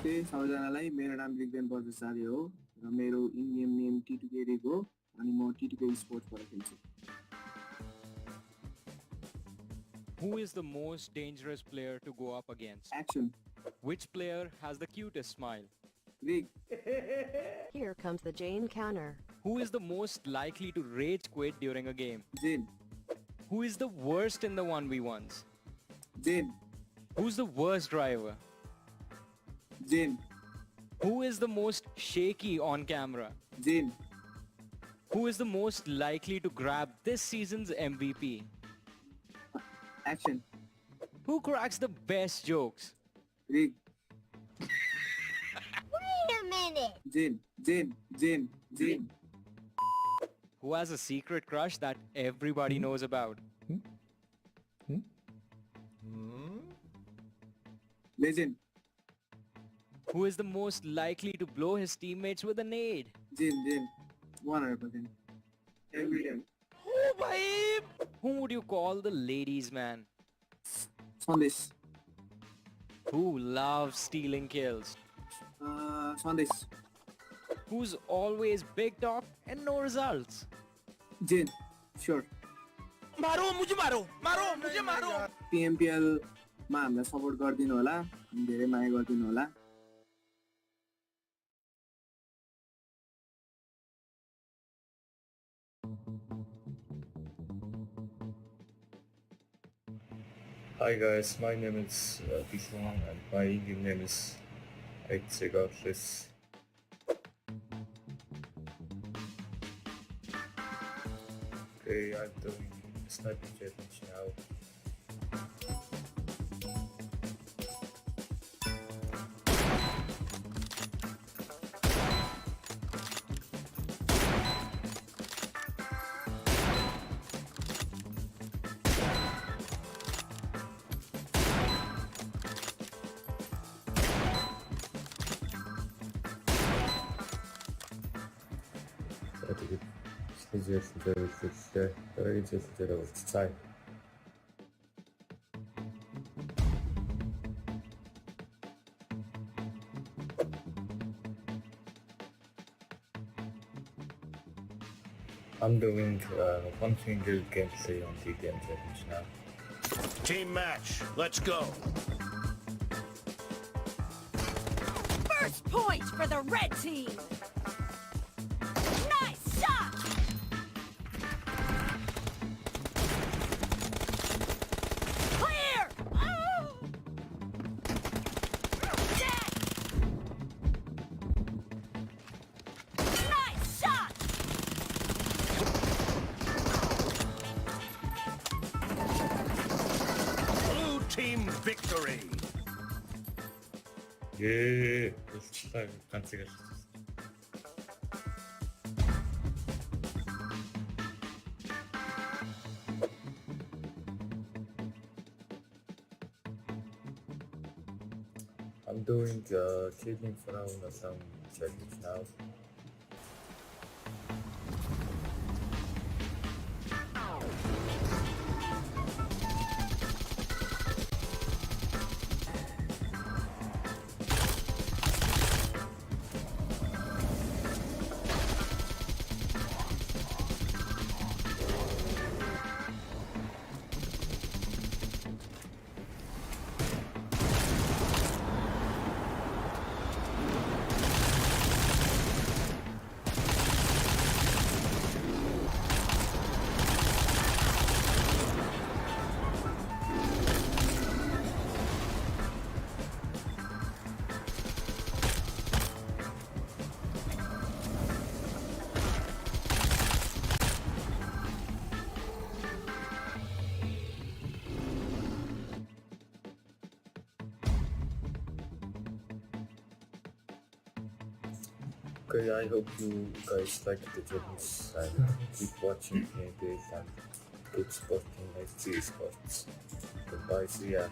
नमस्ते सबैजनालाई मेरो नाम रिग्देन बजाचार्य हो र मेरो इन-गेम नेम T2K हो अनि म T2K Esports बाट खेल्छु Who is the most dangerous player to go up against? Action. Which player has the cutest smile? Rig. Here comes the Jane counter. Who is the most likely to rage quit during a game? Jane. Who is the worst in the 1v1s? Jane. Who's the worst driver? Jane. Who is the most shaky on camera? Jane. Who is the most likely to grab this season's MVP? Action. Who cracks the best jokes? Rig. Wait a minute. Jane. Who has a secret crush that everybody knows about? Legend. Who is the most likely to blow his teammates with a nade? Jane. 100%. Every time. Oh, bhai! Whom would you call the ladies' man? Sandesh. Who loves stealing kills? Sandesh. Who's always big talk and no results? Jane. Sure. मारो मुझे मारो PMPL मा हामीलाई support गरिदिनु होला अनि धेरै माया गरिदिनु होला Hi guys, my name is Bishwan and my in-game name is ATRAX. Okay, I'm doing sniper challenge now. I'm doing one single gameplay on the game challenge now. Team match, let's go. First point for the red team. Nice shot. Clear. Oh. Dead. Nice shot. Blue team victory. Yeah, can't see it. I'm doing killing for now and some challenge now. Okay, I hope you guys like the videos and keep watching PMPL and keep supporting A+B+C+D. Goodbye, see ya.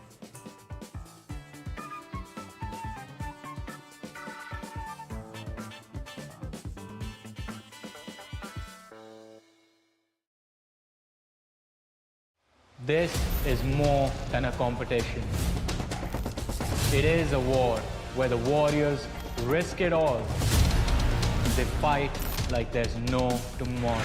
This is more than a competition. It is a war. where the Warriors risk it all. They fight like there's no tomorrow.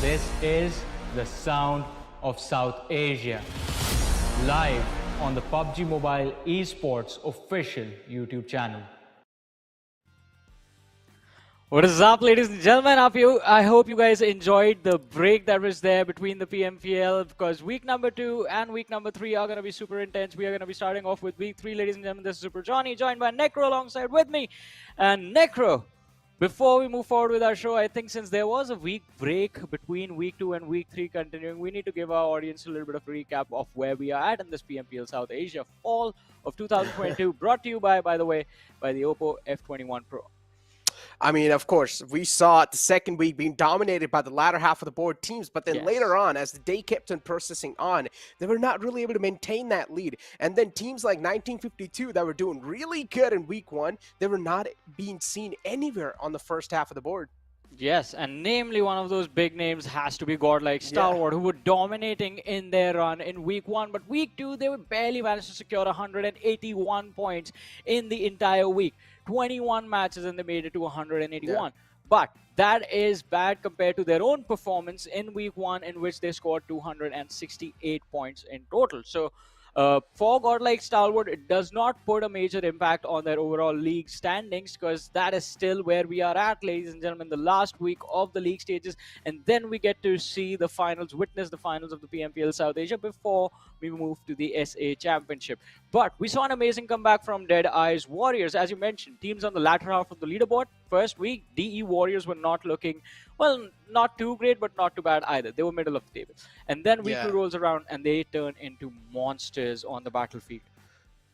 This is the sound of South Asia, live on the PUBG Mobile Esports official YouTube channel. What is up, ladies and gentlemen? I hope you guys enjoyed the break that was there between the PMPL, because week number 2 and week number 3 are going to be super intense. We are going to be starting off with week 3, ladies and gentlemen. This is Super Johnny, joined by Necro alongside with me. And Necro, before we move forward with our show, I think since there was a week break between week 2 and week 3 continuing, we need to give our audience a little bit of a recap of where we are at in this PMPL South Asia fall of 2022, brought to you by the way, by the Oppo F21 Pro. I mean, of course, we saw the second week being dominated by the latter half of the board teams, but then later on, as the day kept on processing on, they were not really able to maintain that lead. And then teams like 1952 that were doing really good in week 1, they were not being seen anywhere on the first half of the board. Yes, and namely one of those big names has to be Godlike Stalwart, who were dominating in their run in week 1. But week 2, they would barely manage to secure 181 points in the entire week. 21 matches and they made it to 181. But that is bad compared to their own performance in week 1, in which they scored 268 points in total. So for Godlike Stalwart, it does not put a major impact on their overall league standings, because that is still where we are at, ladies and gentlemen, the last week of the league stages. And then we get to see the finals, witness the finals of the PMPL South Asia before we move to the SA Championship. But we saw an amazing comeback from Dead Eyes Warriors. As you mentioned, teams on the latter half of the leaderboard. First week, DE Warriors were not looking, well, not too great, but not too bad either. They were middle of the table. And then week 2 rolls around and they turn into monsters on the battlefield.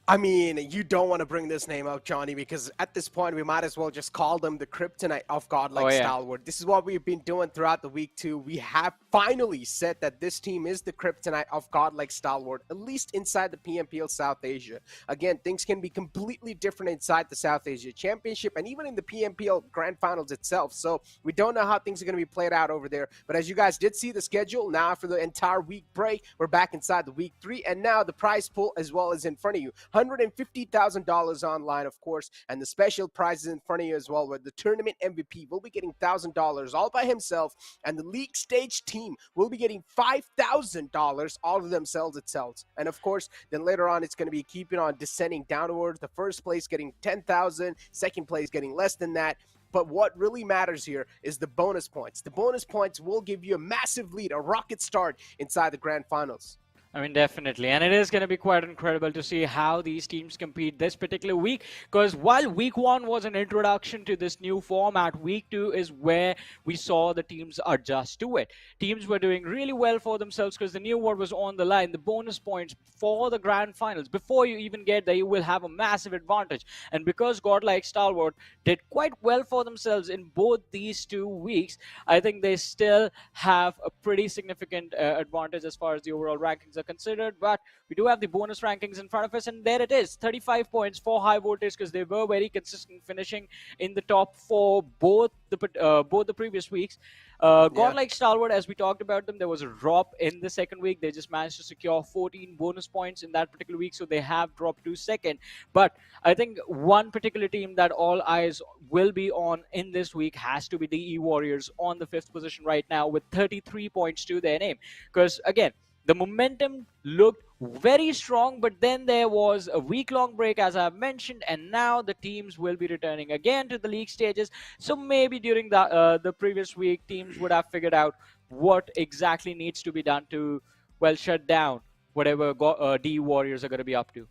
I mean, you don't want to bring this name out, Johnny, because at this point, we might as well just call them the kryptonite of Godlike Stalwart. This is what we've been doing throughout the week 2. We have finally said that this team is the kryptonite of Godlike Stalwart, at least inside the PMPL South Asia. Again, things can be completely different inside the South Asia Championship and even in the PMPL Grand Finals itself. So we don't know how things are going to be played out over there. But as you guys did see the schedule, now after the entire week break, we're back inside the week 3. And now the prize pool as well is in front of you. $150,000 online, of course, and the special prizes in front of you as well, where the tournament MVP will be getting $1,000 all by himself, and the league stage team will be getting $5,000 all of themselves itself. And of course, then later on, it's going to be keeping on descending downwards. The first place getting $10,000, second place getting less than that. But what really matters here is the bonus points. The bonus points will give you a massive lead, a rocket start inside the grand finals. I mean, definitely. And it is going to be quite incredible to see how these teams compete this particular week. Because while week 1 was an introduction to this new format, week 2 is where we saw the teams adjust to it. Teams were doing really well for themselves because the new award was on the line. The bonus points for the grand finals, before you even get there, you will have a massive advantage. And because Godlike Stalwart did quite well for themselves in both these 2 weeks, I think they still have a pretty significant advantage as far as the overall rankings are considered. But we do have the bonus rankings in front of us, and there it is, 35 points for High Voltage, because they were very consistent, finishing in the top 4 both the previous weeks. Godlike Stalwart, as we talked about them, there was a drop in the second week. They just managed to secure 14 bonus points in that particular week, so they have dropped to second. But I think one particular team that all eyes will be on in this week has to be the E Warriors on the 5th position right now with 33 points to their name. Because again, the momentum looked very strong, but then there was a week-long break, as I've mentioned, and now the teams will be returning again to the league stages. So maybe during the previous week, teams would have figured out what exactly needs to be done to, well, shut down whatever D Warriors are going to be up to.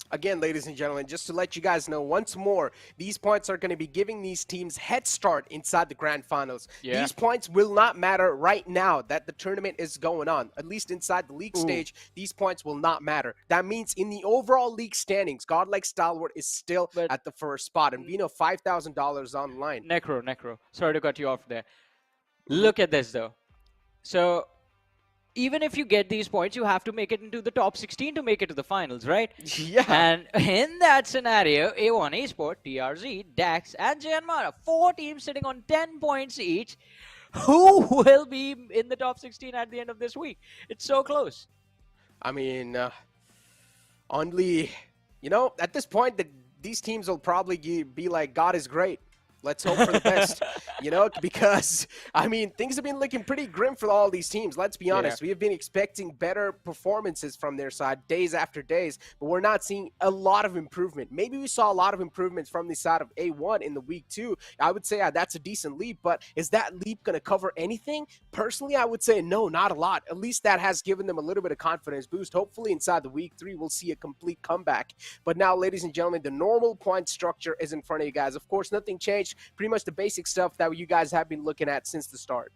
Again, ladies and gentlemen, just to let you guys know once more, these points are going to be giving these teams head start inside the grand finals. These points will not matter right now that the tournament is going on. At least inside the league stage, these points will not matter. That means in the overall league standings, Godlike Stalwart is still at the first spot, and we know $5,000 online. Necro, sorry to cut you off there. Look at this, though. So even if you get these points, you have to make it into the top 16 to make it to the finals, right? Yeah. And in that scenario, A1 Esports, TRZ, DAX, and Janmara, 4 teams sitting on 10 points each. Who will be in the top 16 at the end of this week? It's so close. I mean, only, at this point, these teams will probably be like, God is great. Let's hope for the best, because, I mean, things have been looking pretty grim for all these teams. Let's be honest. We have been expecting better performances from their side days after days, but we're not seeing a lot of improvement. Maybe we saw a lot of improvements from the side of A1 in the week 2. I would say that's a decent leap, but is that leap going to cover anything? Personally, I would say no, not a lot. At least that has given them a little bit of confidence boost. Hopefully, inside the week 3, we'll see a complete comeback. But now, ladies and gentlemen, the normal point structure is in front of you guys. Of course, nothing changed. Pretty much the basic stuff that you guys have been looking at since the start.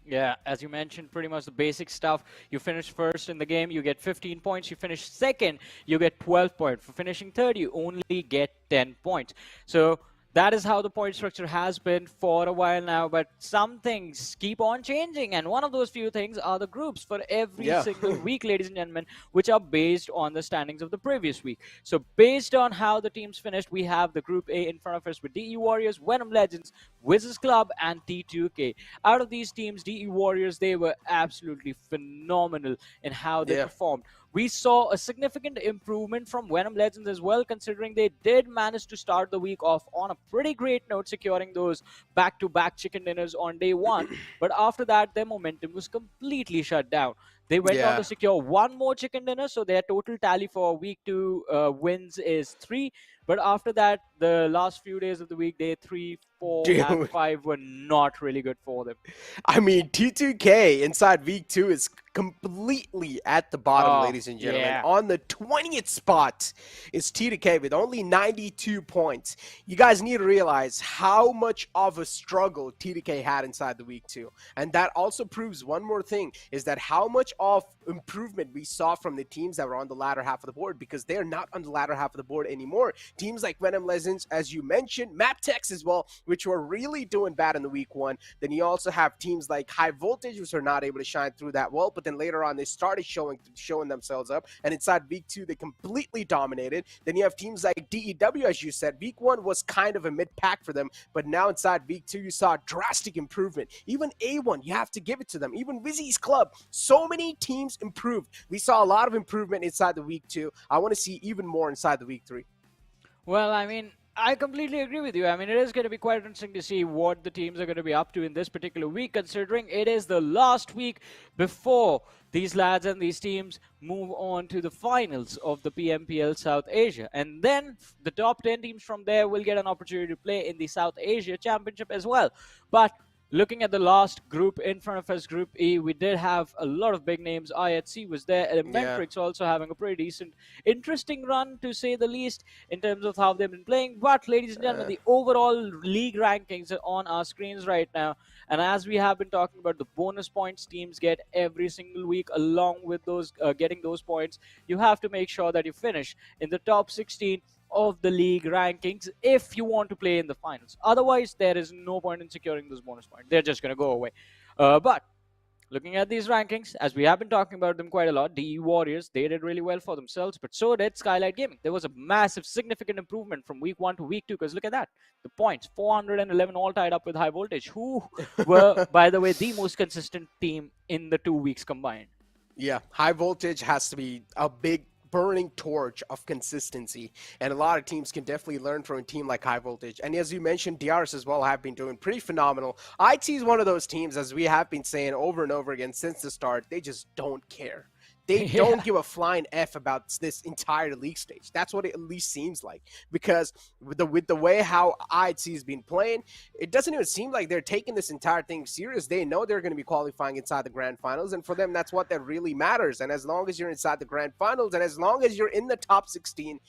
Yeah, as you mentioned, pretty much the basic stuff. You finish first in the game, you get 15 points. You finish second, you get 12 points. For finishing third, you only get 10 points. So that is how the point structure has been for a while now, but some things keep on changing, and one of those few things are the groups for every single week, ladies and gentlemen, which are based on the standings of the previous week. So based on how the teams finished, we have the Group A in front of us with DE Warriors, VENOM Legends, WIZZES Club, and T2K. Out of these teams, DE Warriors, they were absolutely phenomenal in how they performed. We saw a significant improvement from VENOM Legends as well, considering they did manage to start the week off on a pretty great note, securing those back-to-back chicken dinners on day 1. But after that, their momentum was completely shut down. They went on to secure 1 more chicken dinner, so their total tally for week 2 wins is 3. But after that, the last few days of the week, day 3, 4, and 5 were not really good for them. I mean, T2K inside week 2 is completely at the bottom, ladies and gentlemen. On the 20th spot is T2K with only 92 points. You guys need to realize how much of a struggle T2K had inside the week 2. And that also proves one more thing, is that how much of improvement we saw from the teams that were on the latter half of the board, because they're not on the latter half of the board anymore. Teams like VENOM Legends, as you mentioned, MABETEX as well, which were really doing bad in the week 1. Then you also have teams like High Voltage, which are not able to shine through that well, but then later on they started showing themselves up, and inside week 2 they completely dominated. Then you have teams like DEW, as you said. Week 1 was kind of a mid-pack for them, but now inside week 2 you saw drastic improvement. Even A1, you have to give it to them. Even WIZZES Club, so many teams improved. We saw a lot of improvement inside the week 2. I want to see even more inside the week 3. Well, I mean, I completely agree with you. I mean, it is going to be quite interesting to see what the teams are going to be up to in this particular week, considering it is the last week before these lads and these teams move on to the finals of the PMPL South Asia. And then the top 10 teams from there will get an opportunity to play in the South Asia Championship as well. But looking at the last group in front of us, Group E, we did have a lot of big names. IHC was there. Elementrix also having a pretty decent, interesting run, to say the least, in terms of how they've been playing. But, ladies and gentlemen, the overall league rankings are on our screens right now. And as we have been talking about, the bonus points teams get every single week, along with those getting those points, you have to make sure that you finish in the top 16 of the league rankings if you want to play in the finals. Otherwise, there is no point in securing those bonus points. They're just going to go away. But looking at these rankings, as we have been talking about them quite a lot, DE Warriors, they did really well for themselves, but so did Skylightz Gaming. There was a massive, significant improvement from week 1 to week 2, because look at that. The points, 411 all tied up with High Voltage, who were, by the way, the most consistent team in the 2 weeks combined. Yeah, High Voltage has to be a big burning torch of consistency, and a lot of teams can definitely learn from a team like High Voltage. And as you mentioned, DRS as well have been doing pretty phenomenal. IT is one of those teams, as we have been saying over and over again since the start, they just don't care. They don't give a flying F about this entire league stage. That's what it at least seems like. Because with the way how IHC has been playing, it doesn't even seem like they're taking this entire thing serious. They know they're going to be qualifying inside the grand finals, and for them, that's what that really matters. And as long as you're inside the grand finals, and as long as you're in the top 16,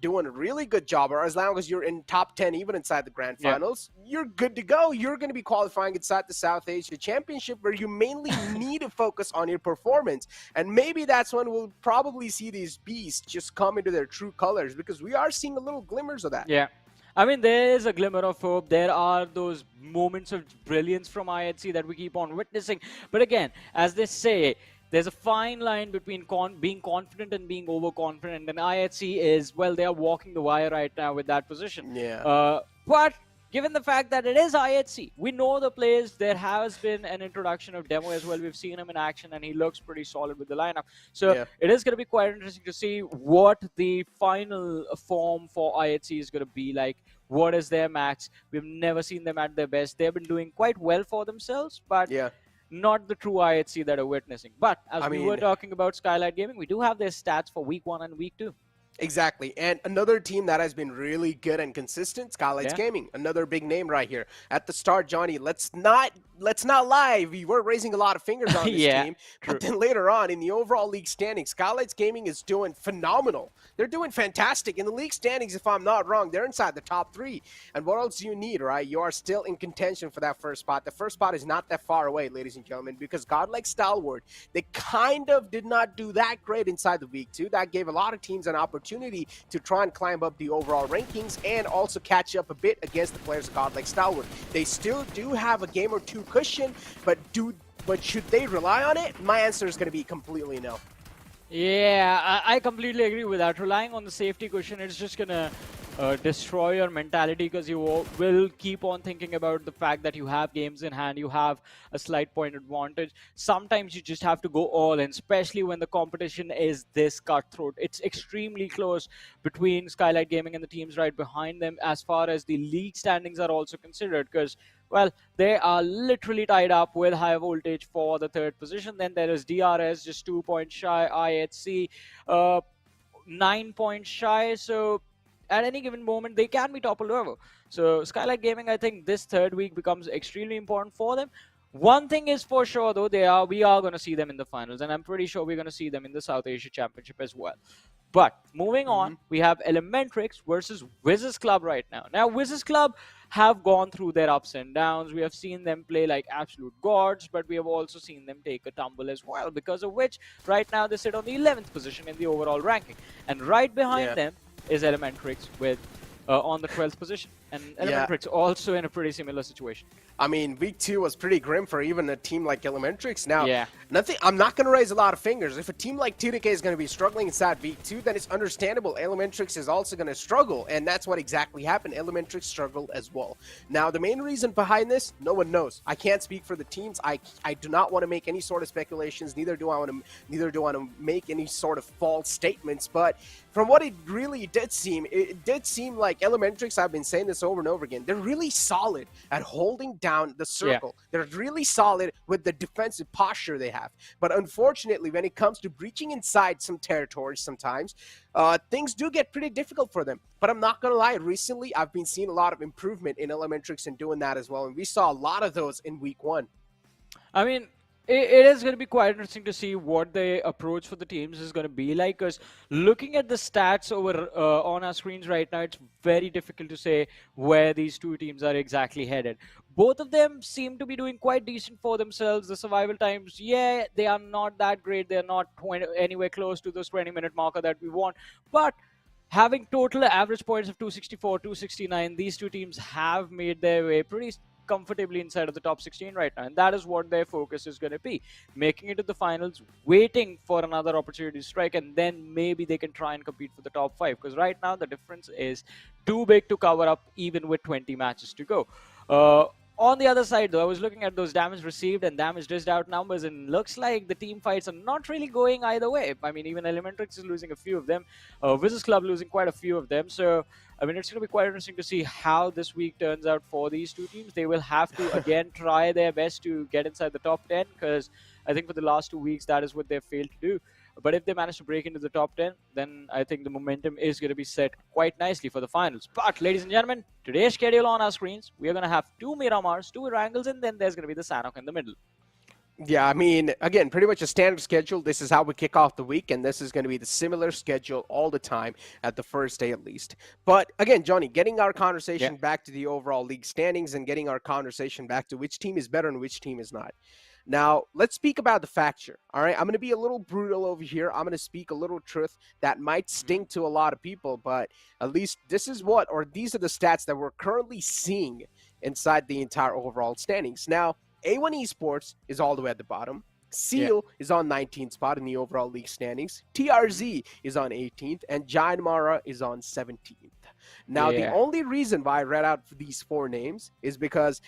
doing a really good job, or as long as you're in top 10, even inside the grand finals, you're good to go. You're going to be qualifying inside the South Asia Championship, where you mainly need to focus on your performance. And maybe that's when we'll probably see these beasts just come into their true colors, because we are seeing a little glimmers of that. Yeah. I mean, there is a glimmer of hope. There are those moments of brilliance from IHC that we keep on witnessing. But again, as they say, there's a fine line between being confident and being overconfident. And IHC is, well, they are walking the wire right now with that position. Yeah. But given the fact that it is IHC, we know the players. There has been an introduction of Demo as well. We've seen him in action, and he looks pretty solid with the lineup. So it is going to be quite interesting to see what the final form for IHC is going to be like. What is their max? We've never seen them at their best. They've been doing quite well for themselves, but not the true IHC that are witnessing. But as we were talking about Skylightz Gaming, we do have their stats for week 1 and week 2. Exactly. And another team that has been really good and consistent, Skylightz Gaming, another big name right here. At the start, Johnny, let's not lie. We were raising a lot of fingers on this team. But then later on in the overall league standings, Skylightz Gaming is doing phenomenal. They're doing fantastic. In the league standings, if I'm not wrong, they're inside the top 3. And what else do you need, right? You are still in contention for that first spot. The first spot is not that far away, ladies and gentlemen, because godlike Stalwart, they kind of did not do that great inside the week 2. That gave a lot of teams an opportunity to try and climb up the overall rankings and also catch up a bit against the players of godlike Stalwart. They still do have a game or 2 cushion, but should they rely on it? My answer is going to be completely no. Yeah, I completely agree with that. Relying on the safety cushion, it's just going to destroy your mentality, because you will keep on thinking about the fact that you have games in hand, you have a slight point advantage. Sometimes you just have to go all in, especially when the competition is this cutthroat. It's extremely close between Skylightz Gaming and the teams right behind them as far as the league standings are also considered, because, well, they are literally tied up with high voltage for the 3rd position. Then there is DRS, just 2 points shy, IHC 9 points shy. So at any given moment, they can be toppled over. So Skylightz Gaming, I think this 3rd week becomes extremely important for them. One thing is for sure, though, we are going to see them in the finals, and I'm pretty sure we're going to see them in the South Asia Championship as well. But moving on, we have Elementrix versus WIZZES Club right now. Now, WIZZES Club have gone through their ups and downs. We have seen them play like absolute gods, but we have also seen them take a tumble as well, because of which right now they sit on the 11th position in the overall ranking. And right behind them is Elementrix with on the 12th position. And Elementrix also in a pretty similar situation. I mean, week 2 was pretty grim for even a team like Elementrix. Now, I'm not going to raise a lot of fingers. If a team like T2K is going to be struggling inside week 2, then it's understandable. Elementrix is also going to struggle, and that's what exactly happened. Elementrix struggled as well. Now, the main reason behind this, no one knows. I can't speak for the teams. I do not want to make any sort of speculations. Neither do I want to make any sort of false statements. But from what it really did seem, like Elementrix, I've been saying this over and over again, they're really solid at holding down the circle. They're really solid with the defensive posture they have. But unfortunately, when it comes to breaching inside some territories sometimes, things do get pretty difficult for them. But I'm not going to lie, recently I've been seeing a lot of improvement in Elementrix in doing that as well. And we saw a lot of those in week 1. I mean, it is going to be quite interesting to see what the approach for the teams is going to be like, because looking at the stats over on our screens right now, it's very difficult to say where these two teams are exactly headed. Both of them seem to be doing quite decent for themselves. The survival times, they are not that great. They're not anywhere close to those 20-minute marker that we want. But having total average points of 264, 269, these two teams have made their way pretty comfortably inside of the top 16 right now, and that is what their focus is going to be, making it to the finals, waiting for another opportunity to strike, and then maybe they can try and compete for the top 5, because right now the difference is too big to cover up even with 20 matches to go. On the other side, though, I was looking at those damage received and damage dished out numbers, and looks like the team fights are not really going either way. I mean, even Elementrix is losing a few of them, WIZZES Club losing quite a few of them. So, I mean, it's going to be quite interesting to see how this week turns out for these two teams. They will have to, again, try their best to get inside the top 10, because I think for the last 2 weeks, that is what they've failed to do. But if they manage to break into the top 10, then I think the momentum is going to be set quite nicely for the finals. But, ladies and gentlemen, today's schedule on our screens, we are going to have 2 Miramars, 2 Erangels, and then there's going to be the Sanhok in the middle. Yeah, I mean, again, pretty much a standard schedule. This is how we kick off the week, and this is going to be the similar schedule all the time at the first day at least. But, again, Johnny, getting our conversation back to the overall league standings and getting our conversation back to which team is better and which team is not. Now, let's speak about the factor, all right? I'm going to be a little brutal over here. I'm going to speak a little truth that might sting to a lot of people, but at least this is these are the stats that we're currently seeing inside the entire overall standings. Now, A1 Esports is all the way at the bottom. Seal is on 19th spot in the overall league standings. TRZ is on 18th, and Giant Mara is on 17th. Now, the only reason why I read out these 4 names is because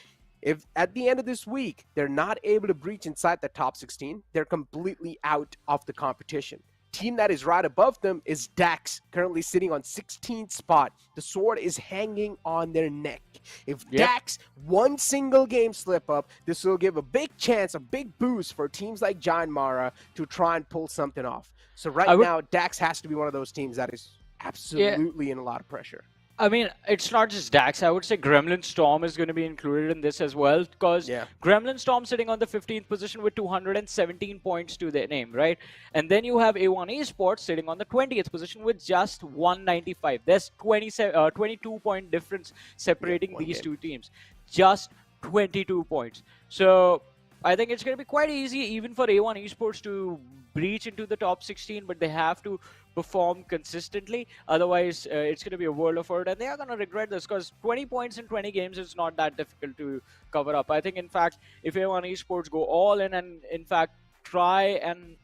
if at the end of this week they're not able to breach inside the top 16, they're completely out of the competition. Team that is right above them is DAX, currently sitting on 16th spot. The sword is hanging on their neck. If DAX one single game slip up, this will give a big chance, a big boost for teams like Giant Mara to try and pull something off. So right now, DAX has to be one of those teams that is absolutely in a lot of pressure. I mean, it's not just DAX. I would say Gremlin Storm is going to be included in this as well, because Gremlin Storm sitting on the 15th position with 217 points to their name, right? And then you have A1 Esports sitting on the 20th position with just 195. There's 22-point difference separating these two teams. Just 22 points. So I think it's going to be quite easy even for A1 Esports to breach into the top 16, but they have to perform consistently. Otherwise, it's going to be a world of hurt, and they are going to regret this, because 20 points in 20 games is not that difficult to cover up. I think, in fact, if A1 Esports go all in and, in fact, try and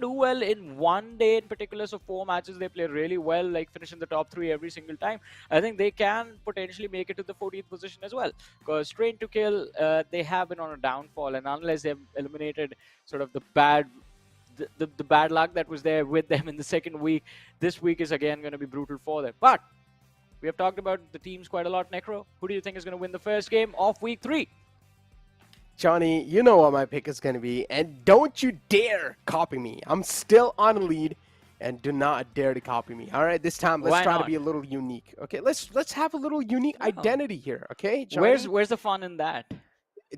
do well in one day in particular, so 4 matches they play really well, like finish in the top 3 every single time, I think they can potentially make it to the 14th position as well. Because Train to Kill, they have been on a downfall, and unless they've eliminated sort of the bad luck that was there with them in the second week, this week is again going to be brutal for them. But we have talked about the teams quite a lot. Necro, who do you think is going to win the first game of week 3? Johnny, you know what my pick is going to be, and don't you dare copy me. I'm still on a lead, and do not dare to copy me. All right, this time let's try to be a little unique. Okay, let's have a little unique identity here. Okay, Johnny? Where's the fun in that?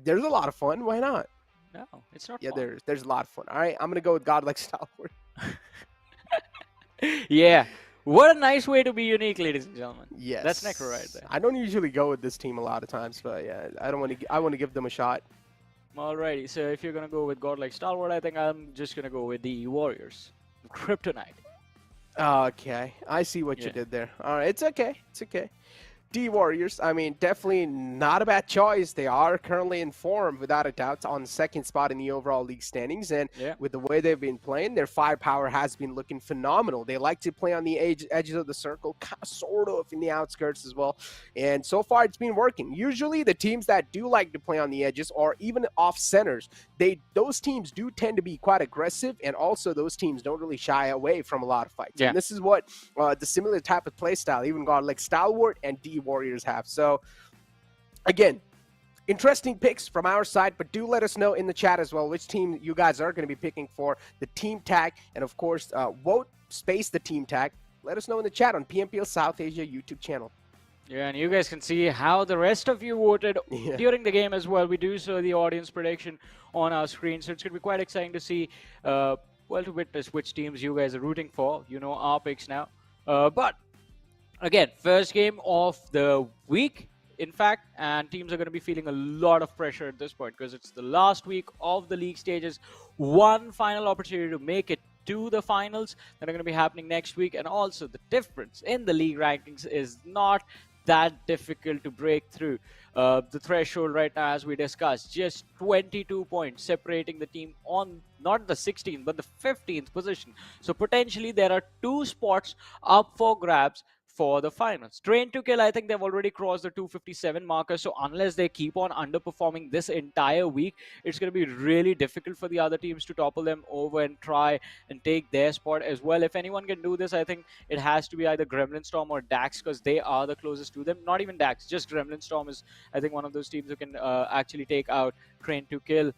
There's a lot of fun. Why not? No, it's not. Yeah, fun. there's a lot of fun. All right, I'm gonna go with Godlike Stalwart. Yeah, what a nice way to be unique, ladies and gentlemen. Yes, that's Necro right there. I don't usually go with this team a lot of times, but yeah, I want to give them a shot. Alrighty, so if you're gonna go with Godlike Stalwart, I think I'm just gonna go with the Warriors, Kryptonite. Okay, I see what you did there. All right, it's okay. It's okay. D Warriors, I mean, definitely not a bad choice. They are currently in form, without a doubt, on 2nd spot in the overall league standings. And with the way they've been playing, their firepower has been looking phenomenal. They like to play on the edges of the circle, sort of in the outskirts as well. And so far, it's been working. Usually, the teams that do like to play on the edges, or even off centers, those teams do tend to be quite aggressive. And also, those teams don't really shy away from a lot of fights. And this is what the similar type of play style, even Godlike Stalwart and D Warriors have. So again, interesting picks from our side, but do let us know in the chat as well which team you guys are going to be picking for the team tag, and of course vote space the team tag. Let us know in the chat on PMPL South Asia YouTube channel. Yeah, and you guys can see how the rest of you voted during the game as well. We do show the audience prediction on our screen, so it's going to be quite exciting to see well, to witness which teams you guys are rooting for. You know our picks now, but again, first game of the week, in fact, and teams are going to be feeling a lot of pressure at this point, because it's the last week of the league stages. One final opportunity to make it to the finals that are going to be happening next week, and also the difference in the league rankings is not that difficult to break through. The threshold right now, as we discussed, just 22 points separating the team on not the 16th but the 15th position. So potentially there are 2 spots up for grabs for the finals. Train to Kill, I think they've already crossed the 257 marker, so unless they keep on underperforming this entire week, it's going to be really difficult for the other teams to topple them over and try and take their spot as well. If anyone can do this, I think it has to be either Gremlin Storm or DAX, because they are the closest to them. Not even DAX, just Gremlin Storm is, I think, one of those teams who can actually take out Train to Kill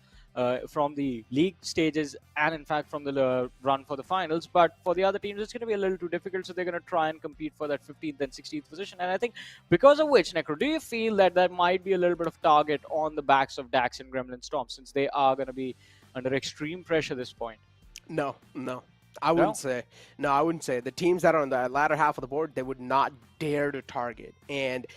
from the league stages and in fact from the run for the finals. But for the other teams, it's going to be a little too difficult, so they're going to try and compete for that 15th and 16th position. And I think because of which, Necro, do you feel that there might be a little bit of target on the backs of DAX and Gremlin Storm, since they are going to be under extreme pressure at this point? No. I wouldn't say. No, I wouldn't say. The teams that are on the latter half of the board, they would not dare to target. And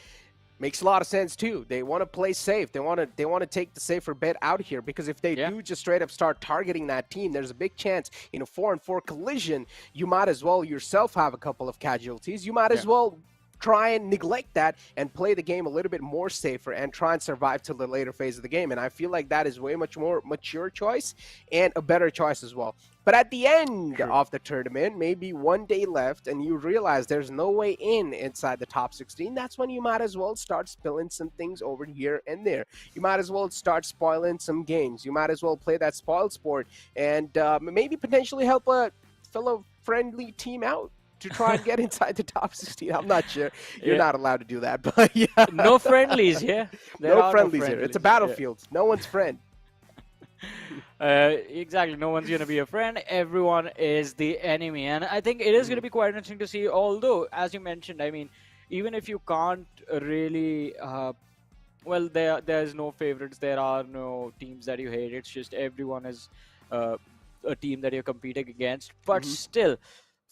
makes a lot of sense too. They want to play safe. They want to take the safer bet out here, because if they do just straight up start targeting that team, there's a big chance in a 4-on-4 collision, you might as well yourself have a couple of casualties. You might as well try and neglect that and play the game a little bit more safer and try and survive till the later phase of the game. And I feel like that is way much more mature choice and a better choice as well. But at the end of the tournament, maybe one day left, and you realize there's no way in inside the top 16, that's when you might as well start spilling some things over here and there. You might as well start spoiling some games. You might as well play that spoil sport and maybe potentially help a fellow friendly team out to try and get inside the top 16. I'm not sure. You're not allowed to do that, but yeah. No friendlies here. No friendlies here. It's a battlefield. No one's friend. Exactly. No one's going to be a friend. Everyone is the enemy. And I think it is going to be quite interesting to see, although, as you mentioned, I mean, even if you can't really... well, there's no favorites. There are no teams that you hate. It's just everyone is a team that you're competing against. But still,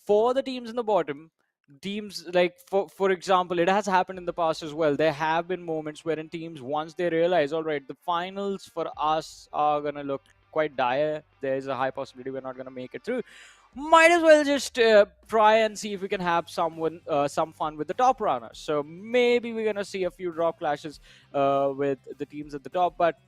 for the teams in the bottom, teams like, for example, it has happened in the past as well. There have been moments wherein teams, once they realize, all right, the finals for us are going to look quite dire. There's a high possibility we're not going to make it through. Might as well just try and see if we can have some fun with the top runners. So maybe we're going to see a few drop clashes with the teams at the top. But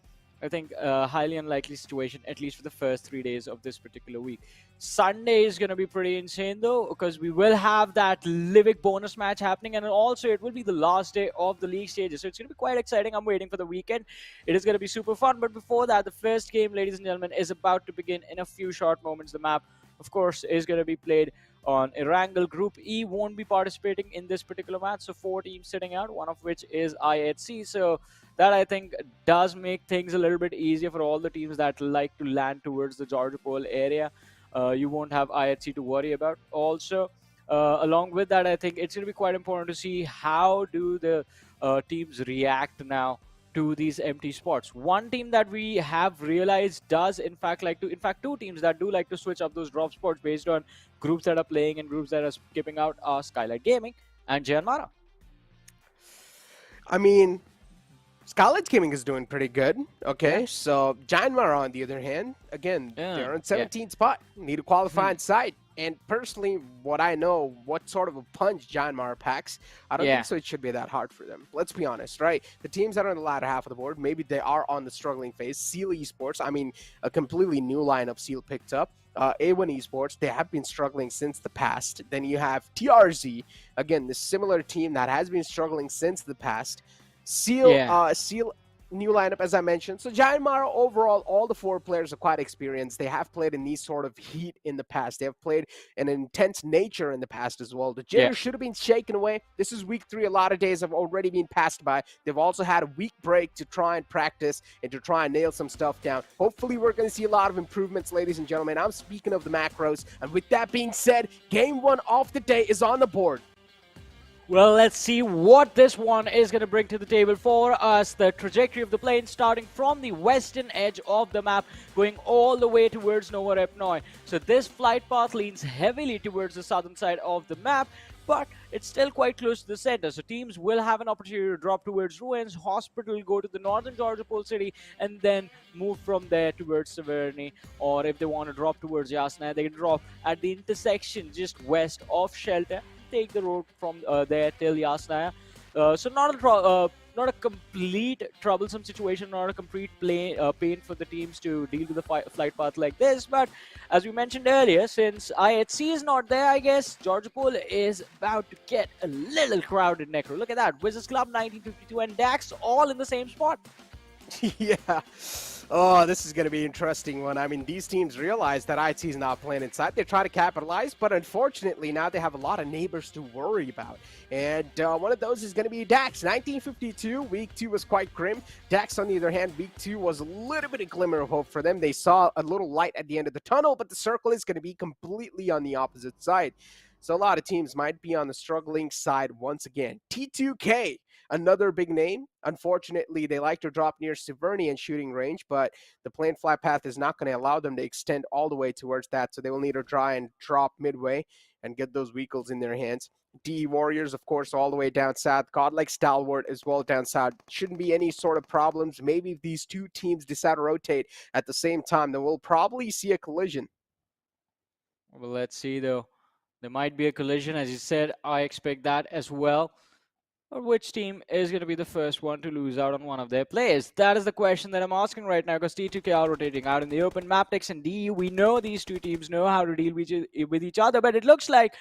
I think a highly unlikely situation, at least for the first 3 days of this particular week. Sunday is going to be pretty insane, though, because we will have that Livik bonus match happening, and also it will be the last day of the league stages. So it's going to be quite exciting. I'm waiting for the weekend. It is going to be super fun. But before that, the first game, ladies and gentlemen, is about to begin in a few short moments. The map, of course, is going to be played on Erangel. Group E won't be participating in this particular match. So 4 teams sitting out, one of which is IHC. So that, I think, does make things a little bit easier for all the teams that like to land towards the Georgia Pole area. You won't have IHC to worry about. Also, along with that, I think it's going to be quite important to see how do the teams react now to these empty spots. One team that we have realized does, in fact, two teams that do like to switch up those drop spots based on groups that are playing and groups that are skipping out are Skylightz Gaming and Miramar. I mean, Skylightz Gaming is doing pretty good. Okay, so Miramar, on the other hand, again, they're on 17th spot. Need a qualifying side. And personally, what I know, what sort of a punch Miramar packs, I don't think so it should be that hard for them. Let's be honest, right? The teams that are on the latter half of the board, maybe they are on the struggling phase. Seal Esports, I mean, a completely new lineup Seal picked up. A1 Esports, they have been struggling since the past. Then you have TRZ, again, the similar team that has been struggling since the past. Seal, Seal, new lineup, as I mentioned. So Miramar, overall, all the 4 players are quite experienced. They have played in these sort of heat in the past. They have played in an intense nature in the past as well. The jitters should have been shaken away. This is week 3. A lot of days have already been passed by. They've also had a week break to try and practice and to try and nail some stuff down. Hopefully, we're going to see a lot of improvements, ladies and gentlemen. I'm speaking of the macros. And with that being said, game 1 of the day is on the board. Well, let's see what this one is going to bring to the table for us. The trajectory of the plane starting from the western edge of the map, going all the way towards Nova Repnoi. So this flight path leans heavily towards the southern side of the map, but it's still quite close to the center. So teams will have an opportunity to drop towards Ruins, Hospital, go to the northern Georgia Pole City, and then move from there towards Severny. Or if they want to drop towards Yasnaya, they can drop at the intersection just west of Shelter. Take the road from there till Yasnaya. So not a complete troublesome situation, not a complete pain for the teams to deal with the flight path like this. But as we mentioned earlier, since IHC is not there, I guess Georgia Pole is about to get a little crowded. Necro, look at that. WIZZES Club 1952 and DAX all in the same spot. Yeah. Oh, this is going to be an interesting one. I mean, these teams realize that IHC is not playing inside. They try to capitalize, but unfortunately, now they have a lot of neighbors to worry about. And one of those is going to be DAX. 1952, week 2 was quite grim. DAX, on the other hand, week 2 was a little bit of glimmer of hope for them. They saw a little light at the end of the tunnel, but the circle is going to be completely on the opposite side. So a lot of teams might be on the struggling side once again. T2K, another big name. Unfortunately, they like to drop near Severny and shooting range, but the plane flight path is not going to allow them to extend all the way towards that, so they will need to try and drop midway and get those vehicles in their hands. DE Warriors, of course, all the way down south. Godlike Stalwart as well down south. Shouldn't be any sort of problems. Maybe if these two teams decide to rotate at the same time, then we'll probably see a collision. Well, let's see, though. There might be a collision. As you said, I expect that as well. or which team is going to be the first one to lose out on one of their players? That is the question that I'm asking right now, because T2K are rotating out in the open. MABETEX and DE, we know these two teams know how to deal with each other, but it looks like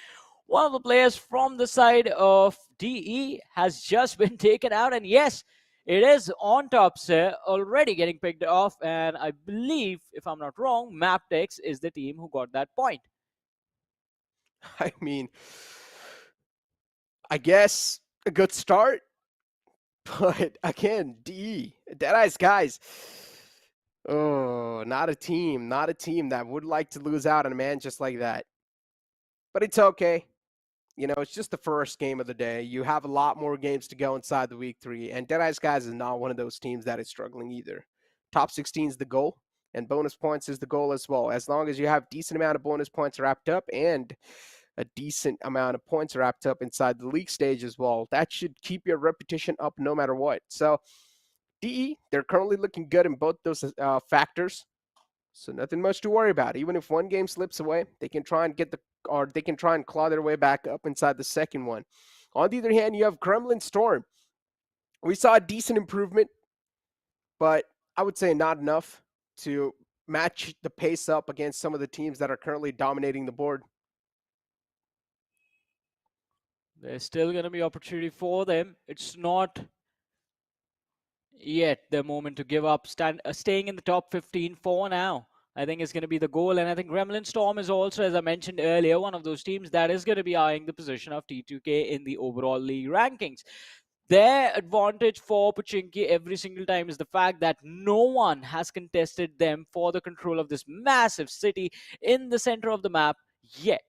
one of the players from the side of DE has just been taken out, and yes, it is on top, sir, already getting picked off, and I believe, if I'm not wrong, MABETEX is the team who got that point. I mean, I guess a good start, but again, Deadeyes guys. Oh, not a team that would like to lose out on a man just like that. But it's okay. You know, it's just the first game of the day. You have a lot more games to go inside the week 3, and Deadeyes guys is not one of those teams that is struggling either. Top 16 is the goal, and bonus points is the goal as well. As long as you have decent amount of bonus points wrapped up and a decent amount of points wrapped up inside the league stage as well, that should keep your reputation up no matter what. So DE, they're currently looking good in both those factors. So nothing much to worry about. Even if one game slips away, they can try and claw their way back up inside the second one. On the other hand, you have Gremlin Storm. We saw a decent improvement, but I would say not enough to match the pace up against some of the teams that are currently dominating the board. There's still going to be opportunity for them. It's not yet the moment to give up. Staying in the top 15 for now, I think, is going to be the goal. And I think Gremlin Storm is also, as I mentioned earlier, one of those teams that is going to be eyeing the position of T2K in the overall league rankings. Their advantage for Pochinki every single time is the fact that no one has contested them for the control of this massive city in the center of the map yet.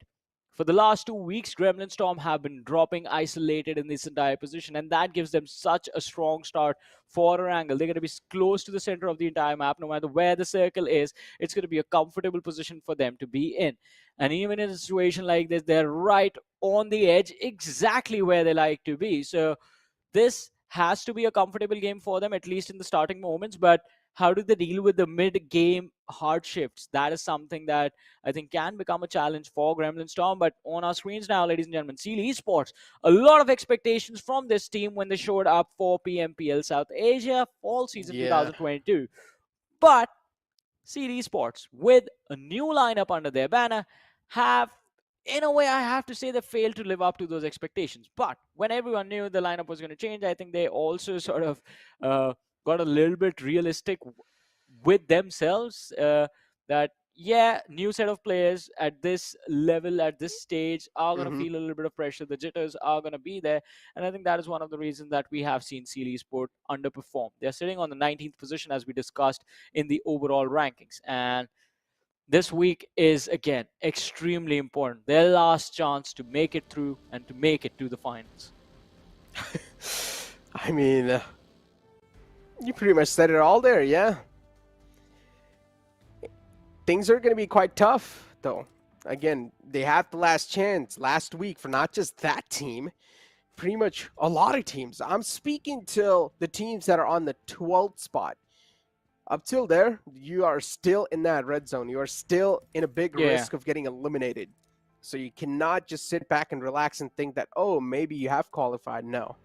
For the last 2 weeks, Gremlin Storm have been dropping isolated in this entire position, and that gives them such a strong start for Erangel. They're going to be close to the center of the entire map. No matter where the circle is, it's going to be a comfortable position for them to be in. And even in a situation like this, they're right on the edge, exactly where they like to be. So this has to be a comfortable game for them, at least in the starting moments. But how do they deal with the mid-game hard shifts? That is something that I think can become a challenge for Gremlin Storm. But on our screens now, ladies and gentlemen, Skylightz Esports, a lot of expectations from this team when they showed up for PMPL South Asia Fall Season 2022. But Skylightz Esports, with a new lineup under their banner, have, in a way, I have to say, they failed to live up to those expectations. But when everyone knew the lineup was going to change, I think they also sort of got a little bit realistic with themselves, that, yeah, new set of players at this level, at this stage, are going to feel a little bit of pressure. The jitters are going to be there. And I think that is one of the reasons that we have seen Skylightz Esports underperform. They're sitting on the 19th position, as we discussed, in the overall rankings. And this week is, again, extremely important. Their last chance to make it through and to make it to the finals. I mean, you pretty much said it all there, yeah. Things are going to be quite tough, though. Again, they had the last chance last week for not just that team, pretty much a lot of teams. I'm speaking to the teams that are on the 12th spot. Up till there, you are still in that red zone. You are still in a big risk of getting eliminated. So you cannot just sit back and relax and think that, oh, maybe you have qualified. No.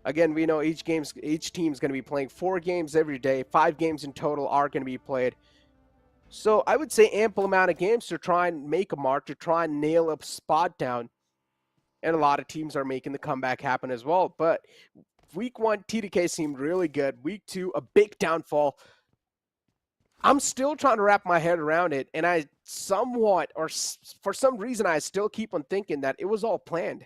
Again, we know each team is going to be playing 4 games every day. 5 games in total are going to be played. So I would say ample amount of games to try and make a mark, to try and nail a spot down. And a lot of teams are making the comeback happen as well. But Week 1, T2K seemed really good. Week 2, a big downfall. I'm still trying to wrap my head around it, and I somewhat, or for some reason, I still keep on thinking that it was all planned.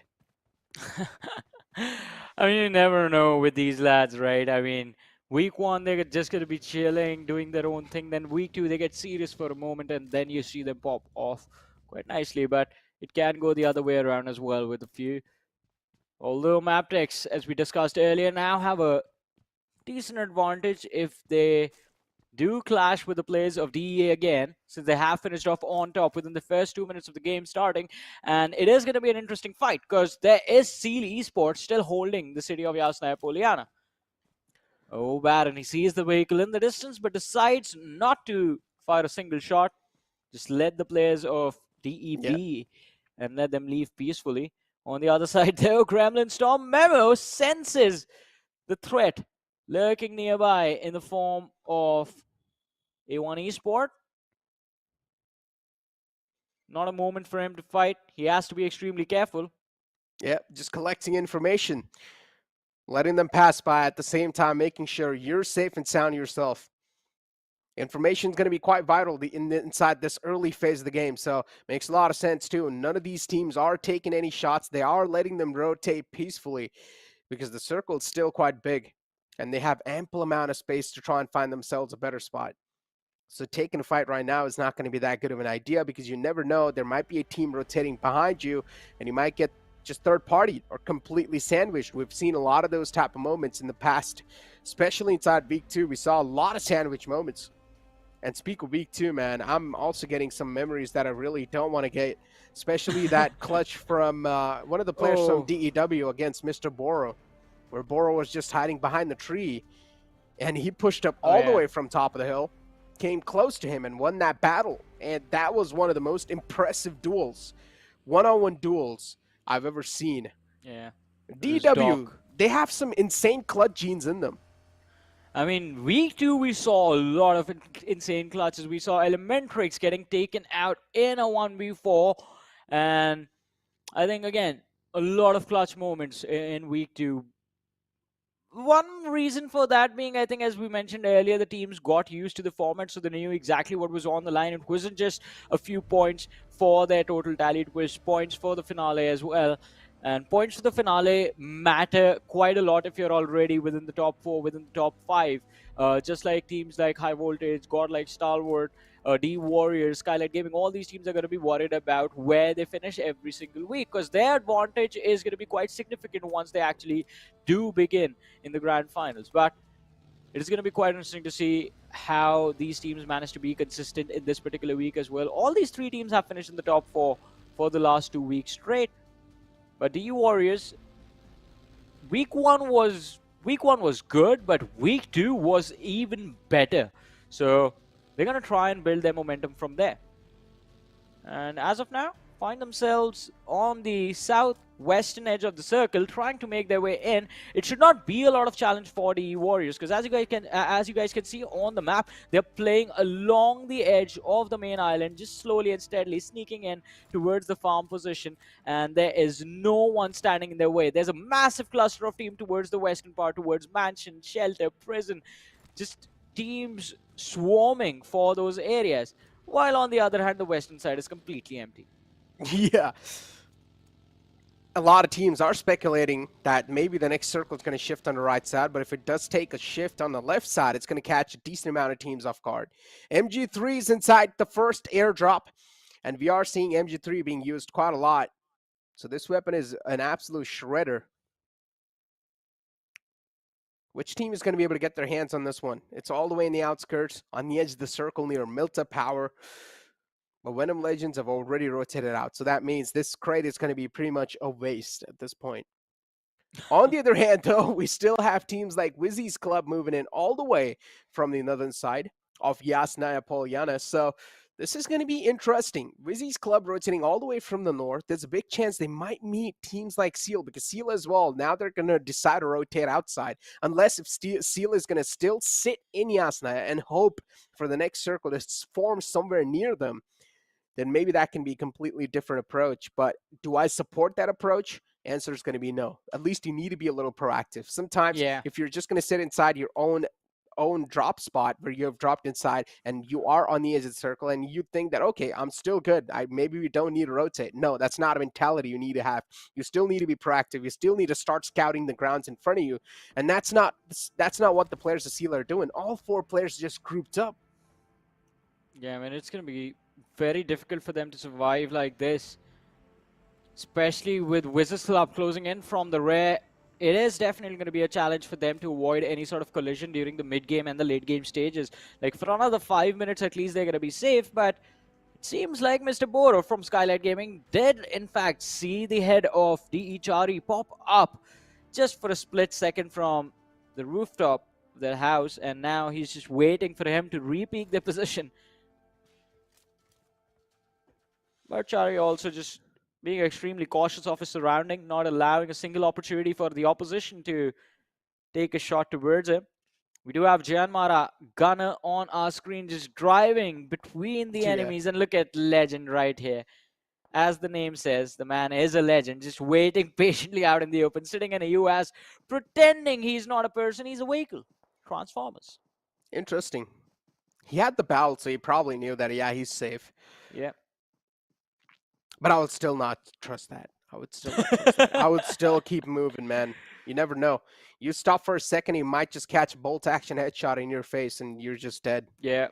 I mean, you never know with these lads, right? I mean, week 1, they're just going to be chilling, doing their own thing. Then week 2, they get serious for a moment, and then you see them pop off quite nicely. But it can go the other way around as well with a few. Although MABETEX, as we discussed earlier, now have a decent advantage if they do clash with the players of DEA again, since they have finished off on top within the first 2 minutes of the game starting. And it is going to be an interesting fight, because there is Skylightz Esports still holding the city of Yasnaya Poliana. Oh, Baron, he sees the vehicle in the distance, but decides not to fire a single shot. Just let the players of DEB and let them leave peacefully. On the other side, though, Gremlin Storm Memo senses the threat lurking nearby in the form of A1 Esport. Not a moment for him to fight. He has to be extremely careful. Yeah, just collecting information, letting them pass by at the same time, making sure you're safe and sound yourself. Information is going to be quite vital inside this early phase of the game, so makes a lot of sense too. None of these teams are taking any shots. They are letting them rotate peacefully because the circle is still quite big, and they have ample amount of space to try and find themselves a better spot. So taking a fight right now is not going to be that good of an idea because you never know. There might be a team rotating behind you, and you might get just third-party or completely sandwiched. We've seen a lot of those type of moments in the past, especially inside Week 2. We saw a lot of sandwich moments. And speak of Week 2, man, I'm also getting some memories that I really don't want to get, especially that clutch from one of the players from DEW against Mr. Boro, where Boro was just hiding behind the tree, and he pushed up all the way from top of the hill, came close to him, and won that battle. And that was one of the most impressive duels, one-on-one duels I've ever seen. Yeah. DEW, they have some insane clutch genes in them. I mean, Week 2, we saw a lot of insane clutches. We saw Elementrix getting taken out in a 1v4. And I think, again, a lot of clutch moments in Week 2. One reason for that being, I think, as we mentioned earlier, the teams got used to the format, so they knew exactly what was on the line. It wasn't just a few points for their total tally. It was points for the finale as well. And points for the finale matter quite a lot if you're already within the top 4, within the top 5. Just like teams like High Voltage, Godlike Stalwart, D Warriors, Skylightz Gaming, all these teams are going to be worried about where they finish every single week because their advantage is going to be quite significant once they actually do begin in the grand finals. But it is going to be quite interesting to see how these teams manage to be consistent in this particular week as well. All these 3 teams have finished in the top 4 for the last 2 weeks straight. But the Warriors, week one was good, but week 2 was even better. So they're going to try and build their momentum from there. And as of now, find themselves on the southwestern edge of the circle, trying to make their way in. It should not be a lot of challenge for the Warriors, because as you guys can see on the map, they're playing along the edge of the main island, just slowly and steadily sneaking in towards the farm position, and there is no one standing in their way. There's a massive cluster of team towards the western part, towards mansion, shelter, prison, just teams swarming for those areas, while on the other hand, the western side is completely empty. Yeah. A lot of teams are speculating that maybe the next circle is going to shift on the right side, but if it does take a shift on the left side, it's going to catch a decent amount of teams off guard. MG3 is inside the first airdrop, and we are seeing MG3 being used quite a lot. So this weapon is an absolute shredder. Which team is going to be able to get their hands on this one? It's all the way in the outskirts, on the edge of the circle near Milta Power. But VENOM Legends have already rotated out, so that means this crate is going to be pretty much a waste at this point. On the other hand, though, we still have teams like WIZZES Club moving in all the way from the northern side of Yasnaya Polyana. So this is going to be interesting. WIZZES Club rotating all the way from the north. There's a big chance they might meet teams like Seal, because Seal as well, now they're going to decide to rotate outside. Unless if Seal is going to still sit in Yasnaya and hope for the next circle to form somewhere near them, then maybe that can be a completely different approach. But do I support that approach? Answer is going to be no. At least you need to be a little proactive. Sometimes if you're just going to sit inside your own drop spot where you have dropped inside and you are on the edge of the circle and you think that, okay, I'm still good, maybe we don't need to rotate. No, that's not a mentality you need to have. You still need to be proactive. You still need to start scouting the grounds in front of you. And that's not what the players of Seal are doing. All 4 players just grouped up. Yeah, I mean, it's going to be very difficult for them to survive like this, especially with WIZZES Club closing in from the rear. It is definitely going to be a challenge for them to avoid any sort of collision during the mid-game and the late-game stages. Like, for another 5 minutes at least, they're going to be safe, but it seems like Mr. Boro from Skylightz Gaming did, in fact, see the head of the Ichari pop up just for a split second from the rooftop of their house, and now he's just waiting for him to re-peak their position. But Chari also just being extremely cautious of his surrounding, not allowing a single opportunity for the opposition to take a shot towards him. We do have Janmara Gunner on our screen, just driving between the enemies. And look at Legend right here. As the name says, the man is a legend, just waiting patiently out in the open, sitting in a US, pretending he's not a person, he's a vehicle. Transformers. Interesting. He had the belt, so he probably knew that, yeah, he's safe. Yeah. But I would still not trust that. I would still not trust that. I would still keep moving, man. You never know. You stop for a second, he might just catch a bolt action headshot in your face and you're just dead. Yeah.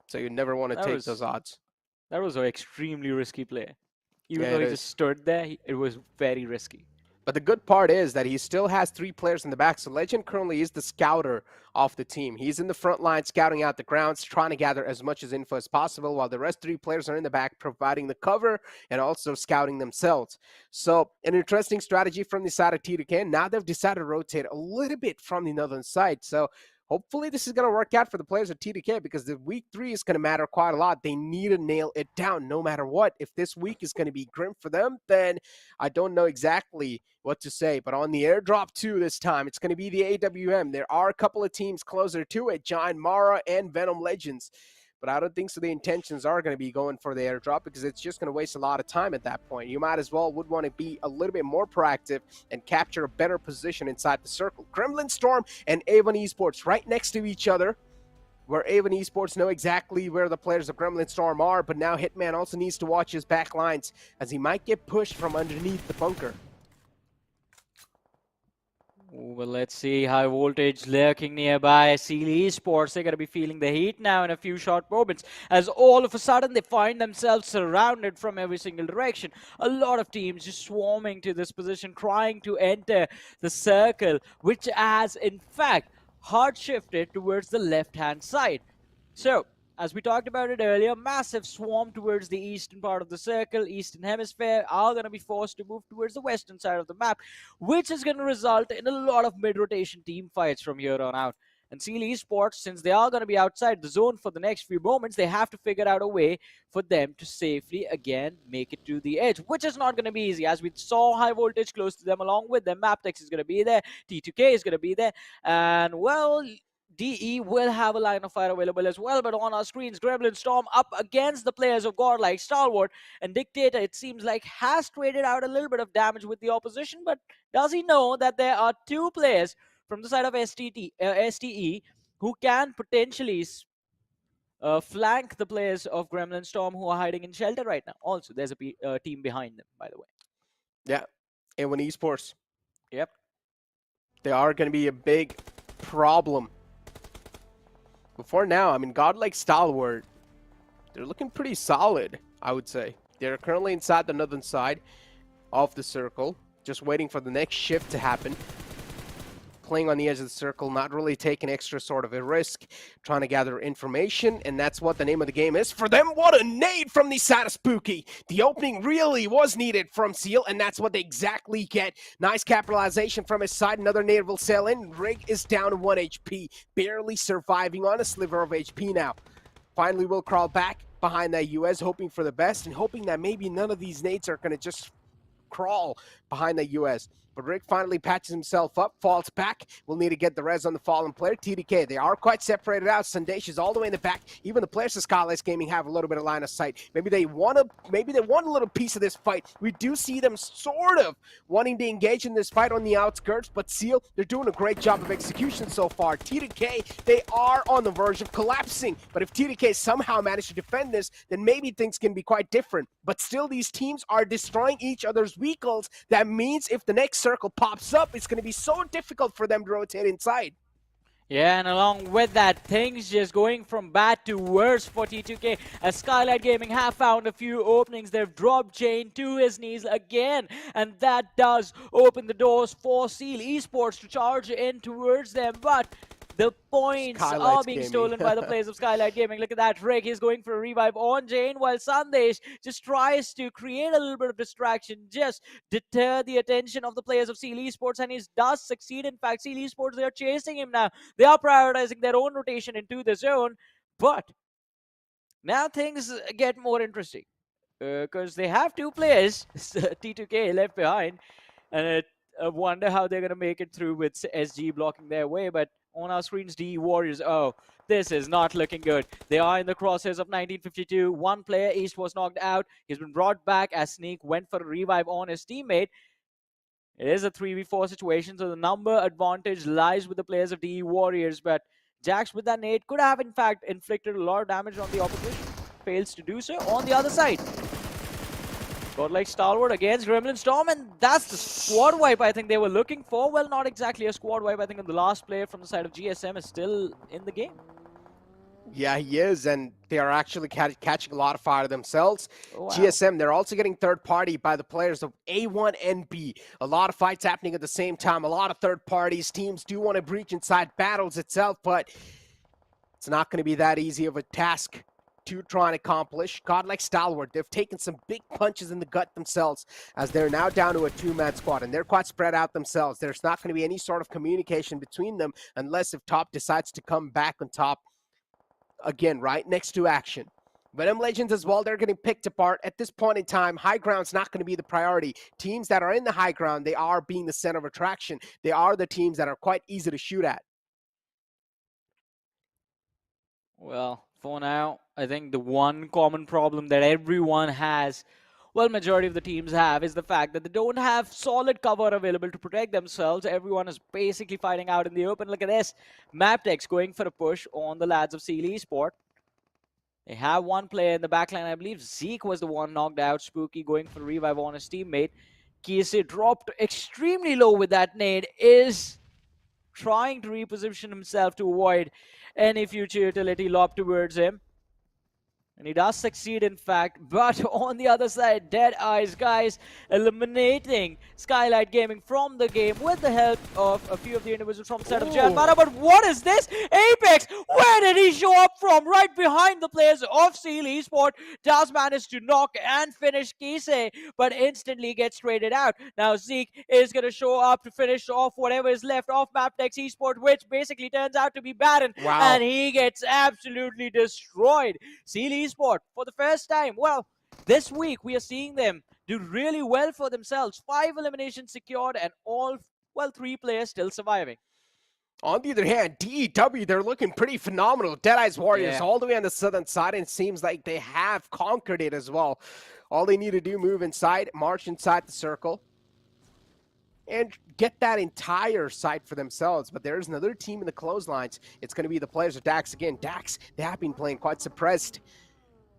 So you never want to take those odds. That was an extremely risky play. Even Yeah, though it he is. just stood there, it was very risky. But the good part is that he still has 3 players in the back. So Legend currently is the scouter of the team. He's in the front line scouting out the grounds, trying to gather as much as info as possible, while the rest 3 players are in the back providing the cover and also scouting themselves. So an interesting strategy from the side of T2K. Now they've decided to rotate a little bit from the northern side. So hopefully this is going to work out for the players of T2K, because the week 3 is going to matter quite a lot. They need to nail it down no matter what. If this week is going to be grim for them, then I don't know exactly what to say. But on the airdrop 2 this time, it's going to be the AWM. There are a couple of teams closer to it, Giant Mara and VENOM Legends. But I don't think so the intentions are going to be going for the airdrop, because it's just going to waste a lot of time at that point. You might as well would want to be a little bit more proactive and capture a better position inside the circle. Gremlin Storm and A+B+C+D Esports right next to each other, where A+B+C Esports know exactly where the players of Gremlin Storm are, but now Hitman also needs to watch his back lines, as he might get pushed from underneath the bunker. Well, let's see. High voltage lurking nearby. Seal Esports, they're going to be feeling the heat now in a few short moments, as all of a sudden they find themselves surrounded from every single direction. A lot of teams just swarming to this position, trying to enter the circle, which has in fact hard shifted towards the left-hand side. So, as we talked about it earlier, massive swarm towards the eastern part of the circle, eastern hemisphere, are going to be forced to move towards the western side of the map, which is going to result in a lot of mid-rotation team fights from here on out. And Seal Esports, since they are going to be outside the zone for the next few moments, they have to figure out a way for them to safely, again, make it to the edge, which is not going to be easy. As we saw, High Voltage close to them, along with them, MABETEX is going to be there, T2K is going to be there, and, well, DE will have a line of fire available as well, but on our screens, Gremlin Storm up against the players of Godlike Stalwart, and Dictator, it seems like, has traded out a little bit of damage with the opposition, but does he know that there are 2 players from the side of STE who can potentially flank the players of Gremlin Storm who are hiding in shelter right now? Also, there's a team behind them, by the way. Yeah, A+B Esports. Yep. They are going to be a big problem. Before now, I mean, Godlike Stalwart, they're looking pretty solid, I would say. They're currently inside the northern side of the circle, just waiting for the next shift to happen. Playing on the edge of the circle, not really taking extra sort of a risk, trying to gather information, and that's what the name of the game is for them. What a nade from the side of Spooky. The opening really was needed from Seal, and that's what they exactly get. Nice capitalization from his side. Another nade will sail in. Rig is down to 1 HP, barely surviving on a sliver of HP now. Finally will crawl back behind that US, hoping for the best, and hoping that maybe none of these nades are going to just crawl behind the US. But Rick finally patches himself up, falls back. We'll need to get the res on the fallen player. T2K, they are quite separated out. Sandesh is all the way in the back. Even the players of Skylightz Gaming have a little bit of line of sight. Maybe they want a little piece of this fight. We do see them sort of wanting to engage in this fight on the outskirts, but Seal, they're doing a great job of execution so far. T2K, they are on the verge of collapsing. But if T2K somehow manage to defend this, then maybe things can be quite different. But still, these teams are destroying each other's vehicles. That means if the next circle pops up, it's going to be so difficult for them to rotate inside. Yeah, and along with that, things just going from bad to worse for T2K, as Skylightz Gaming have found a few openings. They've dropped Jane to his knees again, and that does open the doors for Seal Esports to charge in towards them, but the points are being stolen by the players of Skylightz Gaming. Look at that, Rick, he's going for a revive on Jane, while Sandesh just tries to create a little bit of distraction, just deter the attention of the players of Seal Esports, and he does succeed. In fact, Seal Esports, they are chasing him now. They are prioritizing their own rotation into the zone, but now things get more interesting. because they have two players, T2K left behind, and I wonder how they're going to make it through with SG blocking their way. But on our screens, DE Warriors, oh, this is not looking good. They are in the crosshairs of 1952. One player, East, was knocked out. He's been brought back as Sneak went for a revive on his teammate. It is a 3v4 situation, so the number advantage lies with the players of DE Warriors, but Jax with that nade could have in fact inflicted a lot of damage on the opposition. Fails to do so on the other side. Godlike Stalwart against Gremlin Storm, and that's the squad wipe I think they were looking for. Well, not exactly a squad wipe. I think the last player from the side of GSM is still in the game. Yeah, he is, and they are actually catching a lot of fire themselves. Oh, wow. GSM, they're also getting third party by the players of A1 and B. A lot of fights happening at the same time, a lot of third parties. Teams do want to breach inside battles itself, but it's not going to be that easy of a task to try and accomplish. Godlike Stalwart, they've taken some big punches in the gut themselves as they're now down to a two-man squad, and they're quite spread out themselves. There's not going to be any sort of communication between them unless if top decides to come back on top again, right next to action. VENOM Legends as well, they're getting picked apart. At this point in time, high ground's not going to be the priority. Teams that are in the high ground, they are being the center of attraction. They are the teams that are quite easy to shoot at. Well, for now, I think the one common problem that everyone has, well, majority of the teams have, is the fact that they don't have solid cover available to protect themselves. Everyone is basically fighting out in the open. Look at this. MABETEX going for a push on the lads of Skylightz Esports. They have one player in the backline. I believe Zeke was the one knocked out. Spooky going for a revive on his teammate. Kiese dropped extremely low with that nade. Is trying to reposition himself to avoid any future utility lob towards him. And he does succeed, in fact. But on the other side, Dead Eyes, guys, eliminating Skylightz Gaming from the game with the help of a few of the individuals from the side of Janmara. But what is this? Apex, where did he show up from? Right behind the players of Skylightz Esports. Does manage to knock and finish Kiese, but instantly gets traded out. Now Zeke is going to show up to finish off whatever is left of MABETEX Esports, which basically turns out to be Baron. Wow. And he gets absolutely destroyed. Skylightz Esports, for the first time, well, this week we are seeing them do really well for themselves. 5 eliminations secured and all, well, 3 players still surviving. On the other hand, DEW, they're looking pretty phenomenal. Dead Eyes Warriors all the way on the southern side, and it seems like they have conquered it as well. All they need to do, move inside, march inside the circle, and get that entire site for themselves. But there's another team in the clotheslines. It's going to be the players of Dax again. Dax, they have been playing quite suppressed.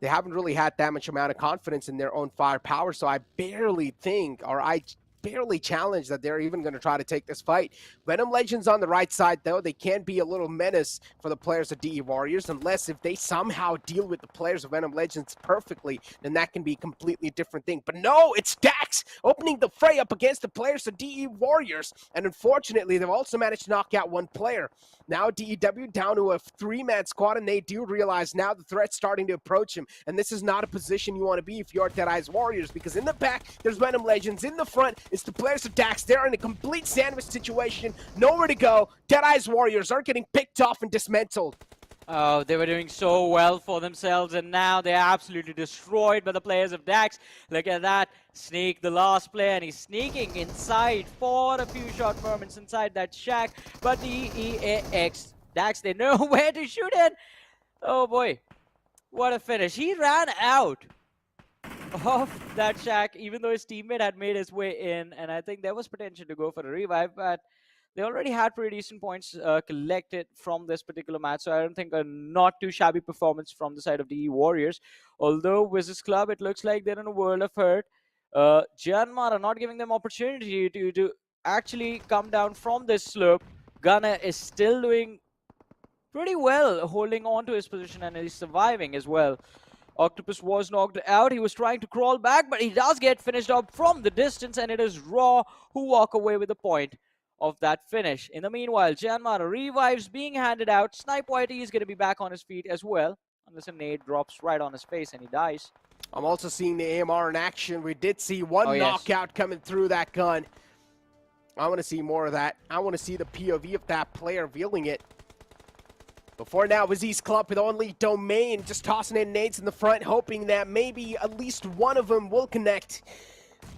They haven't really had that much amount of confidence in their own firepower, so I barely think, or I barely challenge that they're even going to try to take this fight. VENOM Legends on the right side, though, they can be a little menace for the players of DE Warriors, unless if they somehow deal with the players of VENOM Legends perfectly, then that can be a completely different thing. But no, it's Dax opening the fray up against the players of DE Warriors, and unfortunately, they've also managed to knock out one player. Now DEW down to a 3-man squad, and they do realize now the threat's starting to approach him, and this is not a position you want to be if you're Dead Eyes Warriors, because in the back, there's VENOM Legends. In the front, it's the players of Dax. They're in a complete sandwich situation, nowhere to go. Dead Eyes Warriors are getting picked off and dismantled. Oh, they were doing so well for themselves, and now they're absolutely destroyed by the players of Dax. Look at that. Sneak, the last player, and he's sneaking inside for a few short moments inside that shack. But the EAX, Dax, they know where to shoot in. Oh boy, what a finish. He ran out of that shack, even though his teammate had made his way in, and I think there was potential to go for a revive, but they already had pretty decent points collected from this particular match, so I don't think a not too shabby performance from the side of the Warriors. Although WIZZES Club, it looks like they're in a world of hurt. Janmar are not giving them opportunity to actually come down from this slope. Gunner is still doing pretty well, holding on to his position, and he's surviving as well. Octopus was knocked out. He was trying to crawl back, but he does get finished up from the distance, and it is Raw who walk away with the point of that finish. In the meanwhile, Janmar revives being handed out. Snipe Whitey is going to be back on his feet as well, unless a nade drops right on his face and he dies. I'm also seeing the AMR in action. We did see one knockout coming through that gun. I want to see more of that. I want to see the POV of that player wielding it. But for now, WIZZES Club with only Domain just tossing in nades in the front, hoping that maybe at least one of them will connect.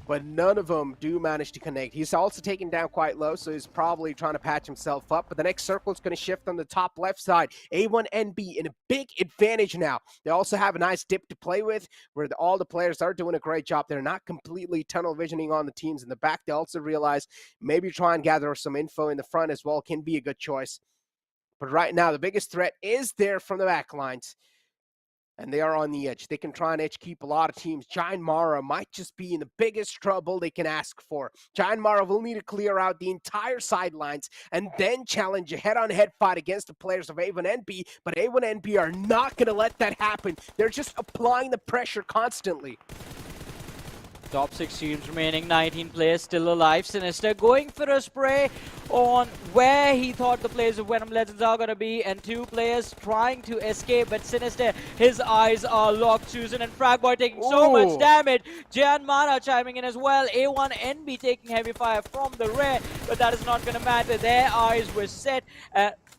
But none of them do manage to connect. He's also taken down quite low, so he's probably trying to patch himself up. But the next circle is going to shift on the top left side. A1NB in a big advantage now. They also have a nice dip to play with, where all the players are doing a great job. They're not completely tunnel visioning on the teams in the back. They also realize maybe try and gather some info in the front as well can be a good choice. But right now, the biggest threat is there from the back lines. And they are on the edge. They can try and edge keep a lot of teams. Giant Mara might just be in the biggest trouble they can ask for. Giant Mara will need to clear out the entire sidelines and then challenge a head-on-head fight against the players of A1NB. But A1NB are not going to let that happen. They're just applying the pressure constantly. Top 6 teams remaining, 19 players still alive. Sinister going for a spray on where he thought the players of Venom Legends are going to be, and 2 players trying to escape, but Sinister, his eyes are locked. Susan and Fragboy taking so much damage. Jan Mara chiming in as well. A1NB taking heavy fire from the rear, but that is not going to matter. Their eyes were set.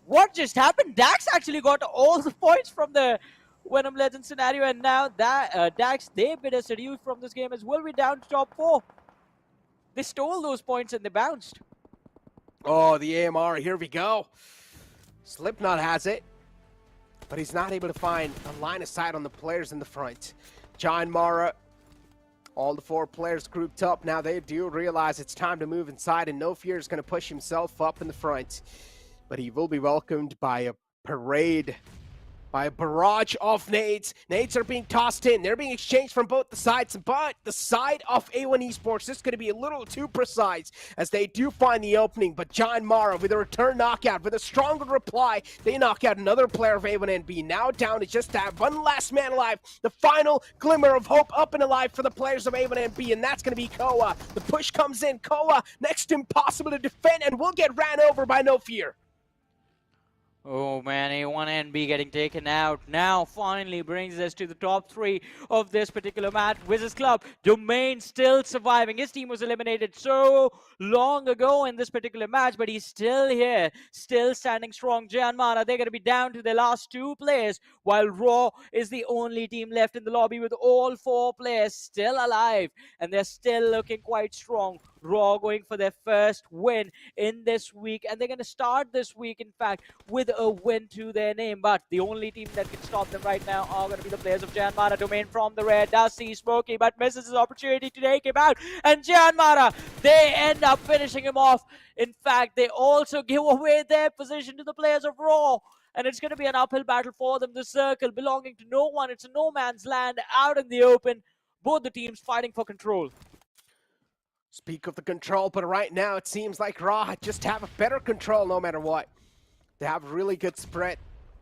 What just happened? Dax actually got all the points from the Venom Legends scenario, and now that Dax, they bit a seduce from this game as well. We're down to top 4. They stole those points and they bounced. Oh, the AMR, here we go. Slipknot has it, but he's not able to find a line of sight on the players in the front. John Mara, all the 4 players grouped up. Now they do realize it's time to move inside, and No Fear is going to push himself up in the front. But he will be welcomed by a parade, by a barrage of nades. Nades are being tossed in. They're being exchanged from both the sides, but the side of A1 Esports is going to be a little too precise as they do find the opening. But John Mara with a return knockout, with a stronger reply, they knock out another player of A1NB. Now down to just have one last man alive. The final glimmer of hope up and alive for the players of A1NB, and that's going to be Koa. The push comes in. Koa next to impossible to defend and will get ran over by No Fear. Oh man, A1NB getting taken out now finally brings us to the top 3 of this particular match. WIZZES Club, Domain still surviving. His team was eliminated so long ago in this particular match, but he's still here, still standing strong. Janmana, they're going to be down to their last 2 players, while Raw is the only team left in the lobby with all 4 players still alive, and they're still looking quite strong. Raw going for their first win in this week, and they're going to start this week, in fact, with a win to their name. But the only team that can stop them right now are going to be the players of Janmara. Domain from the rear does see Smokey, but misses his opportunity to take him out. And Janmara, they end up finishing him off. In fact, they also give away their position to the players of Raw. And it's going to be an uphill battle for them. The circle belonging to no one. It's a no man's land out in the open. Both the teams fighting for control. Speak of the control, but right now it seems like Raw just have a better control no matter what. They have really good spread.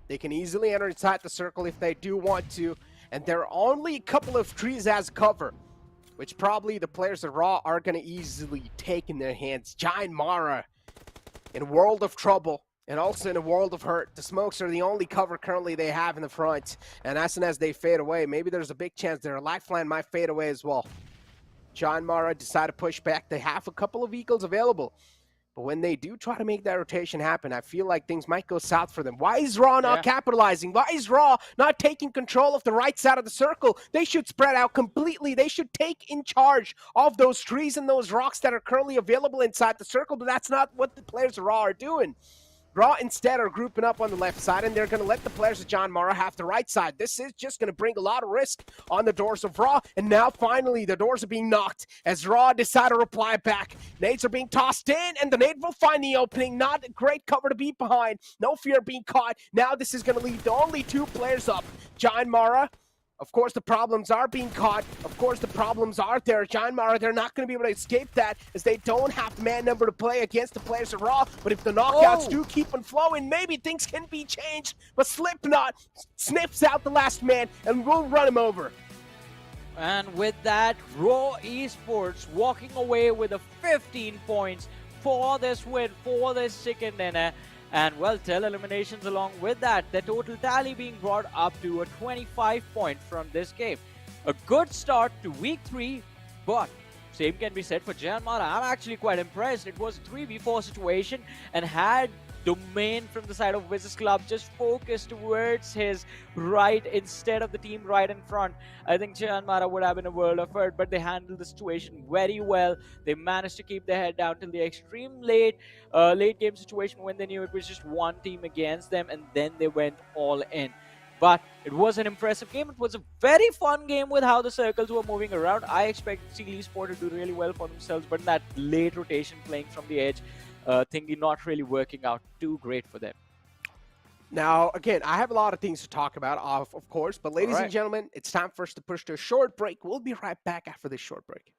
They can easily enter inside the circle if they do want to, and there are only a couple of trees as cover, which probably the players of Raw are going to easily take in their hands. Giant Mara in a world of trouble and also in a world of hurt. The smokes are the only cover currently they have in the front, and as soon as they fade away, maybe there's a big chance their lifeline might fade away as well. John Mara decided to push back. They have a couple of vehicles available. But when they do try to make that rotation happen, I feel like things might go south for them. Why is Raw not capitalizing? Why is Raw not taking control of the right side of the circle? They should spread out completely. They should take in charge of those trees and those rocks that are currently available inside the circle, but that's not what the players of Raw are doing. Raw instead are grouping up on the left side, and they're going to let the players of John Mara have the right side. This is just going to bring a lot of risk on the doors of Raw, and now finally the doors are being knocked as Raw decide to reply back. Nades are being tossed in, and the nade will find the opening. Not a great cover to be behind. No Fear being caught. Now this is going to leave the only 2 players up. John Mara. Of course, the problems are being caught. Of course, the problems are there. Giant Mara, they're not going to be able to escape that as they don't have the man number to play against the players of Raw. But if the knockouts do keep on flowing, maybe things can be changed. But Slipknot sniffs out the last man and will run him over. And with that, Raw Esports walking away with a 15 points for this win, for this second dinner. And well, 10 eliminations along with that. The total tally being brought up to a 25 point from this game. A good start to week 3, but same can be said for Janmara. I'm actually quite impressed. It was a 3v4 situation, and had domain from the side of WIZZES Club, just focused towards his right instead of the team right in front. I think Mara would have been a world of hurt, but they handled the situation very well. They managed to keep their head down till the extreme late game situation when they knew it was just one team against them, and then they went all in. But it was an impressive game. It was a very fun game with how the circles were moving around. I expected Sea Esports to do really well for themselves, but in that late rotation playing from the edge, thingy not really working out too great for them. Now, again, I have a lot of things to talk about, of course, but ladies and gentlemen, it's time for us to push to a short break. We'll be right back after this short break.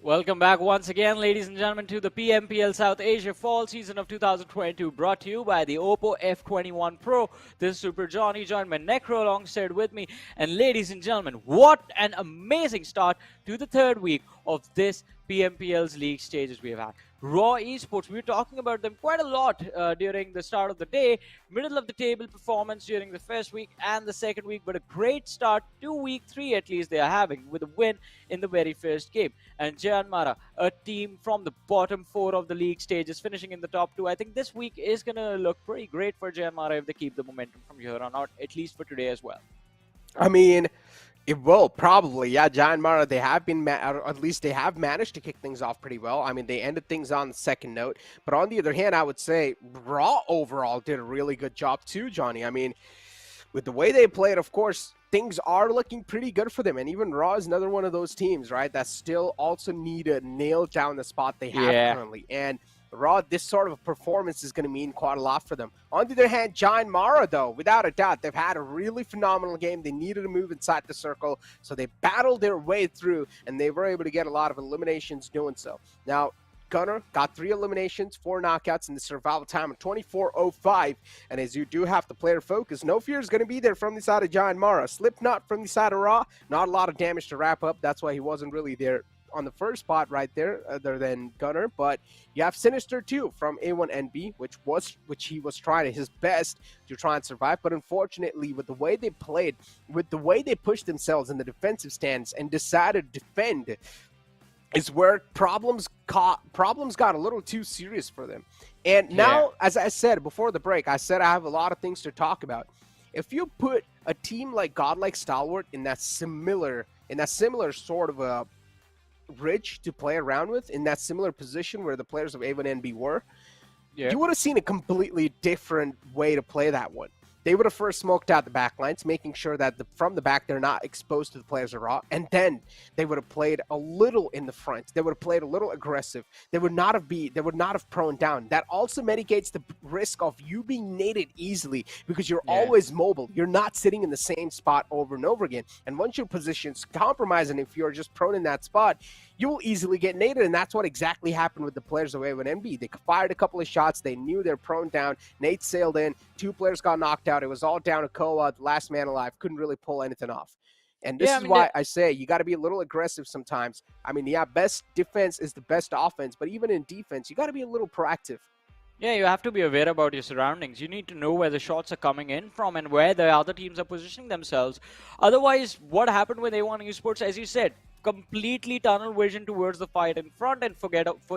Welcome back once again, ladies and gentlemen, to the PMPL South Asia Fall Season of 2022, brought to you by the Oppo F21 Pro. This is Super Johnny, joined by Necro alongside with me. And ladies and gentlemen, what an amazing start to the third week of this PMPL's league stages we have had. Raw Esports, we were talking about them quite a lot during the start of the day, middle of the table performance during the first week and the second week, but a great start to week 3 at least they are having with a win in the very first game. And Mara, a team from the bottom 4 of the league stages, finishing in the top 2. I think this week is going to look pretty great for Mara if they keep the momentum from here on out, at least for today as well. I mean, it will probably, yeah. Mara, they have been, or at least they have managed to kick things off pretty well. I mean, they ended things on the second note. But on the other hand, I would say Raw overall did a really good job too, Johnny. I mean, with the way they played, of course, things are looking pretty good for them. And even Raw is another one of those teams, right, that still also need to nail down the spot they have currently. And Raw, this sort of a performance is going to mean quite a lot for them. On the other hand, Mara, though, without a doubt, they've had a really phenomenal game. They needed to move inside the circle, so they battled their way through, and they were able to get a lot of eliminations doing so. Now, Gunner got 3 eliminations, 4 knockouts in the survival time of 24:05. And as you do have the player focus, no fear is going to be there from the side of Mara. Slipknot from the side of Raw, not a lot of damage to wrap up. That's why he wasn't really there on the first spot right there, other than Gunner. But you have Sinister too from A1NB, which he was trying his best to try and survive. But unfortunately, with the way they played, with the way they pushed themselves in the defensive stance and decided to defend, is where problems got a little too serious for them. And now, as I said before the break, I said I have a lot of things to talk about. If you put a team like Godlike Stalwart in that similar sort of a bridge to play around with, in that similar position where the players of A1NB were, you would have seen a completely different way to play that one. They would have first smoked out the back lines, making sure that from the back they're not exposed to the players of Raw, and then they would have played a little in the front. They would have played a little aggressive. They would not have prone down. That also mitigates the risk of you being naded easily because you're always mobile. You're not sitting in the same spot over and over again. And once your position's compromised, and if you're just prone in that spot, you will easily get naded, and that's what exactly happened with the players of A1NB. They fired a couple of shots. They knew they're prone down. Nate sailed in. 2 players got knocked out. It was all down to Koa, the last man alive. Couldn't really pull anything off. And this is why I say you got to be a little aggressive sometimes. I mean, best defense is the best offense, but even in defense, you got to be a little proactive. Yeah, you have to be aware about your surroundings. You need to know where the shots are coming in from and where the other teams are positioning themselves. Otherwise, what happened with A1 Esports, as you said, completely tunnel vision towards the fight in front and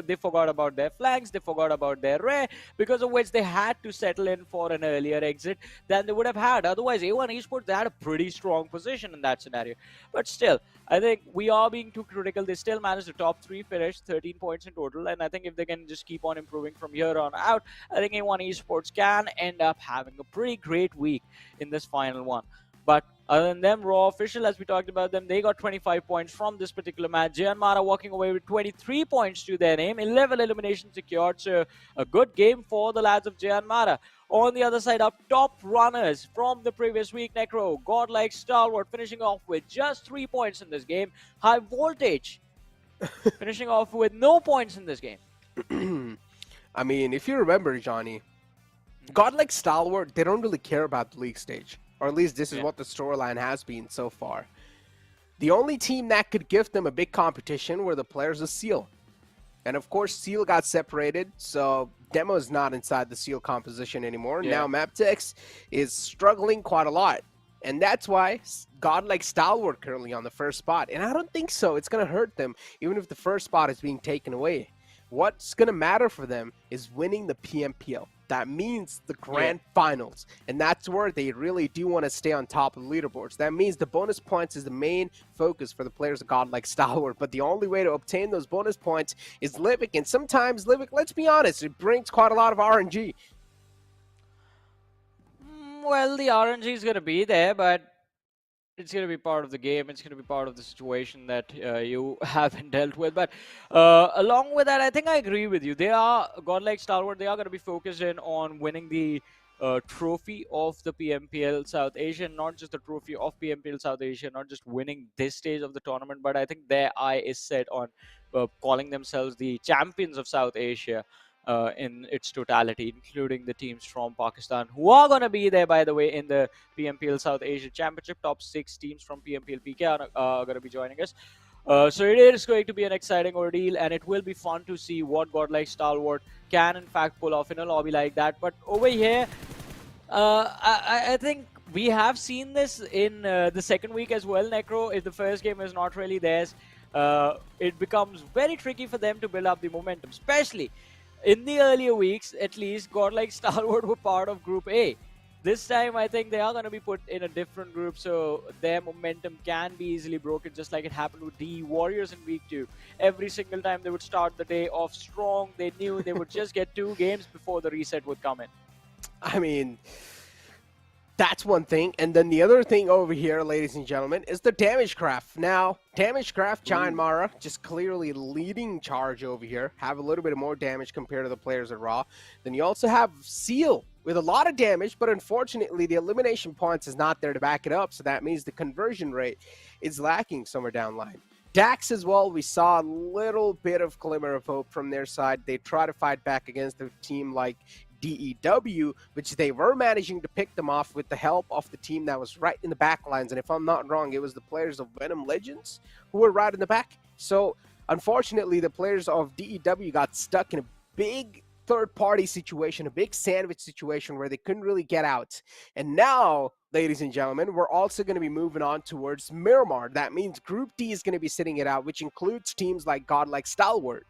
they forgot about their flanks, they forgot about their rear, because of which they had to settle in for an earlier exit than they would have had. Otherwise, A1 Esports, they had a pretty strong position in that scenario. But still, I think we are being too critical. They still managed the top 3 finish, 13 points in total, and I think if they can just keep on improving from here on out, I think A1 Esports can end up having a pretty great week in this final one. But other than them, Raw Official, as we talked about them, they got 25 points from this particular match. Janmara walking away with 23 points to their name, 11 eliminations secured. So a good game for the lads of Janmara. On the other side, up top runners from the previous week, Necro, Godlike Stalwart finishing off with just 3 points in this game. High Voltage finishing off with no points in this game. I mean, if you remember, Johnny, Godlike Stalwart, they don't really care about the league stage. Or at least this is what the storyline has been so far. The only team that could give them a big competition were the players of Seal. And of course, Seal got separated, so Demo is not inside the Seal composition anymore. Now MABETEX is struggling quite a lot. And that's why Godlike Stalwart currently on the first spot. And I don't think so. It's going to hurt them, even if the first spot is being taken away. What's going to matter for them is winning the PMPL. That means the grand finals. And that's where they really do want to stay on top of the leaderboards. That means the bonus points is the main focus for the players of Godlike Stalwart. But the only way to obtain those bonus points is Livic. And sometimes Livic, let's be honest, it brings quite a lot of RNG. Well, the RNG is going to be there, but it's going to be part of the game. It's going to be part of the situation that you haven't dealt with. But along with that, I think I agree with you. They are, Godlike Stalwart, they are going to be focused in on winning the trophy of the PMPL South Asia, not just the trophy of PMPL South Asia, not just winning this stage of the tournament, but I think their eye is set on calling themselves the champions of South Asia. In its totality, including the teams from Pakistan, who are going to be there, by the way, in the PMPL South Asia Championship. Top 6 teams from PMPL PK are going to be joining us. So it is going to be an exciting ordeal, and it will be fun to see what Godlike Stalwart can, in fact, pull off in a lobby like that. But over here, I think we have seen this in the second week as well, Necro. If the first game is not really theirs, it becomes very tricky for them to build up the momentum, especially in the earlier weeks. At least Godlike Stalwart were part of Group A. This time, I think they are going to be put in a different group, so their momentum can be easily broken, just like it happened with the Warriors in Week 2. Every single time they would start the day off strong, they knew they would just get 2 games before the reset would come in. I mean, that's one thing. And then the other thing over here, ladies and gentlemen, is the Damage Craft. Now, Damage Craft, Janmara, just clearly leading charge over here. Have a little bit more damage compared to the players at Raw. Then you also have Seal with a lot of damage, but unfortunately, the elimination points is not there to back it up. So that means the conversion rate is lacking somewhere down the line. Dax as well, we saw a little bit of glimmer of hope from their side. They try to fight back against a team like DEW, which they were managing to pick them off with the help of the team that was right in the back lines. And if I'm not wrong, it was the players of VENOM Legends who were right in the back. So unfortunately, the players of DEW got stuck in a big third-party situation, a big sandwich situation where they couldn't really get out. And now, ladies and gentlemen, we're also going to be moving on towards Miramar. That means Group D is going to be sitting it out, which includes teams like Godlike Stalwart.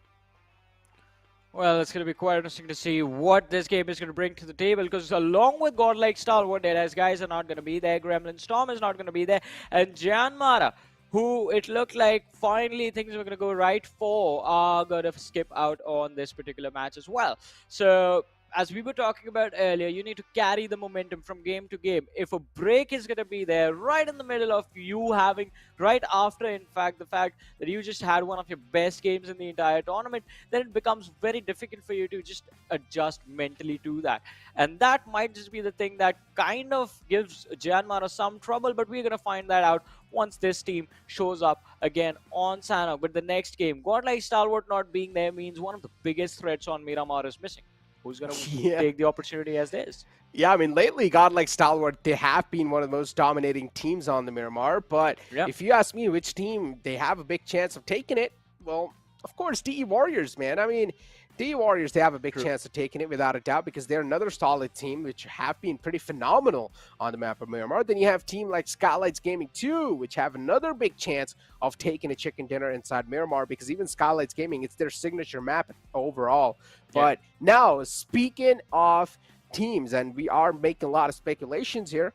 Well, it's going to be quite interesting to see what this game is going to bring to the table, because along with Godlike Stalwart, as guys are not going to be there, Gremlin Storm is not going to be there, and Janmara, who it looked like finally things were going to go right for, are going to skip out on this particular match as well. So, as we were talking about earlier, you need to carry the momentum from game to game. If a break is going to be there right in the middle of you having, right after, in fact, the fact that you just had one of your best games in the entire tournament, then it becomes very difficult for you to just adjust mentally to that. And that might just be the thing that kind of gives Janmara some trouble, but we're going to find that out once this team shows up again on Sanhok. But the next game, Godlike Stalwart not being there means one of the biggest threats on Miramar is missing. Who's going to take the opportunity as this? Yeah, I mean, lately, Godlike Stalwart, they have been one of the most dominating teams on the Miramar. But if you ask me which team they have a big chance of taking it, well, of course, DE Warriors, man. I mean, DE Warriors, they have a big chance of taking it without a doubt, because they're another solid team which have been pretty phenomenal on the map of Miramar. Then you have a team like Skylightz Gaming 2, which have another big chance of taking a chicken dinner inside Miramar, because even Skylightz Gaming, it's their signature map overall. But now, speaking of teams, and we are making a lot of speculations here,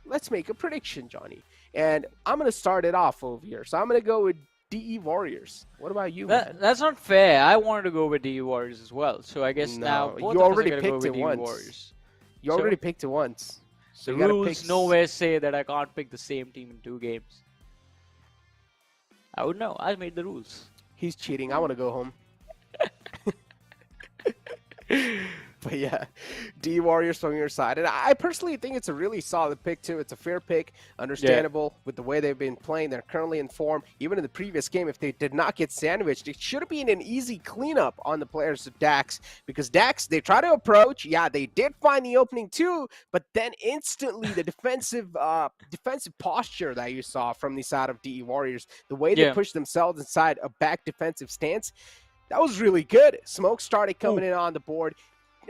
let's make a prediction, Johnny. And I'm going to start it off over here. So I'm going to go with DE Warriors. What about you, man? That's not fair. I wanted to go with DE Warriors as well. So I guess now both you of already us are gonna picked go with it DE once. Warriors. You already picked it once. The you gotta rules pick nowhere say that I can't pick the same team in 2 games. I would know. I made the rules. He's cheating. I want to go home. But yeah, D Warriors from your side. And I personally think it's a really solid pick, too. It's a fair pick, understandable with the way they've been playing. They're currently in form. Even in the previous game, if they did not get sandwiched, it should have been an easy cleanup on the players of DAX. Because DAX, they try to approach. Yeah, they did find the opening, too. But then instantly, the defensive posture that you saw from the side of DE Warriors, the way they pushed themselves inside a back defensive stance, that was really good. Smoke started coming in on the board.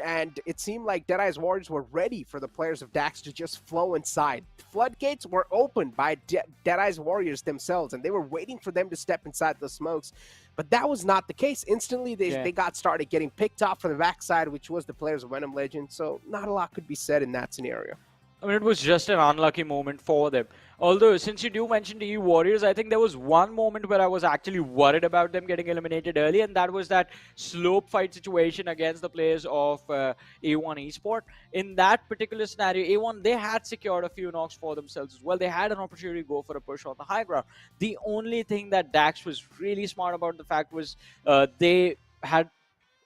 And it seemed like Deadeye's Warriors were ready for the players of DAX to just flow inside. The floodgates were opened by Deadeye's Warriors themselves, and they were waiting for them to step inside the smokes. But that was not the case. Instantly, they got started getting picked off from the backside, which was the players of VENOM Legends. So not a lot could be said in that scenario. I mean, it was just an unlucky moment for them. Although, since you do mention the Warriors, I think there was one moment where I was actually worried about them getting eliminated early, and that was that slope fight situation against the players of A1 Esports. In that particular scenario, A1, they had secured a few knocks for themselves as well. They had an opportunity to go for a push on the high ground. The only thing that DAX was really smart about the fact was they had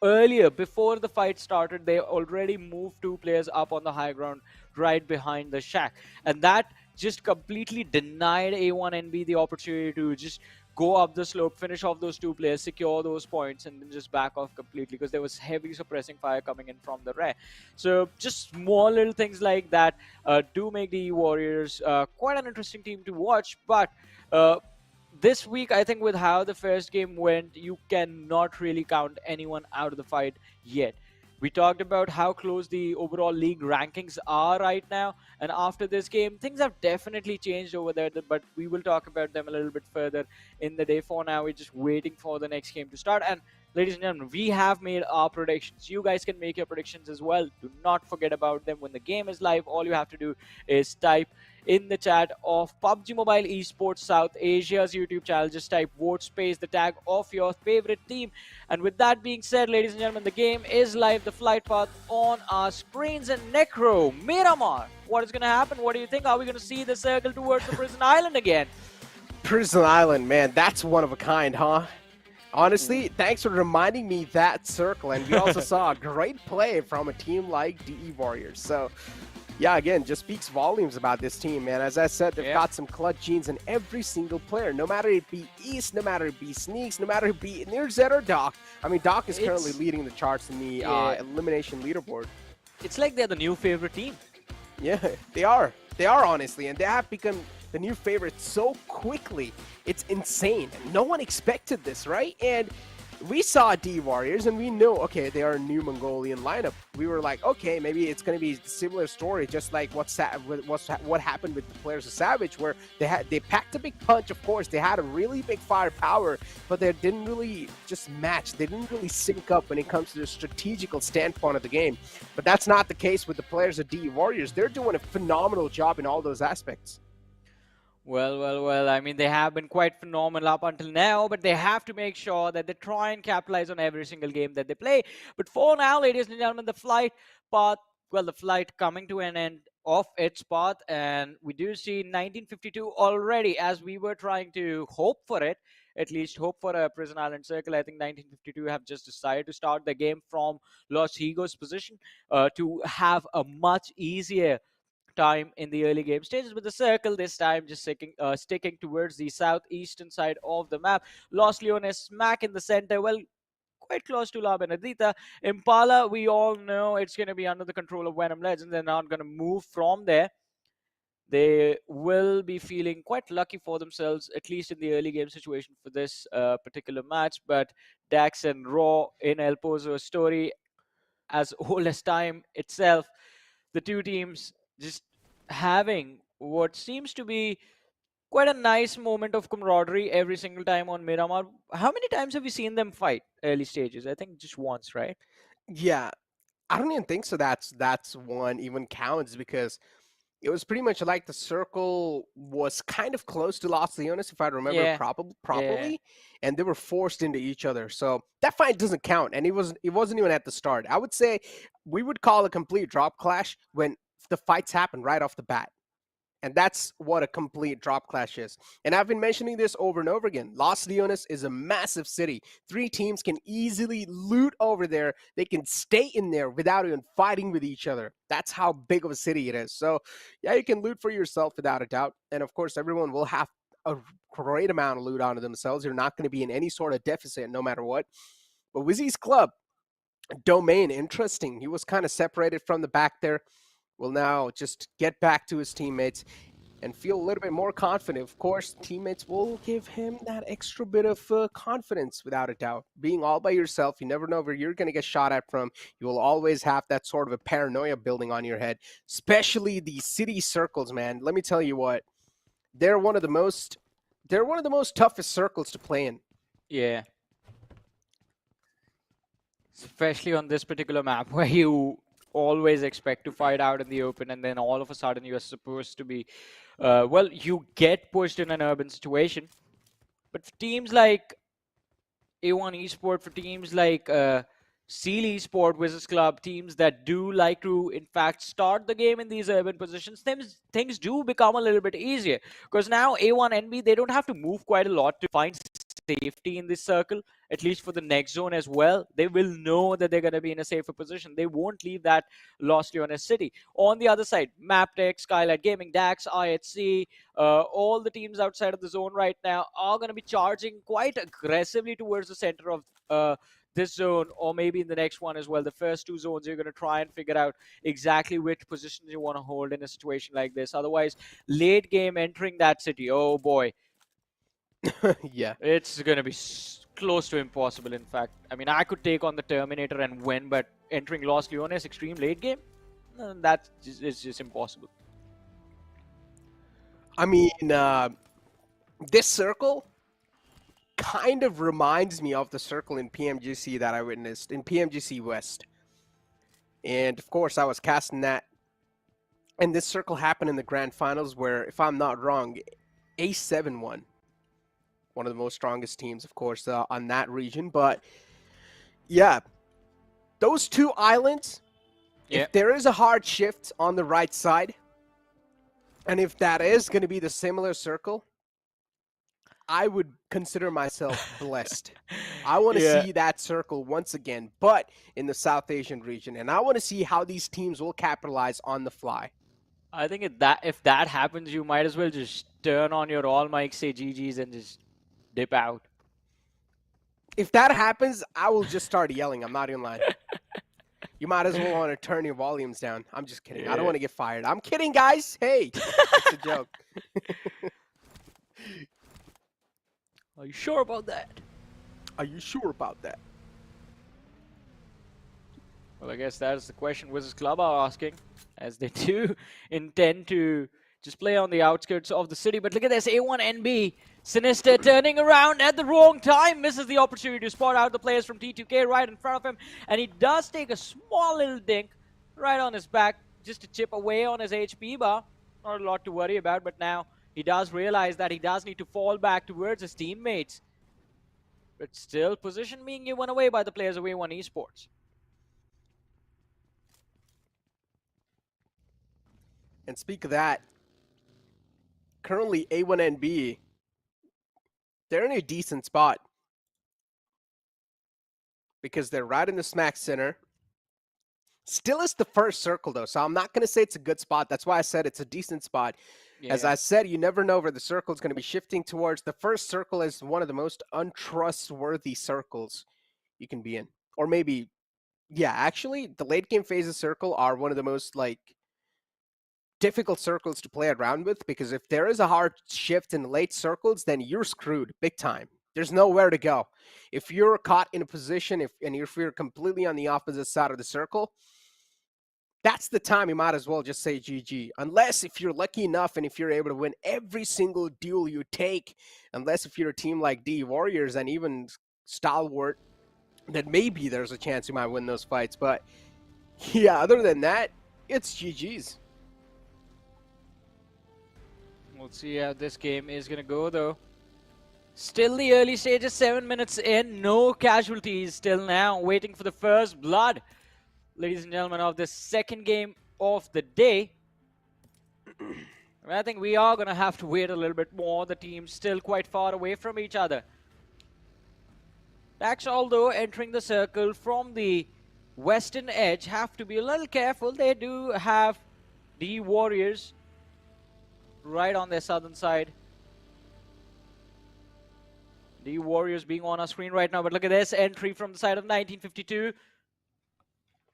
earlier, before the fight started, they already moved 2 players up on the high ground right behind the shack, and that just completely denied A1NB the opportunity to just go up the slope, finish off those 2 players, secure those points, and then just back off completely, because there was heavy suppressing fire coming in from the rear. So just small little things like that do make the Warriors quite an interesting team to watch. But this week, I think with how the first game went, you cannot really count anyone out of the fight yet. We talked about how close the overall league rankings are right now, and after this game, things have definitely changed over there, but we will talk about them a little bit further in the day. For now, we're just waiting for the next game to start. And ladies and gentlemen, we have made our predictions. You guys can make your predictions as well. Do not forget about them. When the game is live, all you have to do is type in the chat of PUBG Mobile Esports South Asia's YouTube channel. Just type vote space the tag of your favorite team. And with that being said, ladies and gentlemen, the game is live. The flight path on our screens. And Necro, Miramar, what is going to happen? What do you think? Are we going to see the circle towards the Prison Island again? Prison Island, man, that's one of a kind, huh? Honestly, thanks for reminding me that circle. And we also saw a great play from a team like DE Warriors. So yeah, again, just speaks volumes about this team, man. As I said, they've got some clutch genes in every single player. No matter it be East, no matter it be Sneaks, no matter it be near Zed or Doc. I mean, Doc is currently leading the charts in the elimination leaderboard. It's like they're the new favorite team. Yeah, they are. They are, honestly. And they have become the new favorite so quickly. It's insane. No one expected this, right? And we saw D Warriors and we knew, okay, they are a new Mongolian lineup. We were like, okay, maybe it's going to be a similar story, just like what happened with the players of Savage, where they packed a big punch. Of course, they had a really big firepower, but they didn't really just match. They didn't really sync up when it comes to the strategical standpoint of the game. But that's not the case with the players of D Warriors. They're doing a phenomenal job in all those aspects. Well, I mean, they have been quite phenomenal up until now, but they have to make sure that they try and capitalize on every single game that they play. But for now, ladies and gentlemen, the flight path, well, the flight coming to an end of its path, and we do see 1952 already, as we were trying to hope for it, at least hope for a Prison Island circle. I think 1952 have just decided to start the game from Los Higos position to have a much easier time in the early game stages, with the circle this time just sticking towards the southeastern side of the map. Los Leones smack in the center, well, quite close to La Benedita. Impala, we all know it's going to be under the control of VENOM Legends. They're not going to move from there. They will be feeling quite lucky for themselves, at least in the early game situation for this particular match. But Dax and Raw in El Pozo, story as old as time itself. The two teams just having what seems to be quite a nice moment of camaraderie every single time on Miramar. How many times have we seen them fight early stages? I think just once, right? Yeah, I don't even think so. That's one even counts, because it was pretty much like the circle was kind of close to Los Leones, if I remember properly, and they were forced into each other. So that fight doesn't count, and it wasn't even at the start. I would say we would call a complete drop clash when the fights happen right off the bat. And that's what a complete drop clash is. And I've been mentioning this over and over again. Los Leones is a massive city. 3 teams can easily loot over there. They can stay in there without even fighting with each other. That's how big of a city it is. So, yeah, you can loot for yourself without a doubt. And, of course, everyone will have a great amount of loot onto themselves. You're not going to be in any sort of deficit no matter what. But WIZZES Club, Domain, interesting. He was kind of separated from the back there. Will now just get back to his teammates and feel a little bit more confident. Of course, teammates will give him that extra bit of confidence without a doubt. Being all by yourself, you never know where you're going to get shot at from. You will always have that sort of a paranoia building on your head, especially the city circles, man. Let me tell you what, they're one of the most toughest circles to play in. Yeah. Especially on this particular map where you always expect to fight out in the open, and then all of a sudden you are supposed to be well, you get pushed in an urban situation. But for teams like A1 Esport, for teams like Seal Esport, WIZZES Club, teams that do like to in fact start the game in these urban positions, things do become a little bit easier, because now A1NB, they don't have to move quite a lot to find safety in this circle, at least for the next zone as well. They will know that they're going to be in a safer position. They won't leave that Los Leones city. On the other side, MABETEX, Skylightz Gaming, DAX, IHC, all the teams outside of the zone right now are going to be charging quite aggressively towards the center of this zone, or maybe in the next one as well. The first 2 zones, you're going to try and figure out exactly which positions you want to hold in a situation like this. Otherwise, late game entering that city, oh boy. Yeah. It's going to be close to impossible, in fact. I mean, I could take on the Terminator and win, but entering Los Leones extreme late game, it's just impossible. I mean, this circle kind of reminds me of the circle in PMGC that I witnessed, in PMGC West. And, of course, I was casting that. And this circle happened in the grand finals where, if I'm not wrong, A7 won. One of the most strongest teams, of course, on that region. But, yeah, those 2 islands, if there is a hard shift on the right side, and if that is going to be the similar circle, I would consider myself blessed. I want to see that circle once again, but in the South Asian region. And I want to see how these teams will capitalize on the fly. I think if that happens, you might as well just turn on your all mics, say GG's, and just dip out. If that happens, I will just start yelling. I'm not even lying. You might as well want to turn your volumes down. I'm just kidding. I don't want to get fired. I'm kidding, guys. Hey, it's a joke. Are you sure about that? Are you sure about that? Well, I guess that's the question WIZZES Club are asking, as they do intend to just play on the outskirts of the city. But look at this, A1NB, Sinister turning around at the wrong time, misses the opportunity to spot out the players from T2K right in front of him, and he does take a small little dink right on his back just to chip away on his HP bar. Not a lot to worry about, but now he does realize that he does need to fall back towards his teammates. But still, position being given away by the players of A1 Esports. And speak of that, currently A1NB, they're in a decent spot because they're right in the smack center. Still is the first circle, though, so I'm not going to say it's a good spot. That's why I said it's a decent spot. Yeah. As I said, you never know where the circle is going to be shifting towards. The first circle is one of the most untrustworthy circles you can be in. Or maybe, yeah, actually, the late game phases circle are one of the most, like, difficult circles to play around with, because if there is a hard shift in the late circles, then you're screwed big time. There's nowhere to go. If you're caught in a position, if you're completely on the opposite side of the circle, that's the time you might as well just say GG. Unless if you're lucky enough and if you're able to win every single duel you take, unless if you're a team like D Warriors and even Stalwart, then maybe there's a chance you might win those fights. But yeah, other than that, it's GG's. We'll see how this game is going to go, though. Still the early stages, 7 minutes in. No casualties still now. Waiting for the first blood, ladies and gentlemen, of this second game of the day. I think we are going to have to wait a little bit more. The team's still quite far away from each other. Dax, although entering the circle from the western edge, have to be a little careful. They do have the Warriors right on their southern side. The Warriors being on our screen right now, but look at this entry from the side of 1952.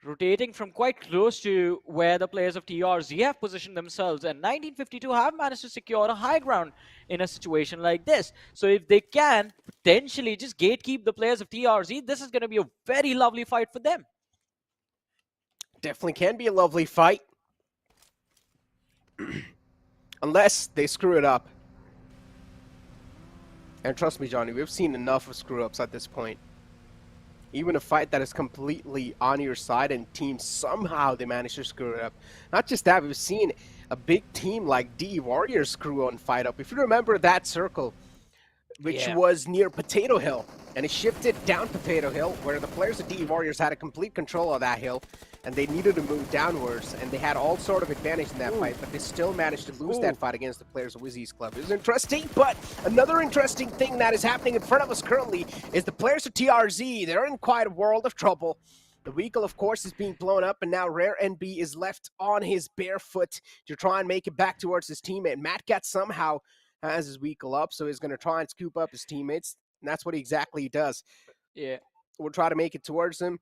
Rotating from quite close to where the players of TRZ have positioned themselves, and 1952 have managed to secure a high ground in a situation like this. So if they can potentially just gatekeep the players of TRZ, this is going to be a very lovely fight for them. Definitely can be a lovely fight. Unless they screw it up. And trust me, Johnny, we've seen enough of screw-ups at this point. Even a fight that is completely on your side and teams somehow they manage to screw it up. Not just that, we've seen a big team like D Warriors screw on fight up. If you remember that circle, which was near Potato Hill, and it shifted down Potato Hill, where the players of D Warriors had a complete control of that hill, and they needed to move downwards, and they had all sort of advantage in that fight, but they still managed to lose that fight against the players of WIZZES Club. It was interesting, but another interesting thing that is happening in front of us currently is the players of TRZ. They're in quite a world of trouble. The vehicle, of course, is being blown up, and now Rare NB is left on his bare foot to try and make it back towards his teammate. Matt Cat somehow has his vehicle up, so he's going to try and scoop up his teammates, and that's what exactly he does. Yeah. We'll try to make it towards him.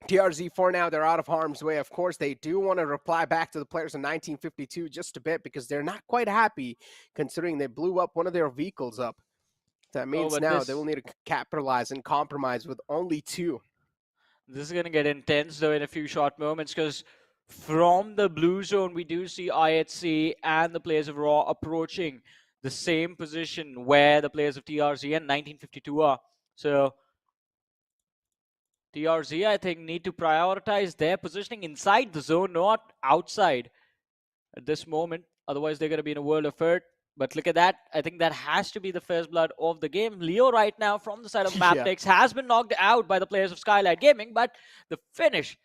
TRZ, for now, they're out of harm's way. Of course, they do want to reply back to the players in 1952 just a bit because they're not quite happy considering they blew up one of their vehicles up. That means now they will need to capitalize and compromise with only 2. This is going to get intense, though, in a few short moments because from the blue zone, we do see IHC and the players of Raw approaching the same position where the players of TRZ and 1952 are. So TRZ, I think, need to prioritize their positioning inside the zone, not outside at this moment. Otherwise, they're going to be in a world of hurt. But look at that. I think that has to be the first blood of the game. Leo right now from the side of MABETEX has been knocked out by the players of Skylightz Gaming, but the finish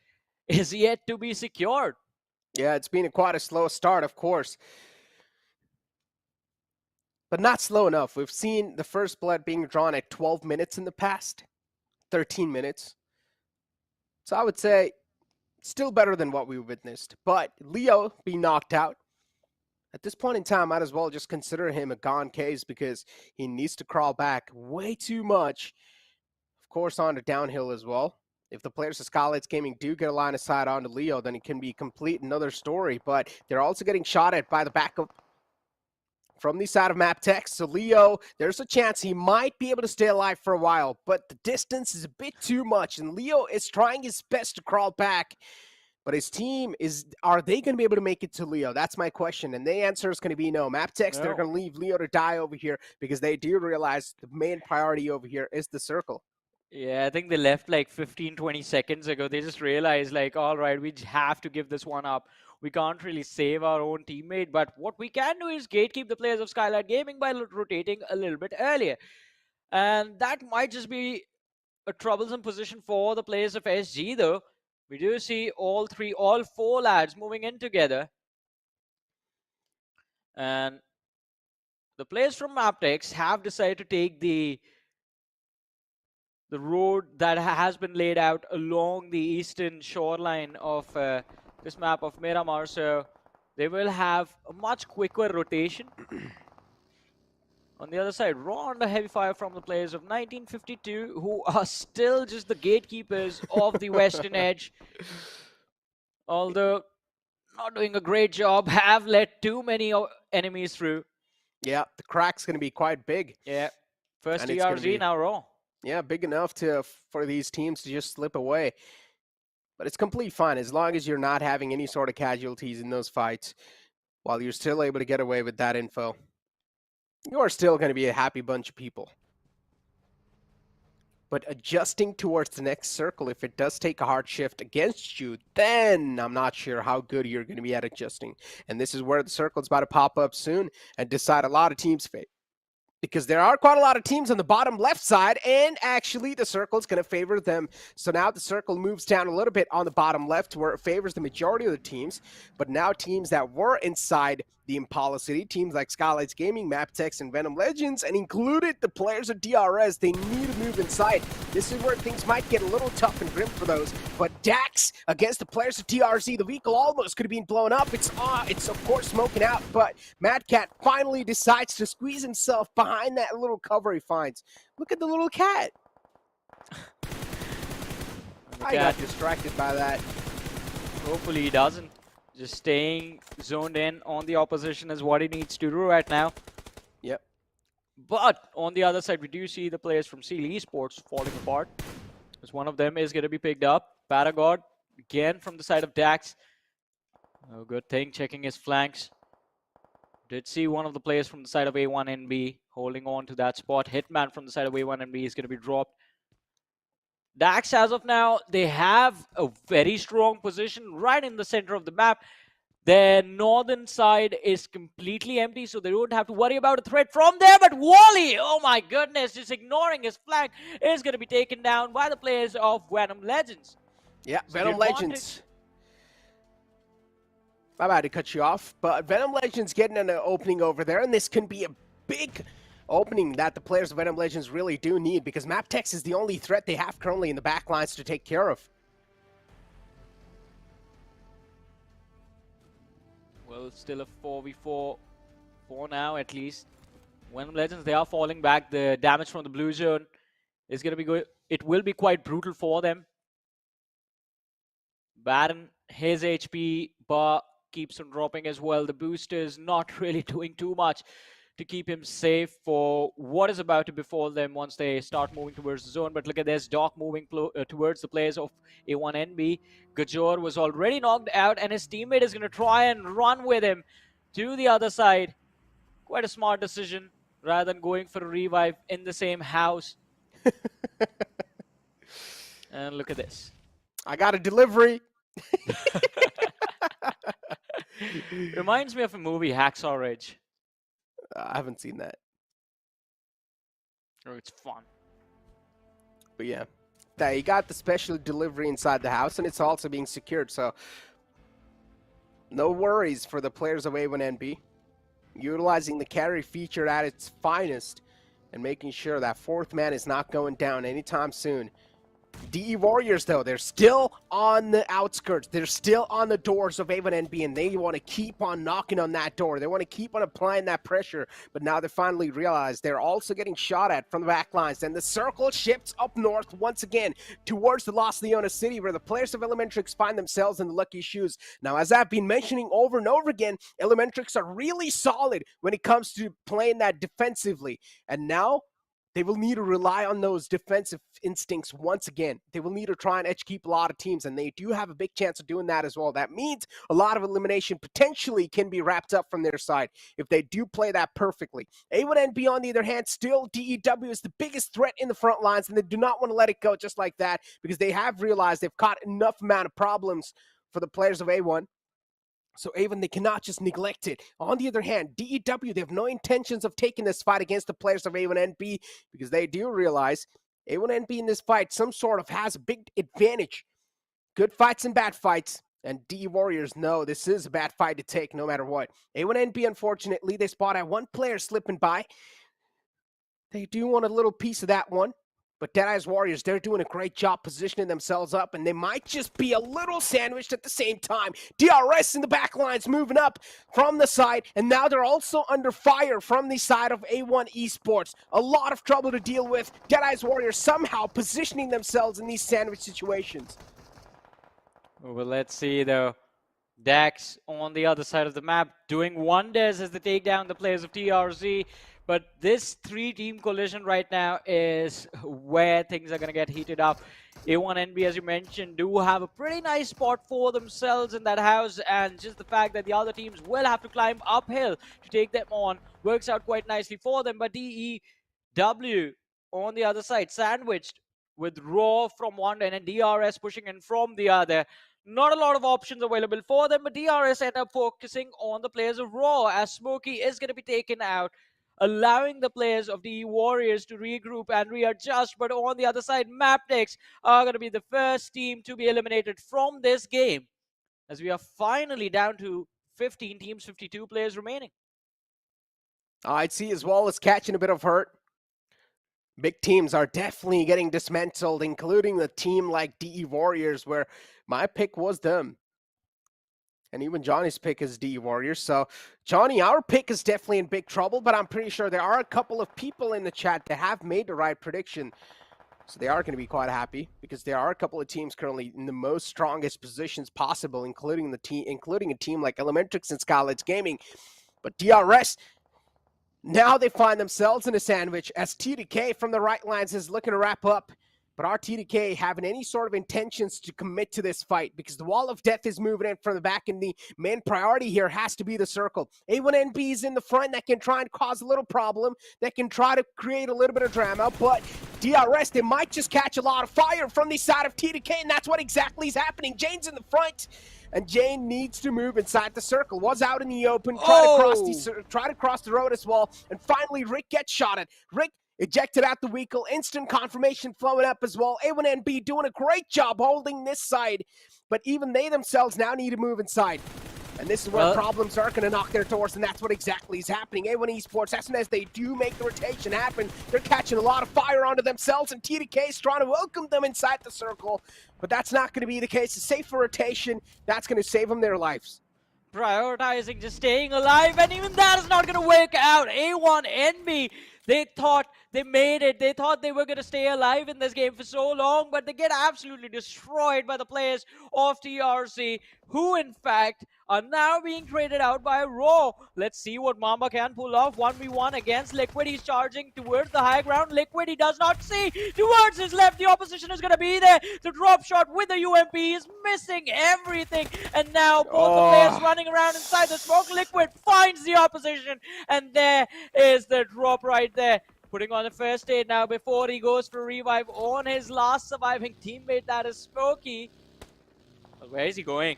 is yet to be secured. Yeah, it's been quite a slow start, of course. But not slow enough. We've seen the first blood being drawn at 12 minutes in the past. 13 minutes. So I would say still better than what we witnessed. But Leo being knocked out, at this point in time, might as well just consider him a gone case because he needs to crawl back way too much. Of course, on the downhill as well. If the players of Skylightz Gaming do get a line of sight onto Leo, then it can be complete another story. But they're also getting shot at by the backup from the side of MABETEX. So Leo, there's a chance he might be able to stay alive for a while, but the distance is a bit too much, and Leo is trying his best to crawl back. But his team are they going to be able to make it to Leo? That's my question. And the answer is going to be no. MABETEX, they're going to leave Leo to die over here because they do realize the main priority over here is the circle. Yeah, I think they left like 15, 20 seconds ago. They just realized like, all right, we have to give this one up. We can't really save our own teammate, but what we can do is gatekeep the players of Skylightz Gaming by rotating a little bit earlier. And that might just be a troublesome position for the players of SG, though. We do see all 4 lads moving in together. And the players from MABETEX have decided to take the road that has been laid out along the eastern shoreline of this map of Miramar, so they will have a much quicker rotation. On the other side, Raw under heavy fire from the players of 1952, who are still just the gatekeepers of the western edge. Although not doing a great job, have let too many enemies through. Yeah, the crack's going to be quite big. Yeah, first TRZ, now Raw. Yeah, big enough for these teams to just slip away. But it's complete fine as long as you're not having any sort of casualties in those fights while you're still able to get away with that info. You are still going to be a happy bunch of people. But adjusting towards the next circle, if it does take a hard shift against you, then I'm not sure how good you're going to be at adjusting. And this is where the circle is about to pop up soon and decide a lot of teams' fate. because there are quite a lot of teams on the bottom left side, and actually the circle's going to favor them. So now the circle moves down a little bit on the bottom left where it favors the majority of the teams, but now teams that were inside the Impala City, teams like Skylightz Gaming, MABETEX, and VENOM Legends, and included the players of DRS, they need to move inside. This is where things might get a little tough and grim for those, but Dax against the players of TRZ, the vehicle almost could have been blown up. It's of course smoking out, but Mad Cat finally decides to squeeze himself behind that little cover he finds. Look at the little cat. I got distracted by that. Hopefully he doesn't. Just staying zoned in on the opposition is what he needs to do right now. Yep. But on the other side, we do see the players from Seal Esports falling apart. Because one of them is going to be picked up. Paragod, again from the side of Dax. Oh, good thing, checking his flanks. Did see one of the players from the side of A1NB holding on to that spot. Hitman from the side of A1NB is going to be dropped. Dax, as of now, they have a very strong position right in the center of the map. Their northern side is completely empty, so they don't have to worry about a threat from there. But Wally, oh my goodness, just ignoring his flank, is going to be taken down by the players of VENOM Legends. Yeah, So VENOM Legends. My bad to cut you off, but VENOM Legends getting an opening over there, and this can be a big opening that the players of VENOM Legends really do need, because MABETEX is the only threat they have currently in the backlines to take care of. Well, it's still a 4v4 for now, at least. VENOM Legends, they are falling back. The damage from the blue zone is going to be good. It will be quite brutal for them. Baron, his HP bar keeps on dropping as well. The booster is not really doing too much to keep him safe for what is about to befall them once they start moving towards the zone. But look at this, Doc moving towards the players of A1NB. Gajor was already knocked out, and his teammate is going to try and run with him to the other side. Quite a smart decision, rather than going for a revive in the same house. And look at this. I got a delivery. Reminds me of a movie, Hacksaw Ridge. I haven't seen that. Oh, it's fun. But yeah, you got the special delivery inside the house, and it's also being secured, so no worries for the players of A1NB. Utilizing the carry feature at its finest and making sure that fourth man is not going down anytime soon. DE Warriors, though, they're still on the outskirts. They're still on the doors of A1NB, and they want to keep on knocking on that door. They want to keep on applying that pressure, but now they finally realize they're also getting shot at from the back lines, and the circle shifts up north once again towards the Los Leones city, where the players of Elementrix find themselves in the lucky shoes. Now, as I've been mentioning over and over again, Elementrix are really solid when it comes to playing that defensively, and now they will need to rely on those defensive instincts once again. They will need to try and edge keep a lot of teams, and they do have a big chance of doing that as well. That means a lot of elimination potentially can be wrapped up from their side if they do play that perfectly. A1NB, on the other hand, still DEW is the biggest threat in the front lines, and they do not want to let it go just like that, because they have realized they've caught enough amount of problems for the players of A1. So even they cannot just neglect it. On the other hand, DEW, they have no intentions of taking this fight against the players of A1NB, because they do realize A1NB in this fight some sort of has a big advantage. Good fights and bad fights. And DE Warriors know this is a bad fight to take no matter what. A1NB, unfortunately, they spot at one player slipping by. They do want a little piece of that one. But Deadeye's Warriors, they're doing a great job positioning themselves up, and they might just be a little sandwiched at the same time. DRS in the back lines moving up from the side, and now they're also under fire from the side of A1 Esports. A lot of trouble to deal with. Deadeye's Warriors somehow positioning themselves in these sandwich situations. Well, let's see though. Dax on the other side of the map doing wonders as they take down the players of TRZ. But this three-team collision right now is where things are going to get heated up. A1NB, as you mentioned, do have a pretty nice spot for themselves in that house. And just the fact that the other teams will have to climb uphill to take them on works out quite nicely for them. But DEW on the other side, sandwiched with Raw from one end and DRS pushing in from the other. Not a lot of options available for them, but DRS end up focusing on the players of Raw as Smokey is going to be taken out. allowing the players of the Warriors to regroup and readjust. But on the other side, MABETEX are going to be the first team to be eliminated from this game, as we are finally down to 15 teams, 52 players remaining. I'd see as well as catching a bit of hurt. Big teams are definitely getting dismantled, including a team like DE Warriors, where my pick was them. And even Johnny's pick is DE Warriors. So, Johnny, our pick is definitely in big trouble, but I'm pretty sure there are a couple of people in the chat that have made the right prediction. So they are going to be quite happy, because there are a couple of teams currently in the most strongest positions possible, including a team like Elementrix and Skylightz Gaming. But DRS, now they find themselves in a sandwich, as T2K from the right lines is looking to wrap up. But are T2K having any sort of intentions to commit to this fight? Because the wall of death is moving in from the back, and the main priority here has to be the circle. A1NB is in the front. That can try and cause a little problem. That can try to create a little bit of drama. But DRS, they might just catch a lot of fire from the side of T2K, and that's what exactly is happening. Jane's in the front, and Jane needs to move inside the circle. Was out in the open, try to cross the road as well, and finally Rick gets shot at. Rick ejected out the vehicle, instant confirmation flowing up as well. A1NB doing a great job holding this side, but even they themselves now need to move inside. And this is where problems are going to knock their doors, and that's what exactly is happening. A1 Esports, as soon as they do make the rotation happen, they're catching a lot of fire onto themselves, and T2K is trying to welcome them inside the circle. But that's not going to be the case. A safe rotation, that's going to save them their lives. Prioritizing just staying alive, and even that is not going to work out. A1NB, they thought they made it. They thought they were going to stay alive in this game for so long, but they get absolutely destroyed by the players of TRC, who in fact are now being traded out by Raw. Let's see what Mamba can pull off. 1v1 against Liquid. He's charging towards the high ground. Liquid, he does not see. Towards his left, the opposition is going to be there. The drop shot with the UMP is missing everything. And now both the players running around inside the smoke. Liquid finds the opposition, and there is the drop right there. Putting on the first aid now before he goes for revive on his last surviving teammate, that is Smokey. But where is he going?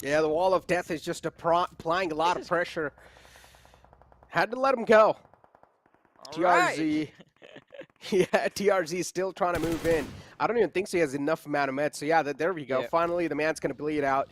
Yeah, the wall of death is just applying a lot of pressure. Had to let him go. TRZ. Yeah, TRZ is still trying to move in. I don't even think he has enough amount of meds. So yeah, there we go. Yeah. Finally, the man's going to bleed out.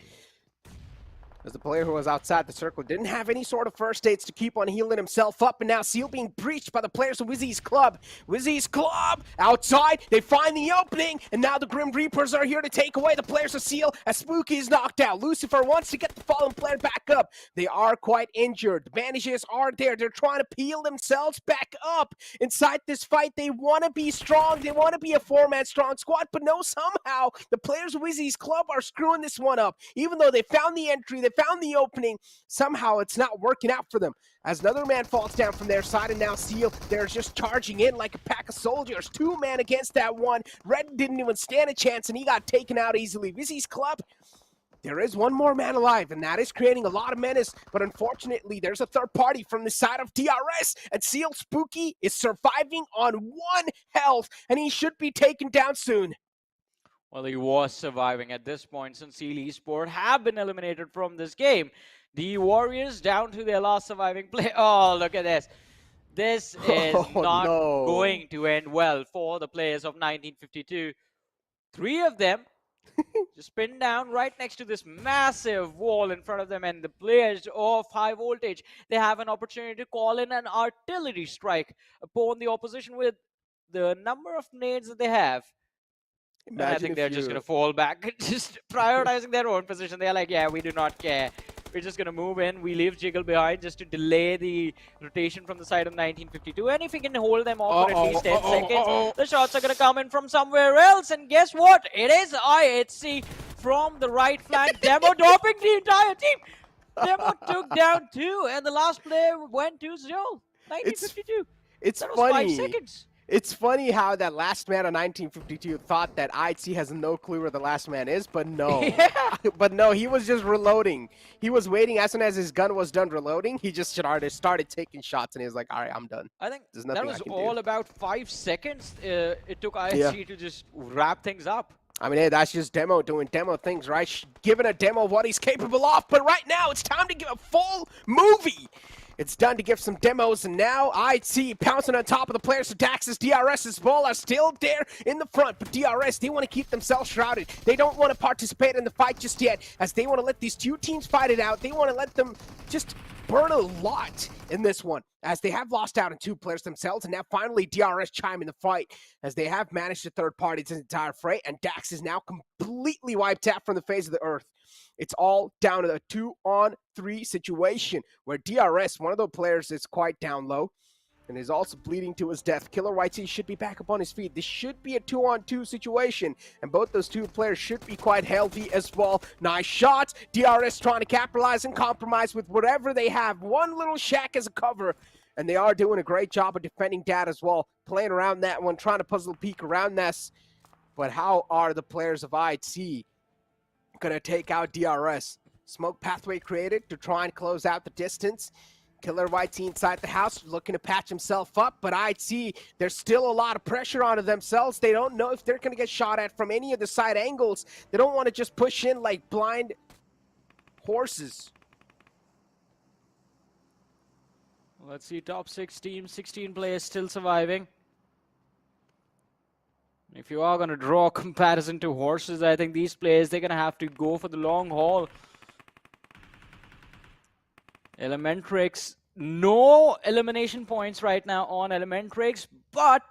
As the player who was outside the circle didn't have any sort of first aids to keep on healing himself up, and now Seal being breached by the players of WIZZES Club. WIZZES Club outside, they find the opening, and now the Grim Reapers are here to take away the players of Seal as Spooky is knocked out. Lucifer wants to get the fallen player back up. They are quite injured. The bandages are there. They're trying to peel themselves back up inside this fight. They want to be strong. They want to be a four-man strong squad, but no, somehow the players of WIZZES Club are screwing this one up. Even though they found the entry, they found the opening, somehow it's not working out for them. As another man falls down from their side, and now Seal, they're just charging in like a pack of soldiers. Two men against that one. Red didn't even stand a chance, and he got taken out easily. WIZZES Club, there is one more man alive, and that is creating a lot of menace, but unfortunately, there's a third party from the side of DRS, and Seal Spooky is surviving on 1 health, and he should be taken down soon. Well, he was surviving at this point since Seal Esports have been eliminated from this game. The Warriors down to their last surviving player. Oh, look at this. This is not going to end well for the players of 1952. 3 of them just pinned down right next to this massive wall in front of them, and the players of high voltage, they have an opportunity to call in an artillery strike upon the opposition with the number of nades that they have. And I think they're just going to fall back, just prioritizing their own position. They're like, yeah, we do not care. We're just going to move in. We leave Jiggle behind just to delay the rotation from the side of 1952. And if we can hold them off for at least 10 seconds, the shots are going to come in from somewhere else. And guess what? It is IHC from the right flank. Demo dropping the entire team. Demo took down 2, and the last player went 2-0. 1952. It's that was funny. 5 seconds. It's funny how that last man of 1952 thought that IHC has no clue where the last man is, but no. Yeah. But no, he was just reloading. He was waiting. As soon as his gun was done reloading, he just started taking shots, and he was like, all right, I'm done. I think There's nothing that was I can all do. about 5 seconds. It took IHC to just wrap things up. I mean, hey, that's just Demo doing Demo things, right? Giving a Demo what he's capable of. But right now, it's time to give a full movie. It's done to give some demos, and now IC pouncing on top of the players. So Dax's DRS as well are still there in the front, but DRS, they want to keep themselves shrouded. They don't want to participate in the fight just yet, as they want to let these two teams fight it out. They want to let them just burn a lot in this one, as they have lost out on 2 players themselves, and now finally DRS chime in the fight, as they have managed to third party this entire fray, and Dax is now completely wiped out from the face of the earth. It's all down to a 2-on-3 situation, where DRS, one of the players, is quite down low, and is also bleeding to his death. Killer YT should be back up on his feet. This should be a 2-on-2 situation, and both those 2 players should be quite healthy as well. Nice shots. DRS trying to capitalize and compromise with whatever they have. One little shack as a cover, and they are doing a great job of defending that as well. Playing around that one, trying to puzzle peek around this. But how are the players of IC going to take out DRS? Smoke pathway created to try and close out the distance. Killer YT inside the house looking to patch himself up, but IC, there's still a lot of pressure onto themselves. They don't know if they're going to get shot at from any of the side angles. They don't want to just push in like blind horses. Let's see, top 6 teams, 16 players still surviving. If you are going to draw a comparison to horses, I think these players, they're going to have to go for the long haul. Elementrix, no elimination points right now on Elementrix, but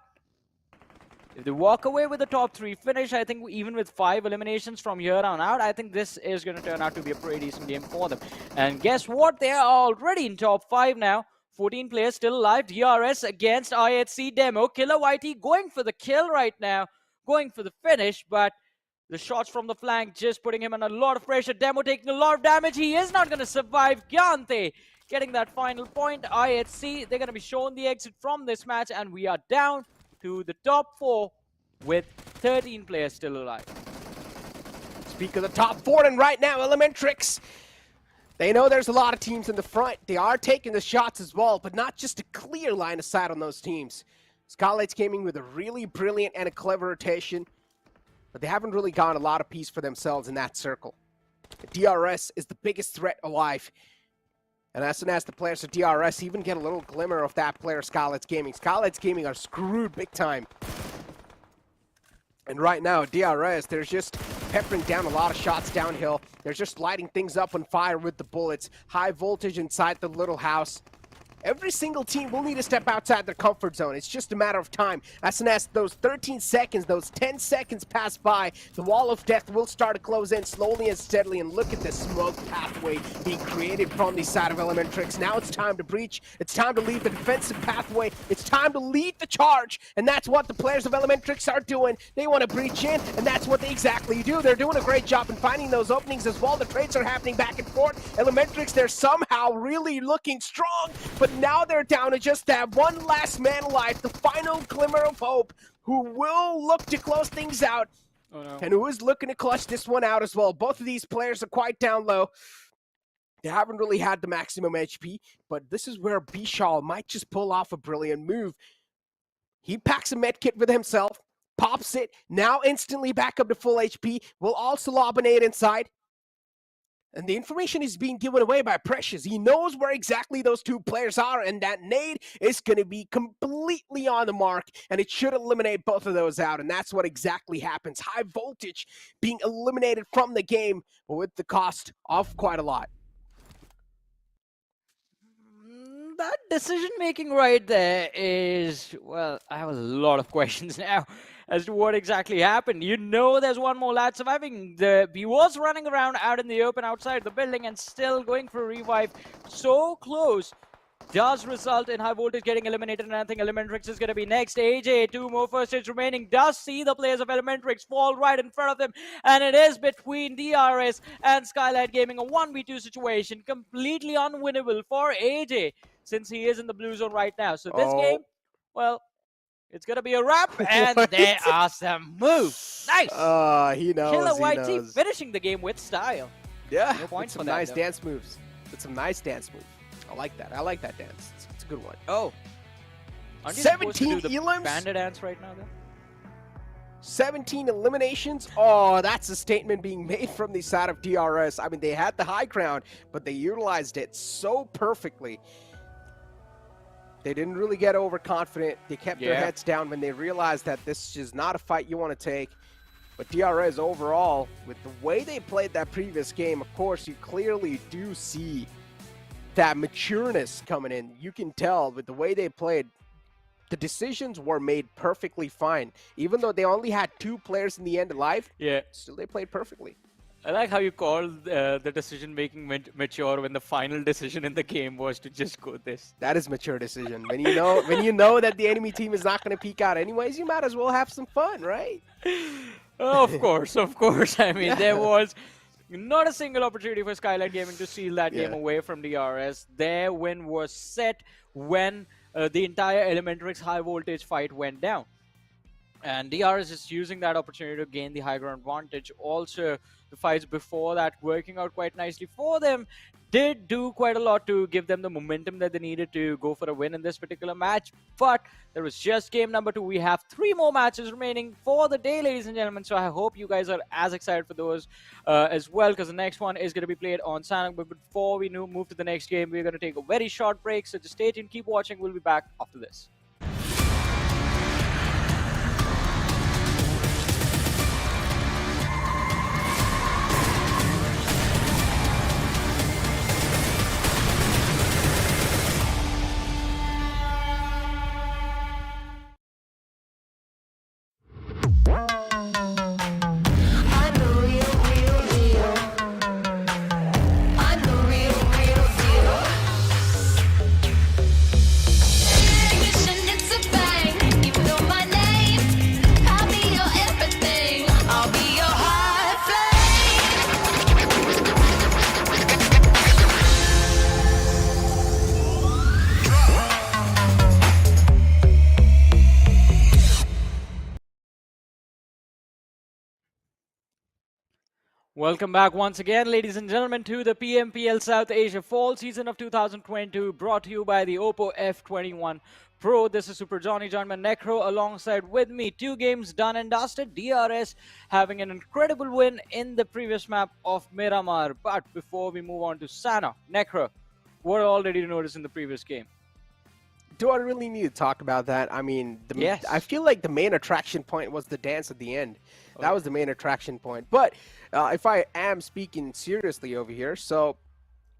if they walk away with the top 3 finish, I think even with 5 eliminations from here on out, I think this is going to turn out to be a pretty decent game for them. And guess what? They are already in top 5 now. 14 players still alive. DRS against IHC Demo. Killer YT going for the kill right now, going for the finish, but the shots from the flank just putting him under a lot of pressure. Demo taking a lot of damage. He is not going to survive. Gyante getting that final point. IHC, they're going to be shown the exit from this match, and we are down to the top 4 with 13 players still alive. Speak of the top 4, and right now, Elementrix, they know there's a lot of teams in the front. They are taking the shots as well, but not just a clear line of sight on those teams. Skylightz Gaming with a really brilliant and a clever rotation, but they haven't really gotten a lot of peace for themselves in that circle. DRS is the biggest threat alive. And as soon as the players of DRS even get a little glimmer of that player, Skylightz Gaming are screwed big time. And right now, DRS, they're just peppering down a lot of shots downhill. They're just lighting things up on fire with the bullets. High voltage inside the little house. Every single team will need to step outside their comfort zone. It's just a matter of time. As soon as those 13 seconds, those 10 seconds pass by, the wall of death will start to close in slowly and steadily. And look at this smoke pathway being created from the side of Elementrix. Now it's time to breach. It's time to leave the defensive pathway. It's time to lead the charge. And that's what the players of Elementrix are doing. They want to breach in, and that's what they exactly do. They're doing a great job in finding those openings as well. The trades are happening back and forth. Elementrix, they're somehow really looking strong, but now they're down to just that one last man alive, the final glimmer of hope, who will look to close things out, and who is looking to clutch this one out as well. Both of these players are quite down low. They haven't really had the maximum HP, but this is where Bishal might just pull off a brilliant move. He packs a medkit with himself, pops it, now instantly back up to full HP, will also lob a nade inside. And the information is being given away by Precious. He knows where exactly those 2 players are, and that nade is going to be completely on the mark, and it should eliminate both of those out, and that's what exactly happens. High voltage being eliminated from the game, but with the cost of quite a lot. That decision-making right there is, well, I have a lot of questions now as to what exactly happened. You know there's one more lad surviving. He was running around out in the open outside the building and still going for a revive. So close. Does result in High Voltage getting eliminated, and I think Elementrix is going to be next. AJ, 2 more first hits remaining, does see the players of Elementrix fall right in front of them, and it is between DRS and Skylightz Gaming, a 1v2 situation, completely unwinnable for AJ, since he is in the blue zone right now. So this game, well, it's going to be a wrap, and there are some moves. Nice! He knows, Killer YT knows. finishing the game with style. Yeah, no points some for that, nice though. dance moves. With some nice dance moves. I like that. I like that dance. It's a good one. Oh. Aren't you supposed to 17 do the elims? panda dance right now, though? 17 eliminations. Oh, that's a statement being made from the side of DRS. I mean, they had the high ground, but they utilized it so perfectly. They didn't really get overconfident. They kept their Yeah. heads down when they realized that this is not a fight you want to take. But DRS overall, with the way they played that previous game, of course, you clearly do see that matureness coming in. You can tell with the way they played, the decisions were made perfectly fine. Even though they only had 2 players in the end of life, Yeah. still they played perfectly. I like how you called the decision making mature when the final decision in the game was to just go this. That is mature decision. When you know that the enemy team is not going to peek out anyways, you might as well have some fun, right? Of course, of course. I mean, there was not a single opportunity for Skylightz Gaming to steal that game away from DRS. Their win was set when the entire Elementrix high voltage fight went down. And DRS is using that opportunity to gain the high ground advantage. Also, the fights before that working out quite nicely for them did do quite a lot to give them the momentum that they needed to go for a win in this particular match. But there was just game number 2. We have 3 more matches remaining for the day, ladies and gentlemen. So I hope you guys are as excited for those as well, because the next one is going to be played on Sanhok. But before we move to the next game, we're going to take a very short break. So just stay tuned, keep watching. We'll be back after this. I'm the real, real deal. I'm the real, real deal. Ignition, it's a bang. You know my name. I'll be your everything. I'll be your high flame. Welcome back once again, ladies and gentlemen, to the PMPL South Asia Fall Season of 2022, brought to you by the Oppo F21 Pro. This is Super Johnny Johnman Necro alongside with me. 2 games done and dusted. DRS having an incredible win in the previous map of Miramar. But before we move on to Sanhok, Necro, what all did you notice in the previous game? Do I really need to talk about that? I mean, Yes. I feel like the main attraction point was the dance at the end. That was the main attraction point. But if I am speaking seriously over here, so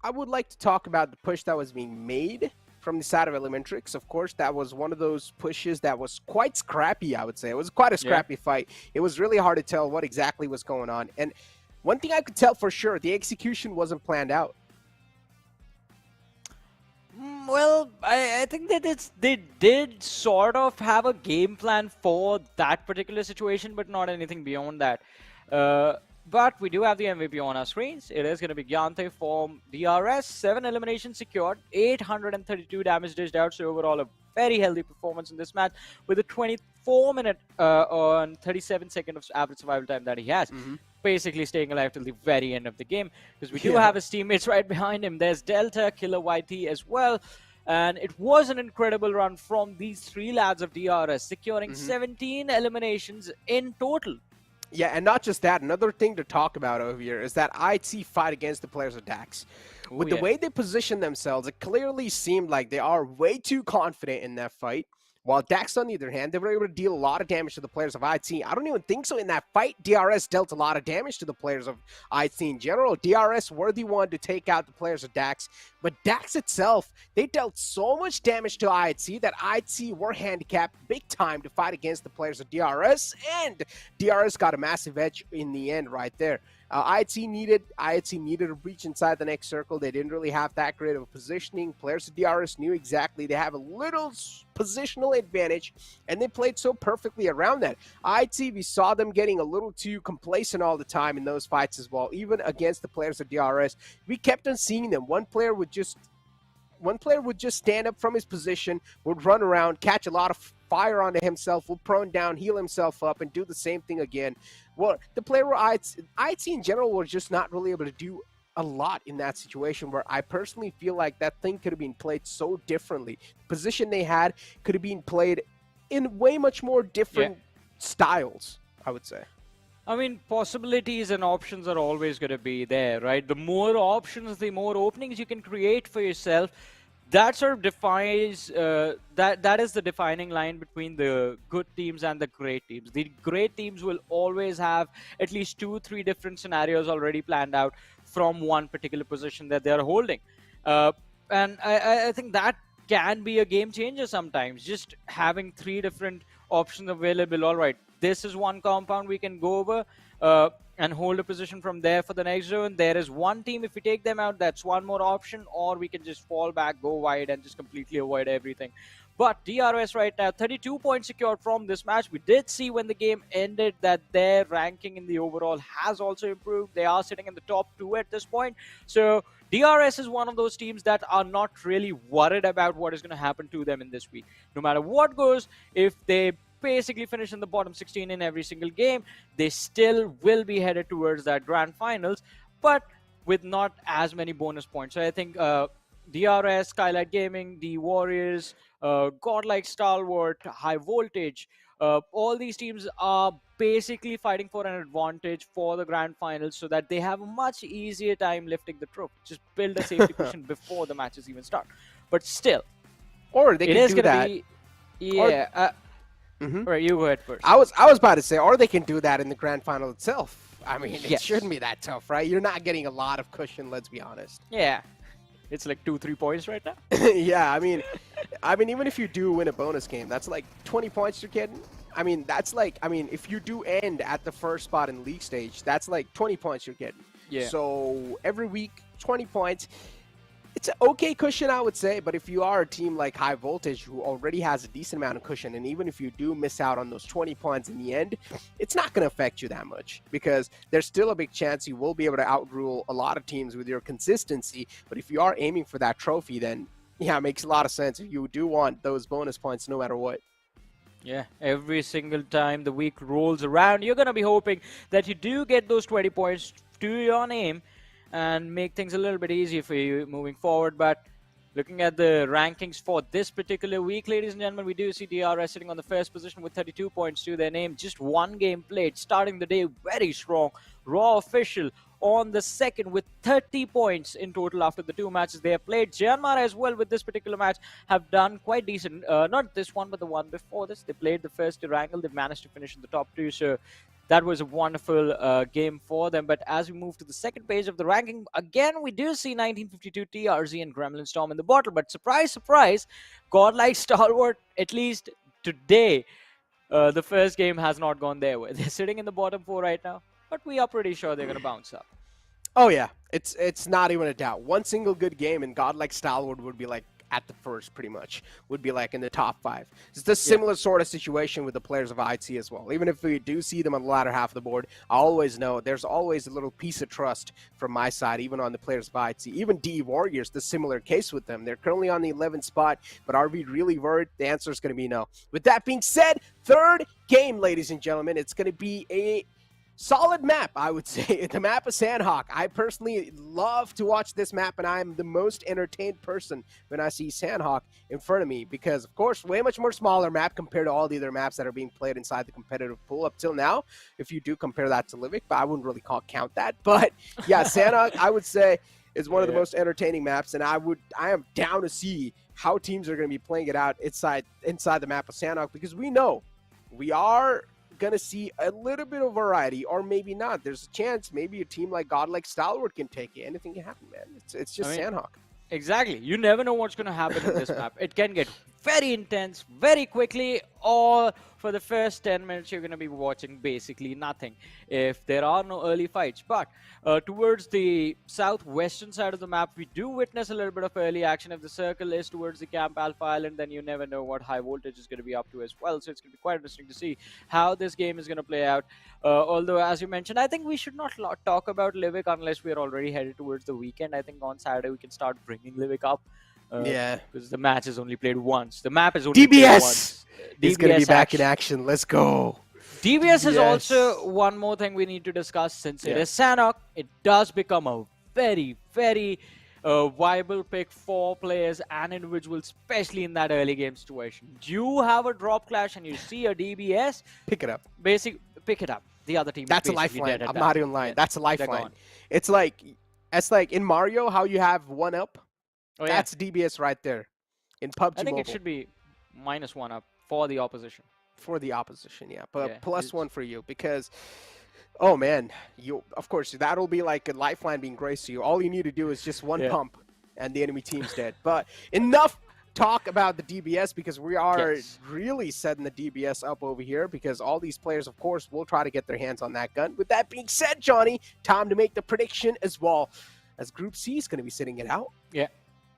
I would like to talk about the push that was being made from the side of Elementrix. Of course, that was one of those pushes that was quite scrappy, I would say. It was quite a scrappy fight. It was really hard to tell what exactly was going on. And one thing I could tell for sure, the execution wasn't planned out. Well, I think that they did sort of have a game plan for that particular situation, but not anything beyond that. But we do have the MVP on our screens. It is going to be Gyante from DRS. 7 eliminations secured, 832 damage dished out. So overall, a very healthy performance in this match with a 24-minute on 37-second of average survival time that he has. Basically staying alive till the very end of the game, because we do have his teammates right behind him. There's Delta, Killer YT as well. And it was an incredible run from these 3 lads of DRS, securing 17 eliminations in total. Yeah, and not just that. Another thing to talk about over here is that IT fight against the players of DAX. With the way they position themselves, it clearly seemed like they are way too confident in that fight. While DAX, on the other hand, they were able to deal a lot of damage to the players of IT. I don't even think so in that fight. DRS dealt a lot of damage to the players of IT in general. DRS were the one to take out the players of DAX. But DAX itself, they dealt so much damage to IT that IT were handicapped big time to fight against the players of DRS. And DRS got a massive edge in the end right there. IT needed a breach inside the next circle. They didn't really have that great of a positioning. Players of DRS knew exactly they have a little positional advantage, and they played so perfectly around that. IT, we saw them getting a little too complacent all the time in those fights as well, even against the players of DRS. We kept on seeing them. One player would just stand up from his position, would run around, catch a lot of fire onto himself, will prone down, heal himself up, and do the same thing again. Well, the player IT in general was just not really able to do a lot in that situation, where I personally feel like that thing could have been played so differently. The position they had could have been played in way much more different styles, I would say. I mean, possibilities and options are always going to be there, right? The more options, the more openings you can create for yourself, that sort of defines that is the defining line between the good teams and the great teams. The great teams will always have at least 2-3 different scenarios already planned out from one particular position that they are holding, and I think that can be a game changer sometimes. Just having 3 different options available. All right, this is one compound we can go over and hold a position from there for the next zone. There is one team, if we take them out, that's one more option, or we can just fall back, go wide, and just completely avoid everything. But DRS right now, 32 points secured from this match. We did see when the game ended that their ranking in the overall has also improved. They are sitting in the top 2 at this point. So DRS is one of those teams that are not really worried about what is going to happen to them in this week. No matter what goes, if they basically finish in the bottom 16 in every single game, they still will be headed towards that grand finals, but with not as many bonus points. So I think DRS, Skylightz Gaming, the Warriors, Godlike Stalwart, High Voltage, all these teams are basically fighting for an advantage for the grand finals so that they have a much easier time lifting the trophy. Just build a safety cushion before the matches even start. But still, or they can do that. Yeah. Right, you go ahead first. I was about to say, or they can do that in the grand final itself. I mean, it shouldn't be that tough, right? You're not getting a lot of cushion, let's be honest. Yeah. It's like 2-3 points right now. Yeah, I mean, even if you do win a bonus game, that's like 20 points you're getting. I mean, that's like, if you do end at the first spot in league stage, that's like 20 points you're getting. Yeah. So every week, 20 points. It's an okay cushion, I would say, but if you are a team like High Voltage who already has a decent amount of cushion, and even if you do miss out on those 20 points in the end, it's not going to affect you that much because there's still a big chance you will be able to outrule a lot of teams with your consistency. But if you are aiming for that trophy, then yeah, it makes a lot of sense. If you do want those bonus points no matter what. Yeah, every single time the week rolls around, you're going to be hoping that you do get those 20 points to your name and make things a little bit easier for you moving forward. But looking at the rankings for this particular week, ladies and gentlemen, we do see DRS sitting on the first position with 32 points to their name. Just one game played, starting the day very strong. Raw Official on the second with 30 points in total after the 2 matches they have played. Myanmar as well with this particular match have done quite decent. Not this one, but the one before this. They played the first Erangel. They managed to finish in the top 2. So that was a wonderful game for them. But as we move to the second page of the ranking, again, we do see 1952 TRZ and Gremlin Storm in the bottle. But surprise, surprise, Godlike Stalwart, at least today, the first game has not gone their way. They're sitting in the bottom 4 right now, but we are pretty sure they're going to bounce up. Oh, yeah. It's not even a doubt. One single good game and Godlike Stalwart would be like at the first, pretty much. Would be like in the top 5. It's a similar sort of situation with the players of IT as well. Even if we do see them on the latter half of the board, I always know there's always a little piece of trust from my side, even on the players of IT. Even DE Warriors, the similar case with them. They're currently on the 11th spot, but are we really worried? The answer is going to be no. With that being said, third game, ladies and gentlemen, it's going to be a solid map, I would say. The map of Sanhok. I personally love to watch this map, and I'm the most entertained person when I see Sanhok in front of me because, of course, way much more smaller map compared to all the other maps that are being played inside the competitive pool up till now. If you do compare that to Livik, but I wouldn't really count that. But yeah, Sanhok, I would say, is one of the most entertaining maps, and I am down to see how teams are going to be playing it out inside the map of Sanhok because we know we are gonna see a little bit of variety, or maybe not. There's a chance maybe a team like Godlike Stalwart can take it. Anything can happen, man. It's just Sanhok. Exactly. You never know what's going to happen in this map. It can get very intense very quickly, or for the first 10 minutes you're going to be watching basically nothing if there are no early fights. But towards the southwestern side of the map, we do witness a little bit of early action. If the circle is towards the Camp Alpha Island, then you never know what High Voltage is going to be up to as well. So it's going to be quite interesting to see how this game is going to play out. Although, as you mentioned, I think we should not talk about Livik unless we're already headed towards the weekend. I think on Saturday we can start bringing Livik up. Yeah, because the match is only played once. The map is only played once. Is going to be back in action. Let's go. DBS is also one more thing we need to discuss. Since it is Sanhok, it does become a very, very viable pick for players and individuals, especially in that early game situation. You have a drop clash and you see a DBS, pick it up. Pick it up. The other team. That's a lifeline. I'm not even lying. That's a lifeline. It's like in Mario, how you have 1-up. Oh, yeah. That's DBS right there in PUBG I think Mobile. it should be -1 up for the opposition. For the opposition, yeah. But Yeah, +1 for you because, oh man, of course, that'll be like a lifeline being graced to you. All you need to do is just one pump and the enemy team's dead. But enough talk about the DBS because we are really setting the DBS up over here because all these players, of course, will try to get their hands on that gun. With that being said, Johnny, time to make the prediction as well as Group C is going to be sitting it out. Yeah.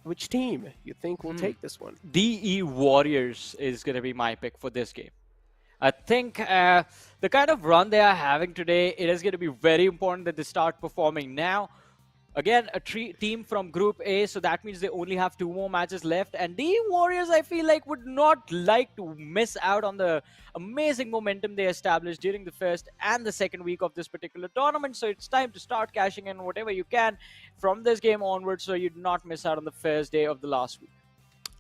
Which team you think will take this one? DE Warriors is going to be my pick for this game. I think the kind of run they are having today, it is going to be very important that they start performing now. Again, a team from Group A, so that means they only have 2 more matches left. And the Warriors, I feel like, would not like to miss out on the amazing momentum they established during the first and the second week of this particular tournament. So it's time to start cashing in whatever you can from this game onwards so you do not miss out on the first day of the last week.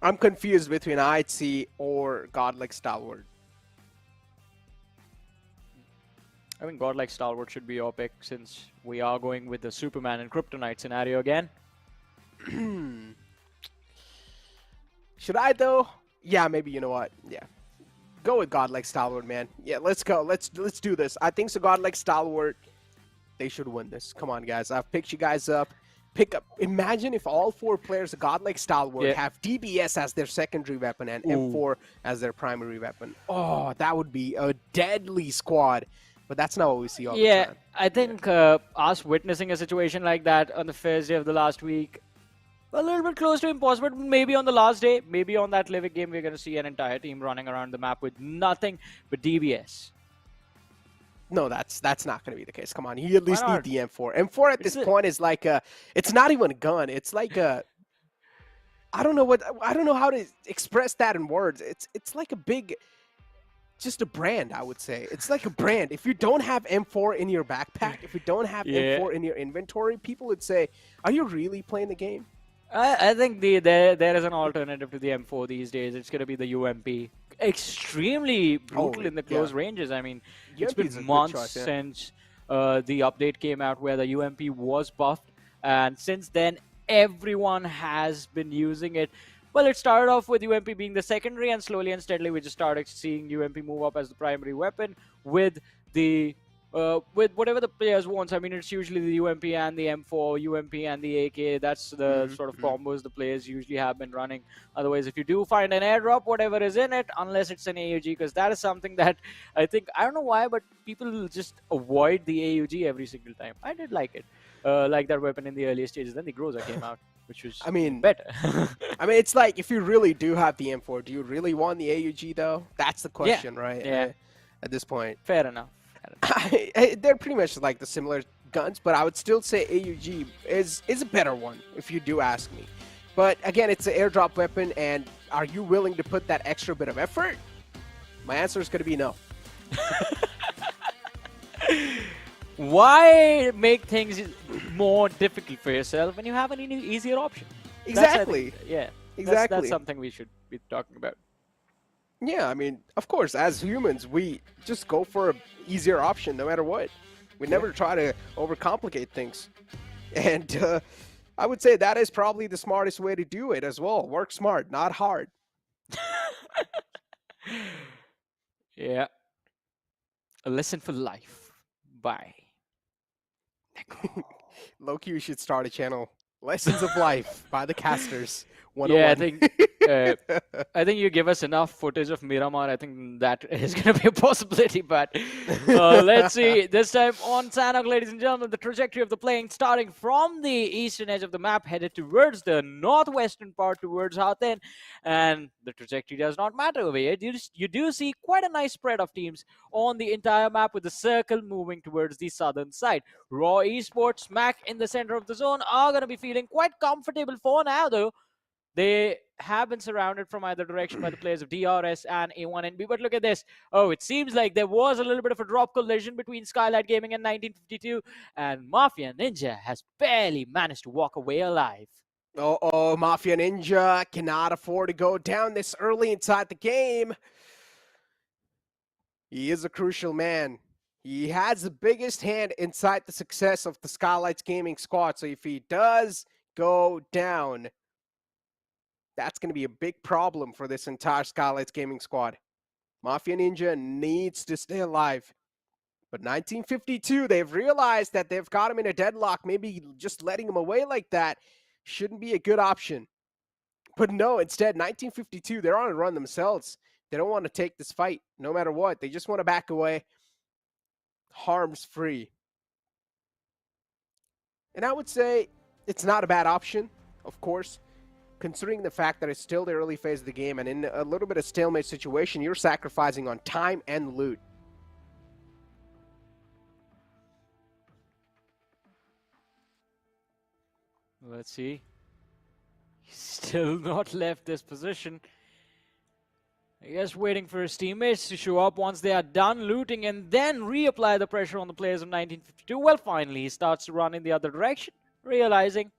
I'm confused between IHC or Godlike Stalwart. I think Godlike Stalwart should be your pick since we are going with the Superman and Kryptonite scenario again. Should I though? Yeah, maybe. You know what? Yeah, go with Godlike Stalwart, man. Yeah, let's go. Let's do this. I think so. Godlike Stalwart, they should win this. Come on, guys. I've picked you guys up. Pick up. Imagine if all 4 players of Godlike Stalwart have DBS as their secondary weapon and M4 as their primary weapon. Oh, that would be a deadly squad. But that's not what we see all the time. Yeah, I think us witnessing a situation like that on the first day of the last week, a little bit close to impossible. But maybe on the last day, maybe on that Livic game, we're going to see an entire team running around the map with nothing but DBS. No, that's not going to be the case. Come on, you at least need the M4. M4 at this point is like a, it's not even a gun. It's like a, I don't know how to express that in words. It's like a big, just a brand, I would say. It's like a brand. If you don't have M4 in your backpack, if you don't have M4 in your inventory, people would say, are you really playing the game? I think there is an alternative to the M4 these days. It's going to be the UMP. Extremely brutal in the close ranges. I mean, it's been months since the update came out where the UMP was buffed. And since then, everyone has been using it. Well, it started off with UMP being the secondary, and slowly and steadily we just started seeing UMP move up as the primary weapon with the with whatever the players wants. I mean, it's usually the UMP and the M4, UMP and the AK. That's the sort of combos the players usually have been running. Otherwise, if you do find an airdrop, whatever is in it, unless it's an AUG, because that is something that I think, I don't know why, but people just avoid the AUG every single time. I did like it. Like that weapon in the earlier stages. Then the Groza came out, which was better. I mean, it's like, if you really do have the M4, do you really want the AUG though? That's the question, right? Yeah. At this point. Fair enough. They're pretty much like the similar guns, but I would still say AUG is a better one, if you do ask me. But again, it's an airdrop weapon, and are you willing to put that extra bit of effort? My answer is going to be no. Why make things more difficult for yourself when you have an easier option? Exactly. That's something we should be talking about. Yeah, I mean, of course, as humans, we just go for an easier option no matter what. We never try to overcomplicate things. And I would say that is probably the smartest way to do it as well. Work smart, not hard. Yeah. A lesson for life. Bye. Loki, you should start a channel. Lessons of Life by the Casters. 101. Yeah, I think you give us enough footage of Miramar. I think that is going to be a possibility. But let's see. This time on Sanhok, ladies and gentlemen, the trajectory of the plane starting from the eastern edge of the map, headed towards the northwestern part, towards Houghton. And the trajectory does not matter over here. You do see quite a nice spread of teams on the entire map, with the circle moving towards the southern side. Raw Esports, smack in the center of the zone, are going to be feeling quite comfortable for now, though. They have been surrounded from either direction by the players of DRS and A1NB. But look at this. Oh, it seems like there was a little bit of a drop collision between Skylightz Gaming and 1952. And Mafia Ninja has barely managed to walk away alive. Oh, Mafia Ninja cannot afford to go down this early inside the game. He is a crucial man. He has the biggest hand inside the success of the Skylightz Gaming squad. So if he does go down, That's going to be a big problem for this entire Skylightz Gaming squad. Mafia Ninja needs to stay alive. But 1952, they've realized that they've got him in a deadlock. Maybe just letting him away like that shouldn't be a good option. But no, instead, 1952, they're on a run themselves. They don't want to take this fight, no matter what. They just want to back away, harms free. And I would say it's not a bad option, of course, considering the fact that it's still the early phase of the game, and in a little bit of stalemate situation, you're sacrificing on time and loot. Let's see. He's still not left this position. I guess waiting for his teammates to show up once they are done looting and then reapply the pressure on the players of 1952. Well, finally, he starts to run in the other direction, realizing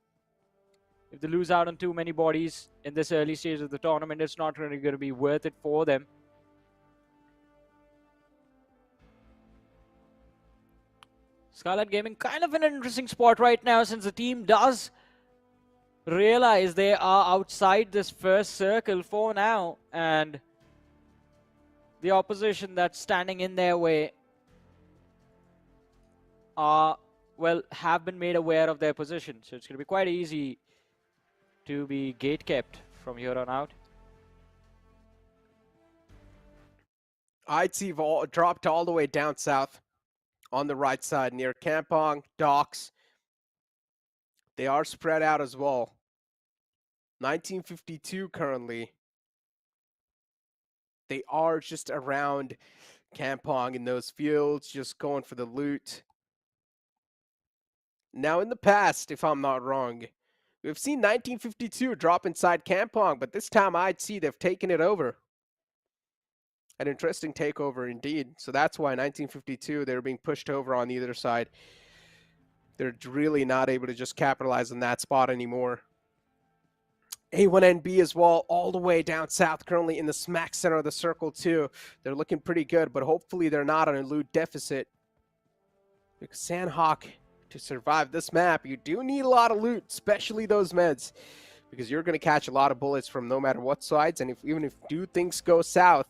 if they lose out on too many bodies in this early stage of the tournament, it's not really going to be worth it for them. Skylightz Gaming kind of in an interesting spot right now, since the team does realize they are outside this first circle for now, and the opposition that's standing in their way are, well, have been made aware of their position. So it's going to be quite easy to be gate kept from here on out. I'd see dropped all the way down south on the right side near Kampong, Docks. They are spread out as well. 1952 currently. They are just around Kampong in those fields, just going for the loot. Now in the past, if I'm not wrong, we've seen 1952 drop inside Kampong, but this time I'd see they've taken it over. An interesting takeover indeed. So that's why 1952, they're being pushed over on either side. They're really not able to just capitalize on that spot anymore. A1NB as well, all the way down south, currently in the smack center of the circle too. They're looking pretty good, but hopefully they're not on a loot deficit. Because Sanhok, to survive this map, you do need a lot of loot, especially those meds. Because you're going to catch a lot of bullets from no matter what sides, and even if things go south,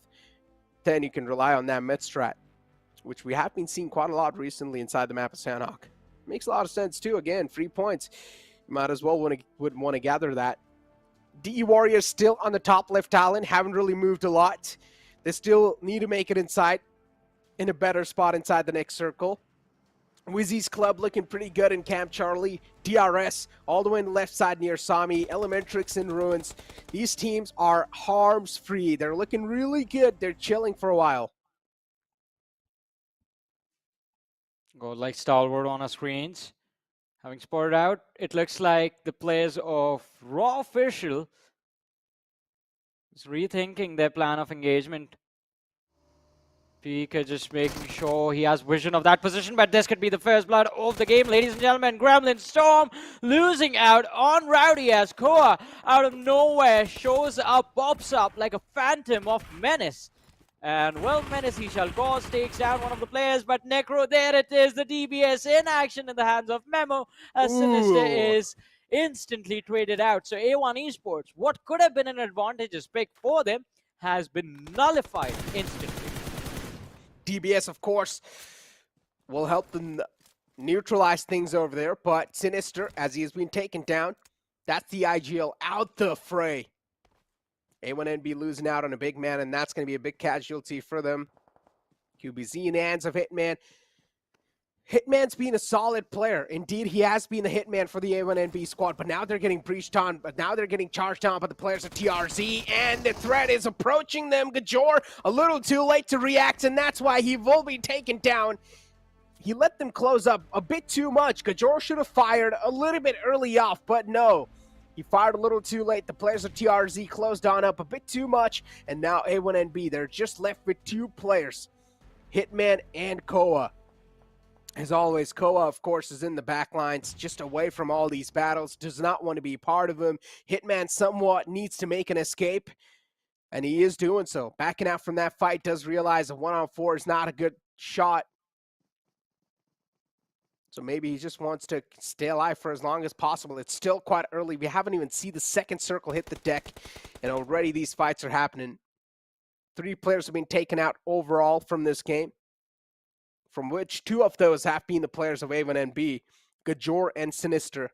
then you can rely on that med strat, which we have been seeing quite a lot recently inside the map of Sanhok. Makes a lot of sense too. Again, free points. You might as well would want to gather that. DE Warriors still on the top left island. Haven't really moved a lot. They still need to make it inside in a better spot inside the next circle. WIZZES Club looking pretty good in Camp Charlie. DRS all the way on the left side near Sami. Elementrix in Ruins. These teams are harms free. They're looking really good. They're chilling for a while. Go like Stalwart on our screens. Having spotted out, it looks like the players of Raw Official is rethinking their plan of engagement. Pika just making sure he has vision of that position, but this could be the first blood of the game, ladies and gentlemen. Gremlin Storm losing out on Rowdy as Koa out of nowhere shows up, pops up like a phantom of menace. And well, Menace he shall cause, takes down one of the players, but Necro, there it is, the DBS in action in the hands of Memo, as Sinister is instantly traded out. So A1 Esports, what could have been an advantageous pick for them, has been nullified instantly. DBS, of course, will help them neutralize things over there, but Sinister, as he has been taken down, that's the IGL out the fray. A1NB losing out on a big man, and that's going to be a big casualty for them. QBZ in the hands of Hitman. Hitman's been a solid player. Indeed, he has been the Hitman for the A1NB squad, but now they're getting breached on, but now they're getting charged on by the players of TRZ, and the threat is approaching them. Gajor, a little too late to react, and that's why he will be taken down. He let them close up a bit too much. Gajor should have fired a little bit early off, but no. He fired a little too late. The players of TRZ closed on up a bit too much, and now A1NB, they're just left with two players, Hitman and Koa. As always, Koa, of course, is in the back lines, just away from all these battles, does not want to be part of them. Hitman somewhat needs to make an escape, and he is doing so. Backing out from that fight, does realize a 1-on-4 is not a good shot. So maybe he just wants to stay alive for as long as possible. It's still quite early. We haven't even seen the second circle hit the deck, and already these fights are happening. 3 players have been taken out overall from this game, from which 2 of those have been the players of A1 and B, Gajor and Sinister.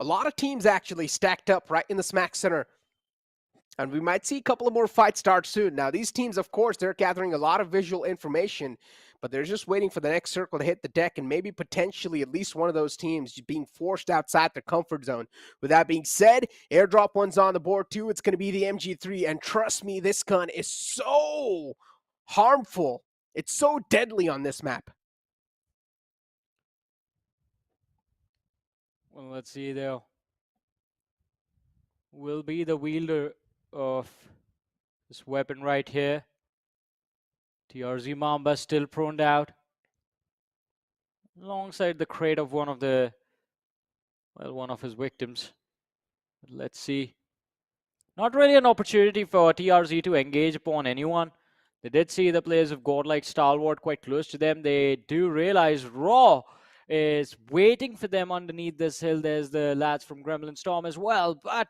A lot of teams actually stacked up right in the smack center. And we might see a couple of more fights start soon. Now, these teams, of course, they're gathering a lot of visual information, but they're just waiting for the next circle to hit the deck and maybe potentially at least one of those teams being forced outside their comfort zone. With that being said, airdrop 1's on the board too. It's going to be the MG3, and trust me, this gun is so harmful. It's so deadly on this map. Well, let's see though. Will be the wielder of this weapon right here. TRZ Mamba still prone out. Alongside the crate of one of his victims. But let's see. Not really an opportunity for TRZ to engage upon anyone. They did see the players of Godlike Stalwart quite close to them. They do realize Raw is waiting for them underneath this hill. There's the lads from Gremlin Storm as well. But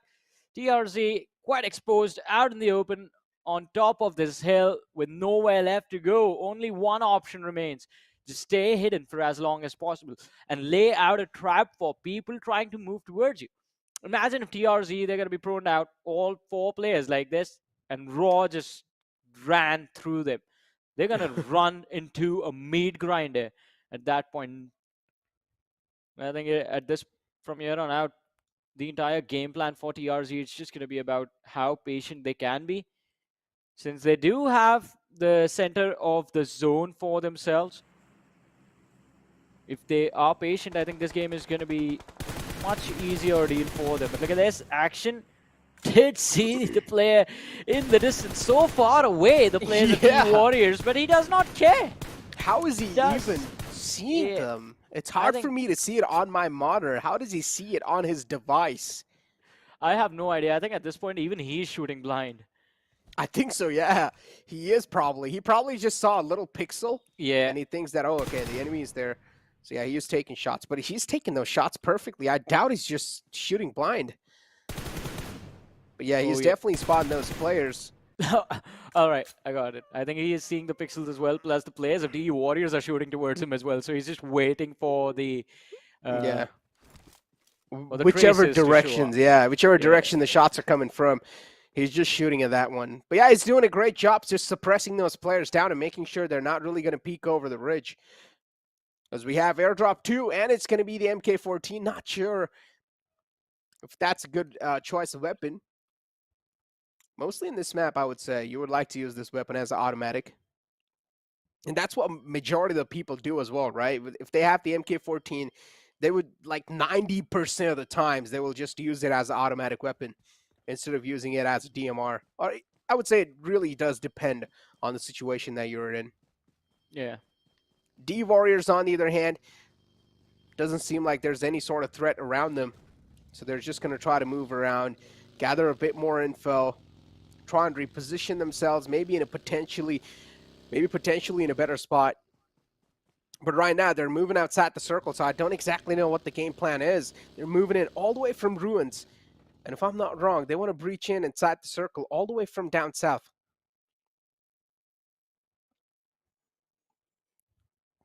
TRZ quite exposed out in the open on top of this hill with nowhere left to go. Only one option remains. Just stay hidden for as long as possible and lay out a trap for people trying to move towards you. Imagine if TRZ, they're going to be prone out all 4 players like this, and Raw just ran through them. They're going to run into a meat grinder at that point. I think at this, from here on out, the entire game plan for TRZ, it's just going to be about how patient they can be. Since they do have the center of the zone for themselves, if they are patient, I think this game is going to be much easier deal for them. But look at this action. Did see the player in the distance, so far away, the players of Team Warriors, but he does not care. How is he even seeing them? It's hard for me to see it on my monitor. How does he see it on his device? I have no idea. I think at this point, even he's shooting blind. I think so, yeah. He is probably. He probably just saw a little pixel. Yeah. And he thinks that, oh, okay, the enemy is there. So, yeah, he is taking shots. But he's taking those shots perfectly. I doubt he's just shooting blind. But, yeah, he's definitely spotting those players. All right, I got it. I think he is seeing the pixels as well, plus the players of DE Warriors are shooting towards him as well. So he's just waiting for the... whichever directions, whichever direction the shots are coming from. He's just shooting at that one. But yeah, he's doing a great job just suppressing those players down and making sure they're not really going to peek over the ridge. As we have airdrop 2, and it's going to be the MK14. Not sure if that's a good choice of weapon. Mostly in this map, I would say, you would like to use this weapon as an automatic. And that's what majority of the people do as well, right? If they have the MK14, they would, like 90% of the times, they will just use it as an automatic weapon instead of using it as a DMR. Or I would say it really does depend on the situation that you're in. Yeah. D Warriors, on the other hand, doesn't seem like there's any sort of threat around them. So they're just going to try to move around, gather a bit more info, try and reposition themselves, maybe in a potentially in a better spot. But right now, they're moving outside the circle, so I don't exactly know what the game plan is. They're moving in all the way from ruins. And if I'm not wrong, they want to breach in inside the circle all the way from down south.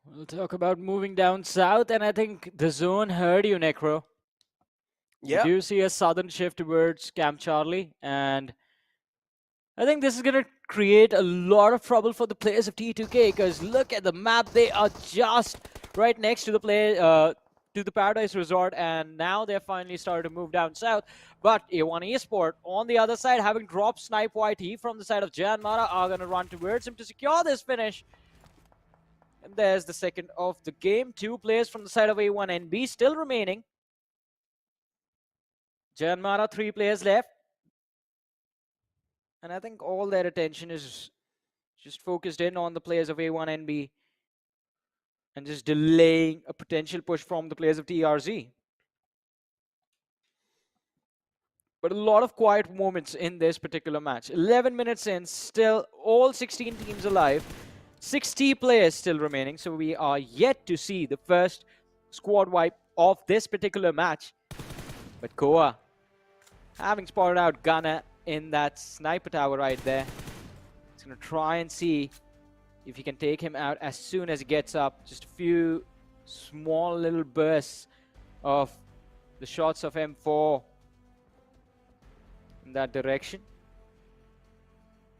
We'll talk about moving down south, and I think the zone heard you, Necro. Yeah. You do see a southern shift towards Camp Charlie, and I think this is going to create a lot of trouble for the players of T2K, because look at the map. They are just right next to the to the Paradise Resort, and now they're finally started to move down south. But A1 Esports on the other side, having dropped Snipe YT from the side of Jan Mara, are going to run towards him to secure this finish. And there's the second of the game. 2 players from the side of A1 and B still remaining. Jan Mara, 3 players left. And I think all their attention is just focused in on the players of A1 and B and just delaying a potential push from the players of TRZ. But a lot of quiet moments in this particular match. 11 minutes in, still all 16 teams alive. 60 players still remaining, so we are yet to see the first squad wipe of this particular match. But Koa, having spotted out Gunner in that sniper tower right there, he's going to try and see if he can take him out as soon as he gets up. Just a few small little bursts of the shots of M4 in that direction.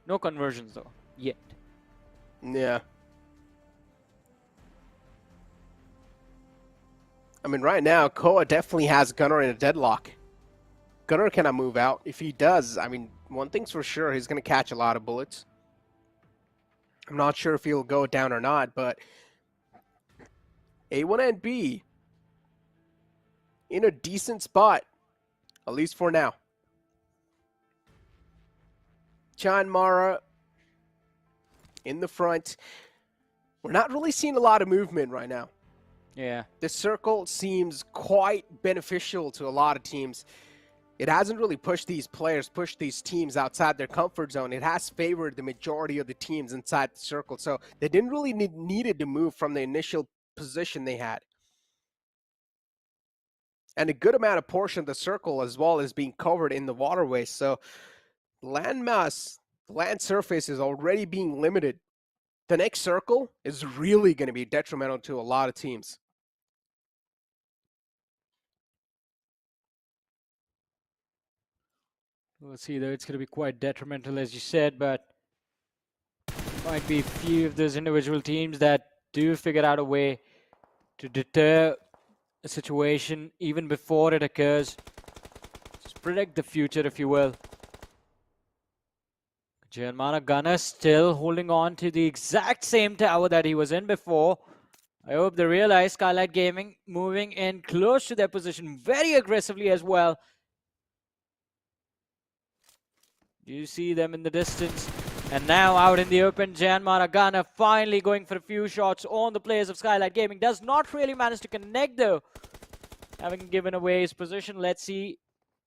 No conversions though, yet. Yeah. I mean, right now, Koa definitely has Gunnar in a deadlock. Gunnar cannot move out. If he does, I mean, one thing's for sure, he's going to catch a lot of bullets. I'm not sure if he'll go down or not, but A1 and B in a decent spot, at least for now. Chan Mara in the front. We're not really seeing a lot of movement right now. Yeah. The circle seems quite beneficial to a lot of teams. It hasn't really pushed these players, pushed these teams outside their comfort zone. It has favored the majority of the teams inside the circle. So they didn't really needed to move from the initial position they had. And a good amount of portion of the circle as well is being covered in the waterways. So land mass, land surface is already being limited. The next circle is really going to be detrimental to a lot of teams. We'll see though, it's going to be quite detrimental as you said, but might be a few of those individual teams that do figure out a way to deter a situation even before it occurs. Just predict the future, if you will. Germana Gunner still holding on to the exact same tower that he was in before. I hope they realize Skylightz Gaming moving in close to their position very aggressively as well. You see them in the distance. And now out in the open, Jan Maragana finally going for a few shots on the players of Skylightz Gaming. Does not really manage to connect though. Having given away his position, let's see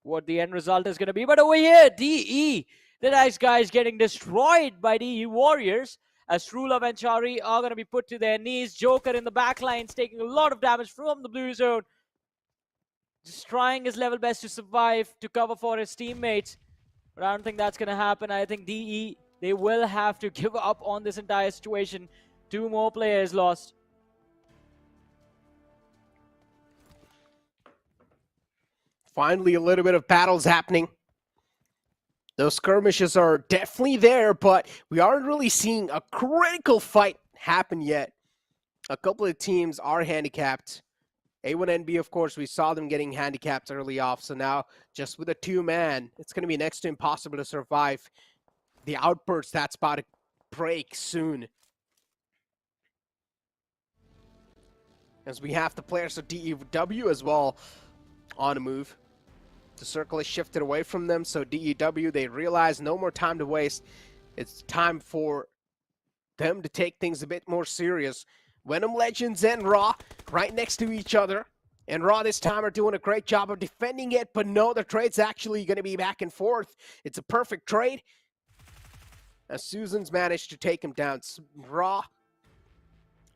what the end result is going to be. But over here, DE, the nice guys getting destroyed by DE Warriors. As Trulov and Chari are going to be put to their knees. Joker in the back lines taking a lot of damage from the blue zone. Just trying his level best to survive, to cover for his teammates. But I don't think that's going to happen. I think DE, they will have to give up on this entire situation. 2 more players lost. Finally, a little bit of battles happening. Those skirmishes are definitely there, but we aren't really seeing a critical fight happen yet. A couple of teams are handicapped. A1NB, of course, we saw them getting handicapped early off. So now, just with a 2-man, it's going to be next to impossible to survive the outburst that's about to break soon. As we have the players of DEW as well on a move. The circle is shifted away from them, so DEW, they realize no more time to waste. It's time for them to take things a bit more serious. VENOM Legends and Raw right next to each other. And Raw this time are doing a great job of defending it, but no, the trade's actually going to be back and forth. It's a perfect trade. As Susan's managed to take him down. Raw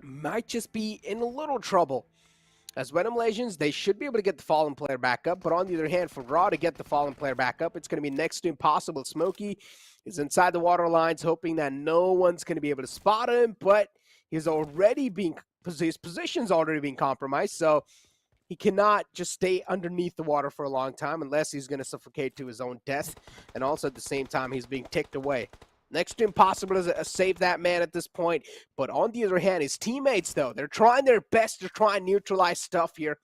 might just be in a little trouble. As VENOM Legends, they should be able to get the fallen player back up, but on the other hand, for Raw to get the fallen player back up, it's going to be next to impossible. Smokey is inside the water lines, hoping that no one's going to be able to spot him, but he's already being, his position's already being compromised, so he cannot just stay underneath the water for a long time unless he's going to suffocate to his own death, and also at the same time, he's being ticked away. Next to impossible to save that man at this point. But on the other hand, his teammates, though, they're trying their best to try and neutralize stuff here,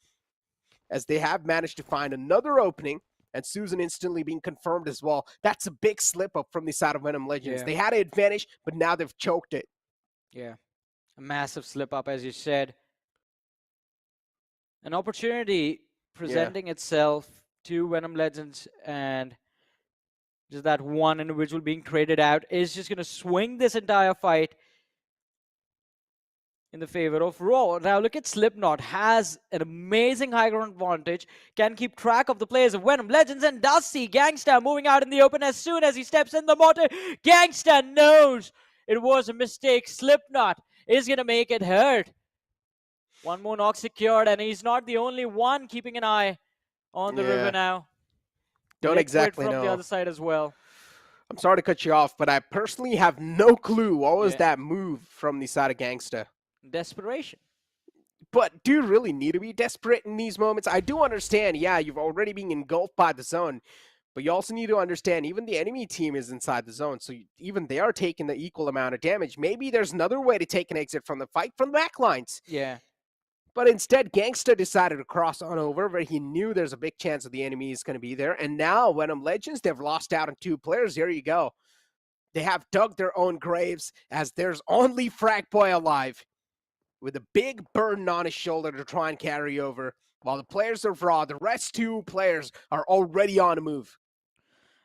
as they have managed to find another opening, and Susan instantly being confirmed as well. That's a big slip-up from the side of VENOM Legends. Yeah. They had an advantage, but now they've choked it. Yeah, a massive slip-up, as you said. An opportunity presenting itself to VENOM Legends, and just that one individual being traded out is just going to swing this entire fight in the favor of Raw. Now look at Slipknot, has an amazing high ground advantage, can keep track of the players of VENOM Legends, and does see Gangsta moving out in the open as soon as he steps in the mortar. Gangsta knows It was a mistake. Slipknot is going to make it hurt. One more knock secured, and he's not the only one keeping an eye on the river now. Don't Liquid exactly from know. the other side as well. I'm sorry to cut you off, but I personally have no clue what was Yeah. that move from the side of Gangsta. Desperation. But do you really need to be desperate in these moments? I do understand, yeah, you've already been engulfed by the zone, but you also need to understand even the enemy team is inside the zone, so even they are taking the equal amount of damage. Maybe there's another way to take an exit from the fight from the backlines. Yeah. But instead, Gangsta decided to cross on over where he knew there's a big chance that the enemy is going to be there. And now, VENOM Legends, they've lost out on 2 players. Here you go. They have dug their own graves as there's only Frag Boy alive with a big burden on his shoulder to try and carry over. While the players are raw, the rest 2 players are already on the move.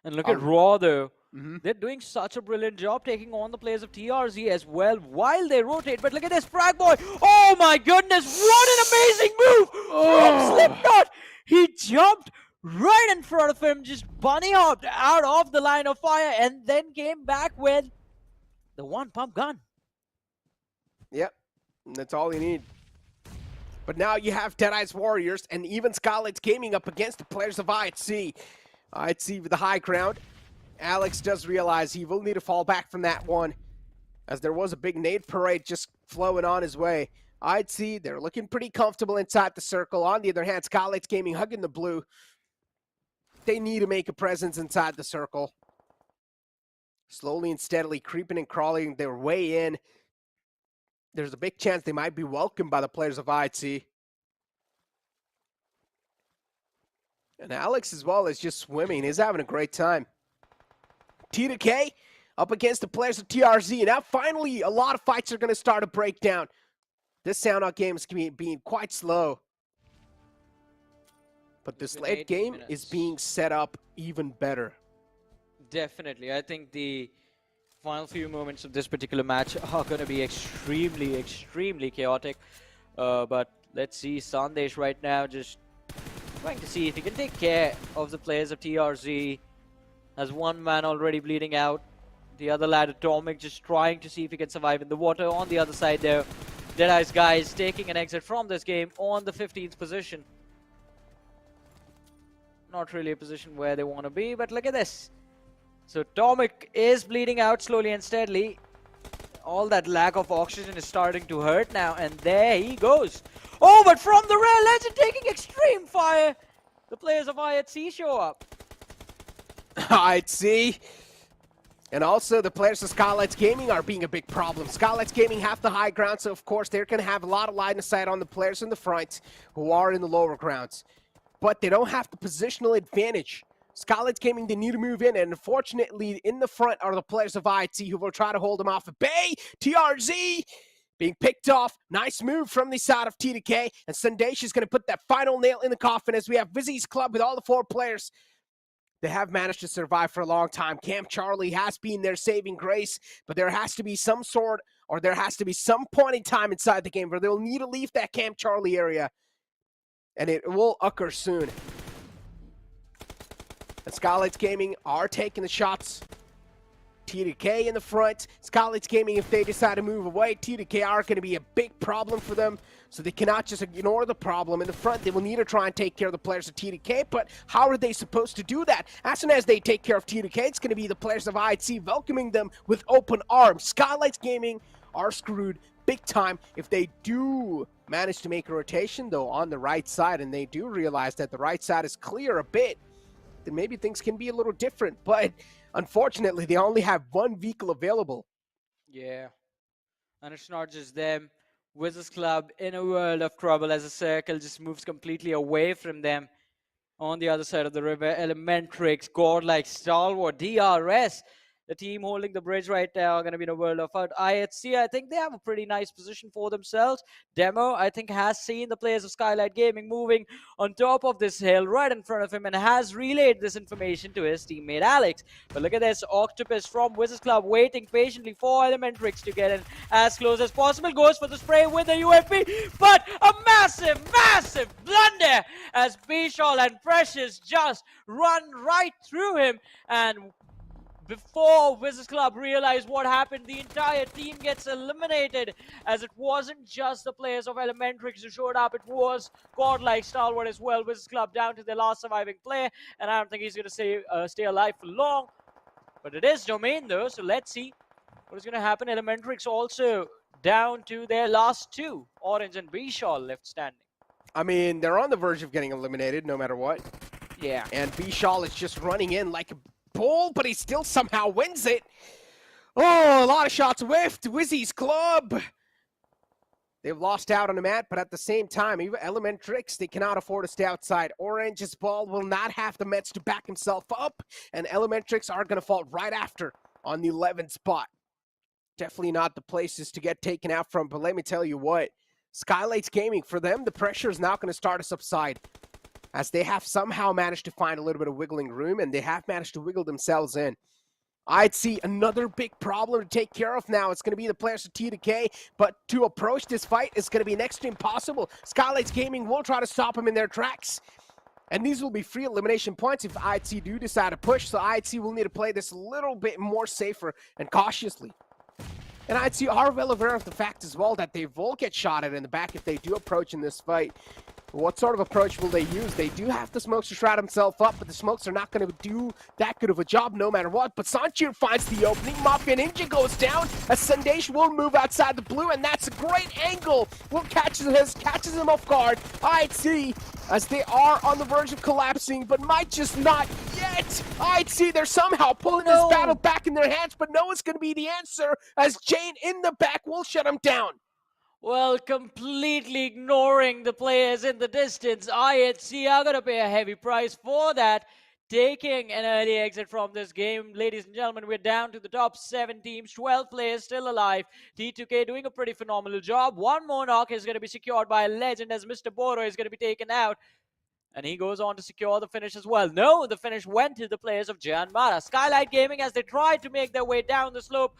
And look at Raw, though. Mhm. They're doing such a brilliant job taking on the players of TRZ as well while they rotate. But look at this Frag Boy. Oh my goodness, what an amazing move from Slipknot. He jumped right in front of him, just bunny hopped out of the line of fire, and then came back with the 1-pump gun. Yep, that's all you need. But now you have Deadeye's Warriors and even Skylightz Gaming up against the players of IHC. IHC with the high ground. Alex does realize he will need to fall back from that one, as there was a big nade parade just flowing on his way. IHC, they're looking pretty comfortable inside the circle. On the other hand, Skylightz Gaming hugging the blue. They need to make a presence inside the circle. Slowly and steadily creeping and crawling their way in. There's a big chance they might be welcomed by the players of IHC. And Alex as well is just swimming. He's having a great time. T2K up against the players of TRZ. Now finally a lot of fights are going to start to break down. This Sanhok game is being quite slow. But this late game is being set up even better. Definitely. I think the final few moments of this particular match are going to be extremely, extremely chaotic. But let's see, Sandesh right now just trying to see if he can take care of the players of TRZ. Has one man already bleeding out. The other lad, Atomic, just trying to see if he can survive in the water. On the other side there, Deadeye's guys taking an exit from this game on the 15th position. Not really a position where they want to be, but look at this. So Atomic is bleeding out slowly and steadily. All that lack of oxygen is starting to hurt now, and there he goes. Oh, but from the Rare Legend taking extreme fire, the players of IHC show up. IHC. And also the players of Skylightz Gaming are being a big problem. Skylightz Gaming have the high ground, so of course they're going to have a lot of line of sight on the players in the front who are in the lower grounds. But they don't have the positional advantage. Skylightz Gaming, they need to move in, and unfortunately in the front are the players of IHC who will try to hold them off. Bay, TRZ being picked off. Nice move from the side of T2K, and Sandesh is going to put that final nail in the coffin as we have WIZZES Club with all the 4 players. They have managed to survive for a long time. Camp Charlie has been their saving grace, but there has to be some sort, or there has to be some point in time inside the game where they'll need to leave that Camp Charlie area, and it will occur soon. And Skylightz Gaming are taking the shots. T2K in the front. Skylightz Gaming, if they decide to move away, T2K are going to be a big problem for them. So they cannot just ignore the problem in the front. They will need to try and take care of the players of T2K. But how are they supposed to do that? As soon as they take care of T2K, it's going to be the players of IHC welcoming them with open arms. Skylightz Gaming are screwed big time if they do manage to make a rotation, though, on the right side. And they do realize that the right side is clear a bit. Then maybe things can be a little different. But unfortunately, they only have 1 vehicle available. Yeah. And it's not just them. WIZZES Club in a world of trouble as a circle just moves completely away from them. On the other side of the river, Elementrix, Godlike, Stalwart, DRS. The team holding the bridge right now are going to be in a world of hurt. IHC, I think they have a pretty nice position for themselves. Demo, I think, has seen the players of Skylightz Gaming moving on top of this hill right in front of him and has relayed this information to his teammate Alex. But look at this, Octopus from WIZZES Club waiting patiently for Elementrix to get in as close as possible. Goes for the spray with the UFP, but a massive, massive blunder as Bishal and Precious just run right through him, and before WIZZES Club realized what happened, the entire team gets eliminated, as it wasn't just the players of Elementrix who showed up, it was godlike Stalwart as well. WIZZES Club down to their last surviving player, and I don't think he's going to stay alive for long. But it is Domain though, so let's see what is going to happen. Elementrix also down to their last two, Orange and B-Shaw left standing. I mean, they're on the verge of getting eliminated no matter what. Yeah. And B-Shaw is just running in like a bull, but he still somehow wins it. Oh, a lot of shots whiffed. WIZZES Club. They've lost out on the mat, but at the same time, even Elementrix, they cannot afford to stay outside. Orange's ball will not have the Mets to back himself up, and Elementrix are going to fall right after on the 11th spot. Definitely not the places to get taken out from, but let me tell you what. Skylightz Gaming, for them, the pressure is now going to start to subside, as they have somehow managed to find a little bit of wiggling room, and they have managed to wiggle themselves in. I'd see another big problem to take care of now. It's going to be the players of T2K, but to approach this fight is going to be next to impossible. Skylightz Gaming will try to stop them in their tracks, and these will be free elimination points if IHC do decide to push, so IHC will need to play this a little bit more safer and cautiously. And IHC are well aware of the fact as well that they will get shot at in the back if they do approach in this fight. What sort of approach will they use? They do have the smokes to shroud himself up, but the smokes are not going to do that good of a job no matter what. But Sanchir finds the opening. Mafia Ninja goes down as Sandesh will move outside the blue, and that's a great angle. Will catches him off guard. IHC, as they are on the verge of collapsing, but might just not yet. IHC, they're somehow pulling this battle back in their hands, but no one's going to be the answer, as Jane in the back will shut him down. Well, completely ignoring the players in the distance, IHC are going to pay a heavy price for that, taking an early exit from this game. Ladies and gentlemen, we're down to the top 7 teams, 12 players still alive. T2K doing a pretty phenomenal job. One more knock is going to be secured by Legend, as Mr. Boro is going to be taken out. And he goes on to secure the finish as well. No, the finish went to the players of Janmara. Skylightz Gaming, as they tried to make their way down the slope,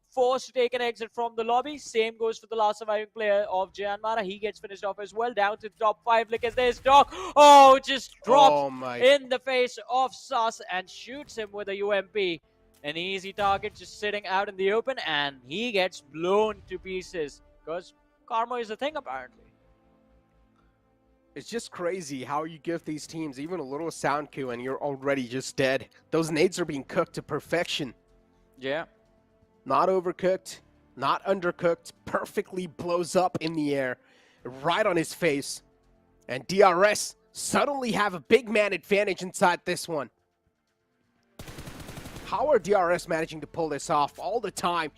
forced to take an exit from the lobby. Same goes for the last surviving player of Janmara. He gets finished off as well. Down to the top 5. Look at this dog. Oh, just drops in the face of Sus and shoots him with a UMP. An easy target just sitting out in the open, and he gets blown to pieces because karma is a thing apparently. It's just crazy how you give these teams even a little sound cue and you're already just dead. Those nades are being cooked to perfection. Yeah. Not overcooked, not undercooked, perfectly blows up in the air, right on his face. And DRS suddenly have a big man advantage inside this one. How are DRS managing to pull this off all the time?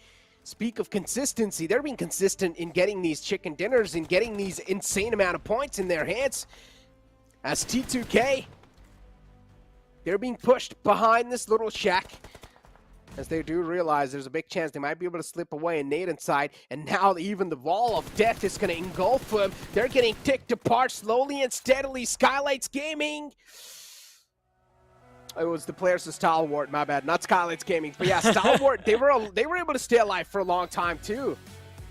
Speak of consistency, they're being consistent in getting these chicken dinners and getting these insane amount of points in their hands. As T2K, they're being pushed behind this little shack, as they do realize there's a big chance they might be able to slip away and nade inside, and now even the wall of death is going to engulf them. They're getting ticked apart slowly and steadily. Skylightz Gaming. It was the players of Stalwart, my bad, not Skylightz Gaming. But yeah, Stalwart, they were able to stay alive for a long time too.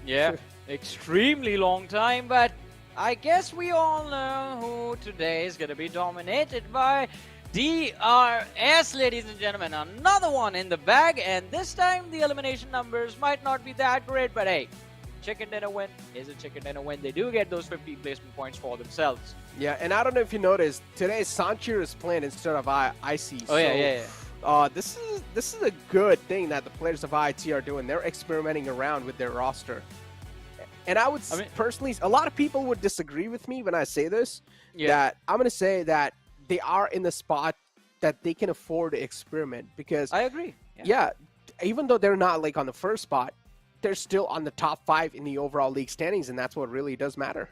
Yeah, extremely long time, but I guess we all know who today is going to be dominated by DRS, ladies and gentlemen. Another one in the bag, and this time the elimination numbers might not be that great, but hey, chicken dinner win is a chicken dinner win. They do get those 50 placement points for themselves. Yeah, and I don't know if you noticed, today Sanchir is playing instead of IC. Oh, yeah. This is a good thing that the players of IT are doing. They're experimenting around with their roster. And I would personally, a lot of people would disagree with me when I say this, that I'm going to say that they are in the spot that they can afford to experiment, because I agree. Yeah, even though they're not like on the first spot, they're still on the top 5 in the overall league standings, and that's what really does matter.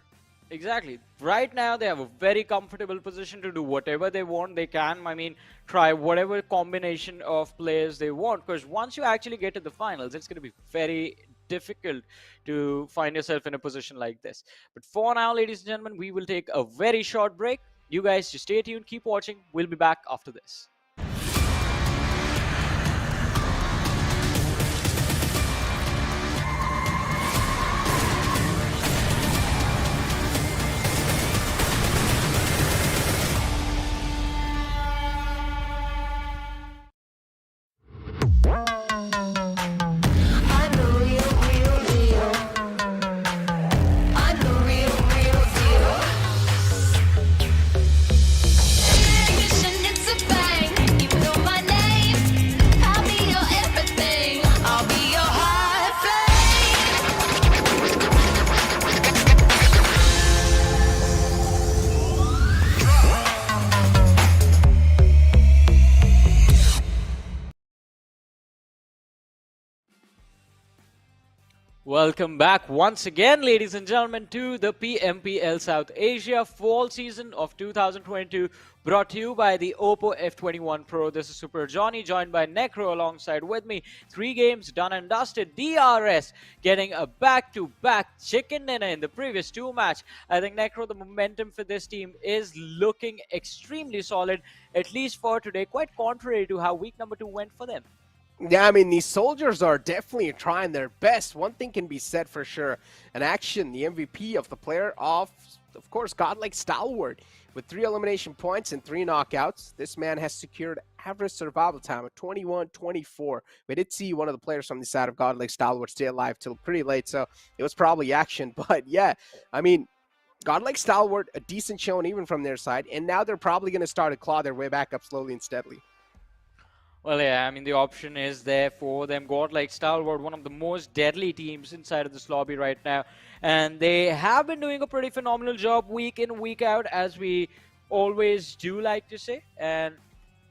Exactly. Right now, they have a very comfortable position to do whatever they want. They can, I mean, try whatever combination of players they want, because once you actually get to the finals, it's going to be very difficult to find yourself in a position like this. But for now, ladies and gentlemen, we will take a very short break. You guys just stay tuned, keep watching. We'll be back after this. Welcome back once again, ladies and gentlemen, to the PMPL South Asia Fall Season of 2022, brought to you by the Oppo F21 Pro. This is Super Johnny, joined by Necro alongside with me. 3 games done and dusted. DRS getting a back-to-back chicken dinner in the previous 2 match. I think, Necro, the momentum for this team is looking extremely solid, at least for today, quite contrary to how week number 2 went for them. Yeah, I mean, these soldiers are definitely trying their best. One thing can be said for sure. An action, the MVP of the player of course, Godlike Stalwart. With 3 elimination points and 3 knockouts, this man has secured average survival time of 21-24. We did see one of the players from the side of Godlike Stalwart stay alive till pretty late, so it was probably action. But yeah, I mean, Godlike Stalwart, a decent showing even from their side, and now they're probably going to start to claw their way back up slowly and steadily. Well, yeah, I mean, the option is there for them. Godlike Stalwart, one of the most deadly teams inside of this lobby right now. And they have been doing a pretty phenomenal job week in, week out, as we always do like to say. And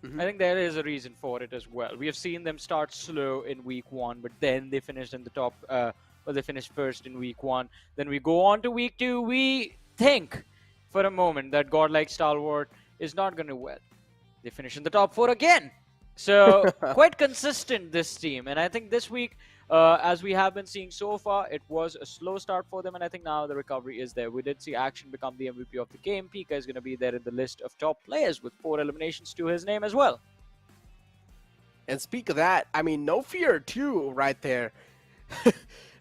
I think there is a reason for it as well. We have seen them start slow in week 1, but then they finished in the top, well, they finished first in week 1. Then we go on to week 2. We think for a moment that Godlike Stalwart is not going to win. They finish in the top 4 again. So quite consistent, this team. And I think this week, as we have been seeing so far, it was a slow start for them. And I think now the recovery is there. We did see Action become the MVP of the game. Pika is going to be there in the list of top players with 4 eliminations to his name as well. And speak of that, I mean, No Fear too right there.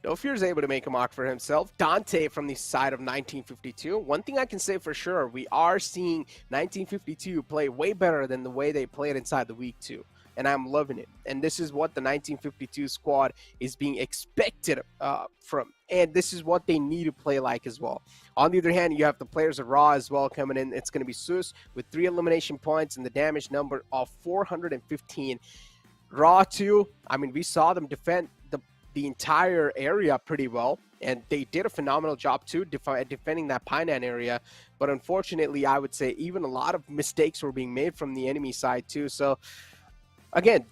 No Fear is able to make a mark for himself. Dante from the side of 1952. One thing I can say for sure, we are seeing 1952 play way better than the way they played inside the week 2. And I'm loving it. And this is what the 1952 squad is being expected from. And this is what they need to play like as well. On the other hand, you have the players of Raw as well coming in. It's going to be Sus with 3 elimination points and the damage number of 415. Raw too, I mean, we saw them defend the entire area pretty well, and they did a phenomenal job too defending that Painan area. But unfortunately, I would say even a lot of mistakes were being made from the enemy side too. So again,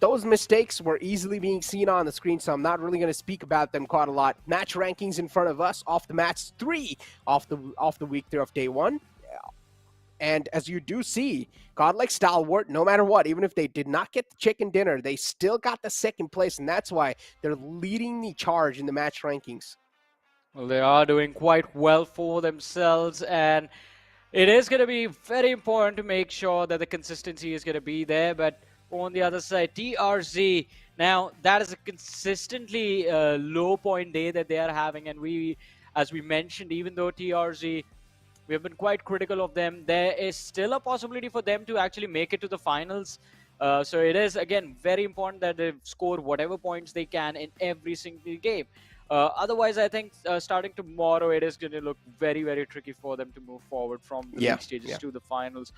those mistakes were easily being seen on the screen, so I'm not really going to speak about them quite a lot. Match rankings in front of us off the match 3 off the week 3 of day 1. And as you do see, Godlike Stalwart, no matter what, even if they did not get the chicken dinner, they still got the 2nd place, and that's why they're leading the charge in the match rankings. Well, they are doing quite well for themselves, and it is going to be very important to make sure that the consistency is going to be there. But on the other side, TRZ, now that is a consistently low point day that they are having, and we, as we mentioned, even though TRZ, we have been quite critical of them, there is still a possibility for them to actually make it to the finals. So it is, again, very important that they score whatever points they can in every single game. Otherwise, I think starting tomorrow, it is going to look very, very tricky for them to move forward from the league stages to the finals.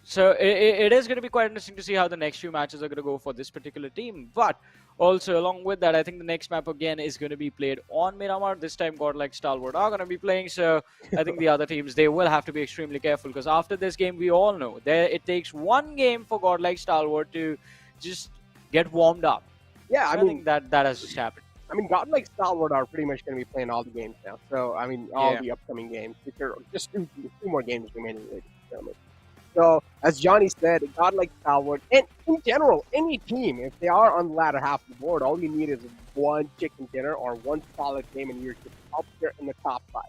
So it is going to be quite interesting to see how the next few matches are going to go for this particular team. But also, along with that, I think the next map again is going to be played on Miramar. This time, Godlike Stalwart are going to be playing. So I think the other teams, they will have to be extremely careful, because after this game, we all know it takes 1 game for Godlike Stalwart to just get warmed up. Yeah, I think that has just happened. I mean, Godlike Stalwart are pretty much going to be playing all the games now. So, I mean, all the upcoming games, which are just 2 more games remaining, ladies and gentlemen. So, as Johnny said, Godlike Stalwart, and in general, any team, if they are on the latter half of the board, all you need is 1 chicken dinner or 1 solid game, and you're up there in the top 5.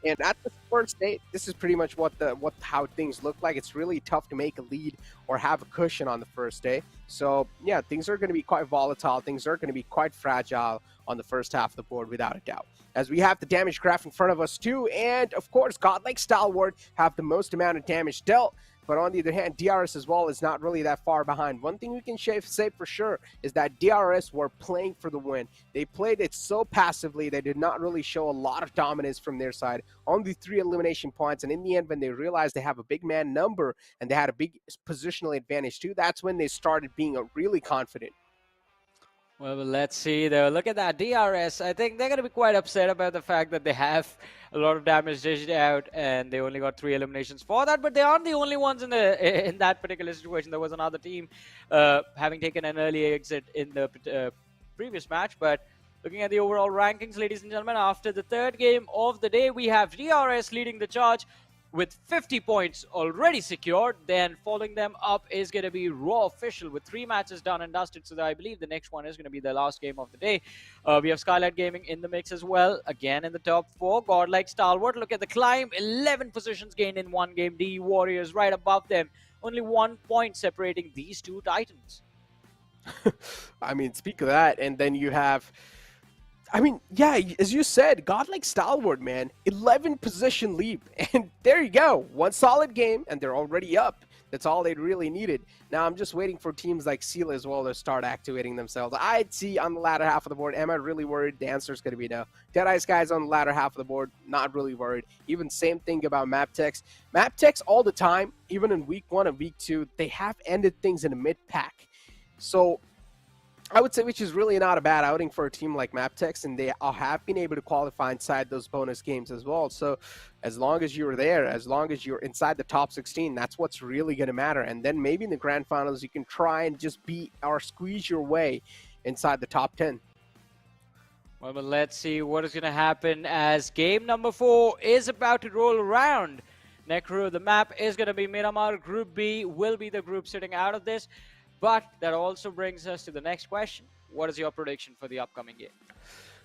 And at the first day, this is pretty much how things look like. It's really tough to make a lead or have a cushion on the first day. So, yeah, things are going to be quite volatile. Things are going to be quite fragile on the first half of the board, without a doubt. As we have the damage graph in front of us too, and of course, Godlike Stalwart have the most amount of damage dealt. But on the other hand, DRS as well is not really that far behind. One thing we can say for sure is that DRS were playing for the win. They played it so passively, they did not really show a lot of dominance from their side. Only 3 elimination points, and in the end, when they realized they have a big man number and they had a big positional advantage too, that's when they started being really confident. Well, let's see though. Look at that DRS. I think they're going to be quite upset about the fact that they have a lot of damage dished out and they only got 3 eliminations for that. But they aren't the only ones in that particular situation. There was another team having taken an early exit in the previous match. But Looking at the overall rankings, ladies and gentlemen, after the third game of the day, we have DRS leading the charge with 50 points already secured. Then following them up is going to be Raw Official with 3 matches done and dusted. So I believe the next one is going to be the last game of the day. We have Skylightz Gaming in the mix as well. Again in the top 4, Godlike Stalwart. Look at the climb, 11 positions gained in one game. DE Warriors right above them. Only 1 point separating these two titans. I mean, speak of that, and then you have, I mean, yeah, as you said, Godlike Stalwart, man, 11 position lead, and there you go, 1 solid game, and they're already up. That's all they really needed. Now I'm just waiting for teams like Seal as well to start activating themselves. I'd see on the latter half of the board. Am I really worried? The answer is going to be no. Deadeye guys on the latter half of the board, not really worried. Even same thing about MABETEX. MABETEX all the time, even in week 1 and week 2, they have ended things in a mid-pack. So I would say which is really not a bad outing for a team like MABETEX, and they have been able to qualify inside those bonus games as well. So as long as you're there, as long as you're inside the top 16, that's what's really going to matter. And then maybe in the grand finals, you can try and just beat or squeeze your way inside the top 10. Well, but let's see what is going to happen as game number 4 is about to roll around. Necro, the map is going to be Miramar. Group B will be the group sitting out of this. But that also brings us to the next question. What is your prediction for the upcoming game?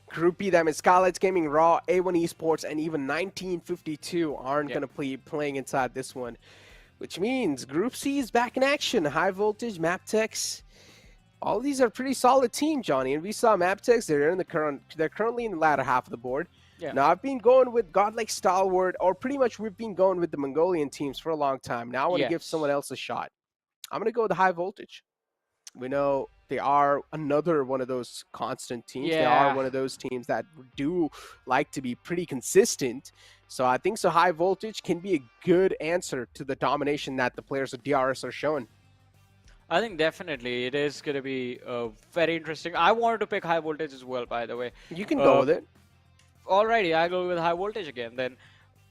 Group B, that means Skylightz Gaming, Raw, A1 Esports, and even 1952 aren't going to be playing inside this one. Which means Group C is back in action. High Voltage, MABETEX. All of these are pretty solid teams, Johnny. And we saw MABETEX, they're currently in the latter half of the board. Yeah. Now, I've been going with Godlike Stalwart, or pretty much we've been going with the Mongolian teams for a long time. Now I want to give someone else a shot. I'm going to go with the High Voltage. We know they are another one of those constant teams. They are one of those teams that do like to be pretty consistent. So I think so High Voltage can be a good answer to the domination that the players of DRS are showing. I think definitely it is going to be very interesting. I wanted to pick High Voltage as well, by the way. You can go with it. Alrighty, I go with High Voltage again then.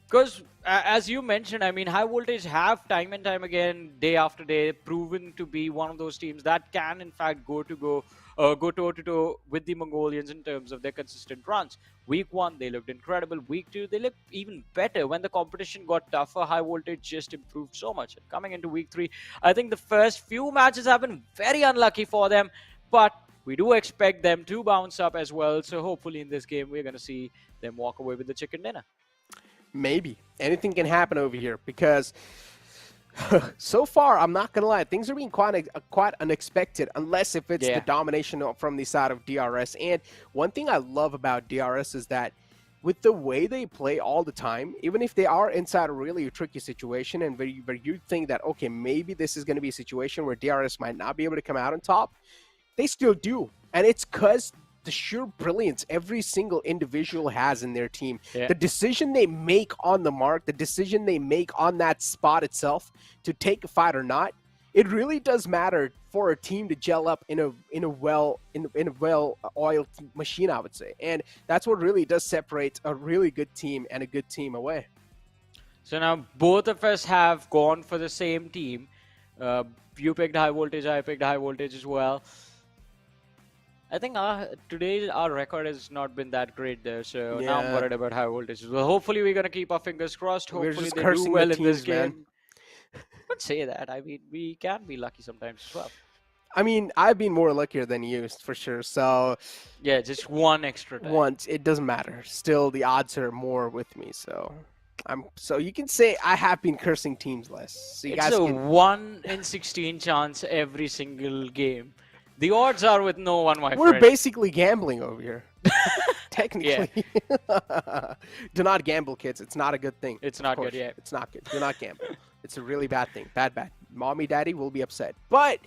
Because, as you mentioned, I mean, High Voltage have time and time again, day after day, proven to be one of those teams that can, in fact, go toe-to-toe with the Mongolians in terms of their consistent runs. Week 1, they looked incredible. Week 2, they looked even better. When the competition got tougher, High Voltage just improved so much. And coming into Week 3, I think the first few matches have been very unlucky for them, but we do expect them to bounce up as well. So hopefully in this game, we're going to see them walk away with the chicken dinner. Maybe. Anything can happen over here because so far, I'm not going to lie, things are being quite unexpected unless if it's the domination from the side of DRS. And one thing I love about DRS is that with the way they play all the time, even if they are inside a really tricky situation and where you think that, okay, maybe this is going to be a situation where DRS might not be able to come out on top, they still do. And it's because the sheer brilliance every single individual has in their team. The decision they make on the mark, the decision they make on that spot itself to take a fight or not, it really does matter for a team to gel up in a well-oiled machine, I would say. And that's what really does separate a really good team and a good team away. So now both of us have gone for the same team. You picked High Voltage, I picked High Voltage as well. I think today our record has not been that great there, so now I'm worried about High Voltage. Well, hopefully we're going to keep our fingers crossed. Hopefully they do well in this game. Don't say that. I mean, we can be lucky sometimes as well. I mean, I've been more luckier than you, for sure. So yeah, just one extra time. Once, it doesn't matter. Still, the odds are more with me, so you can say I have been cursing teams less. So you it's a 1 in 16 chance every single game. The odds are with no one, my friend. We're basically gambling over here. Technically. Do not gamble, kids. It's not a good thing. It's not good, yeah. It's not good. Do not gamble. It's a really bad thing. Bad. Mommy, daddy will be upset. But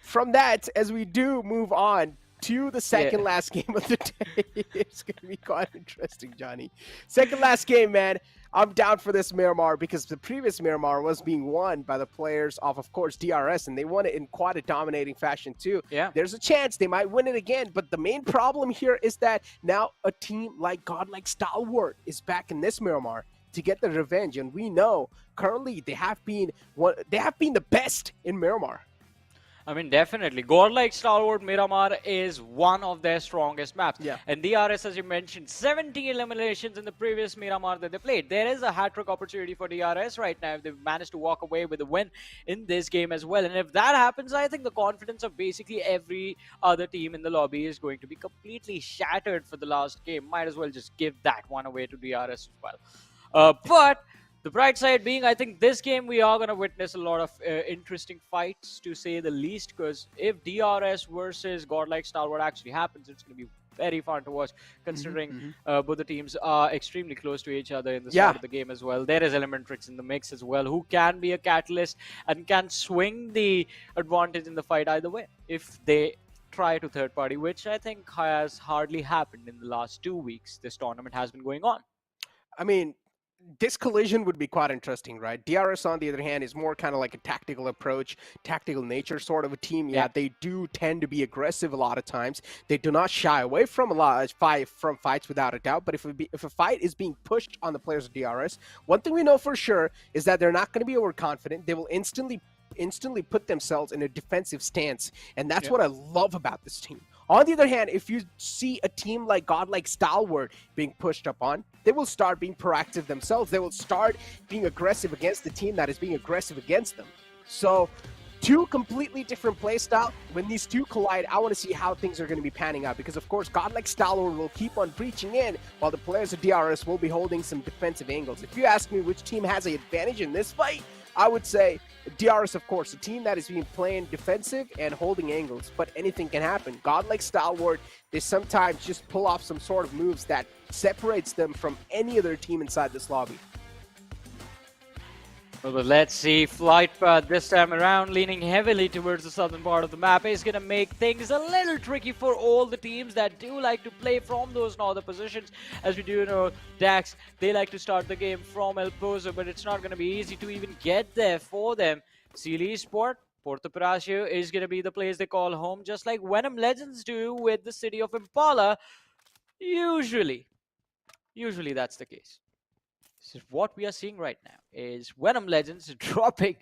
from that, as we do move on to the second last game of the day, it's going to be quite interesting, Johnny. Second last game, man. I'm down for this Miramar because the previous Miramar was being won by the players of course, DRS, and they won it in quite a dominating fashion too. Yeah. There's a chance they might win it again, but the main problem here is that now a team like Godlike Stalwart is back in this Miramar to get the revenge, and we know currently they have been the best in Miramar. I mean, definitely. Godlike Stalwart Miramar is one of their strongest maps. Yeah. And DRS, as you mentioned, 70 eliminations in the previous Miramar that they played. There is a hat-trick opportunity for DRS right now if they've managed to walk away with a win in this game as well. And if that happens, I think the confidence of basically every other team in the lobby is going to be completely shattered for the last game. Might as well just give that one away to DRS as well. But the bright side being, I think this game we are going to witness a lot of interesting fights, to say the least, because if DRS versus Godlike Stalwart actually happens, it's going to be very fun to watch, considering both the teams are extremely close to each other in the start of the game as well. There is Elementrix in the mix as well, who can be a catalyst and can swing the advantage in the fight either way if they try to third party, which I think has hardly happened in the last 2 weeks this tournament has been going on. I mean, this collision would be quite interesting, right? DRS, on the other hand, is more kind of like a tactical approach, tactical nature sort of a team. Yeah, they do tend to be aggressive a lot of times. They do not shy away from from fights without a doubt. But if a fight is being pushed on the players of DRS, one thing we know for sure is that they're not going to be overconfident. They will instantly put themselves in a defensive stance, and that's what I love about this team. On the other hand, if you see a team like Godlike Stalwart being pushed up on, they will start being proactive themselves. They will start being aggressive against the team that is being aggressive against them. So, two completely different play style. When these two collide, I want to see how things are going to be panning out, because of course Godlike Stalwart will keep on breaching in while the players of DRS will be holding some defensive angles. If you ask me which team has the advantage in this fight, I would say DRS, of course, a team that is being playing defensive and holding angles, but anything can happen. Godlike Stalwart, they sometimes just pull off some sort of moves that separates them from any other team inside this lobby. Well, but let's see. Flight path this time around, leaning heavily towards the southern part of the map, is going to make things a little tricky for all the teams that do like to play from those northern positions. As we do know, Dax, they like to start the game from El Pozo, but it's not going to be easy to even get there for them. Sealy Sport, Porto Peracio is going to be the place they call home, just like VENOM Legends do with the city of Impala. Usually that's the case. So what we are seeing right now is VENOM Legends dropping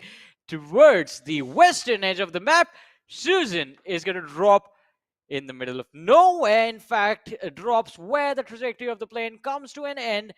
towards the western edge of the map. Susan is going to drop in the middle of nowhere. In fact, drops where the trajectory of the plane comes to an end.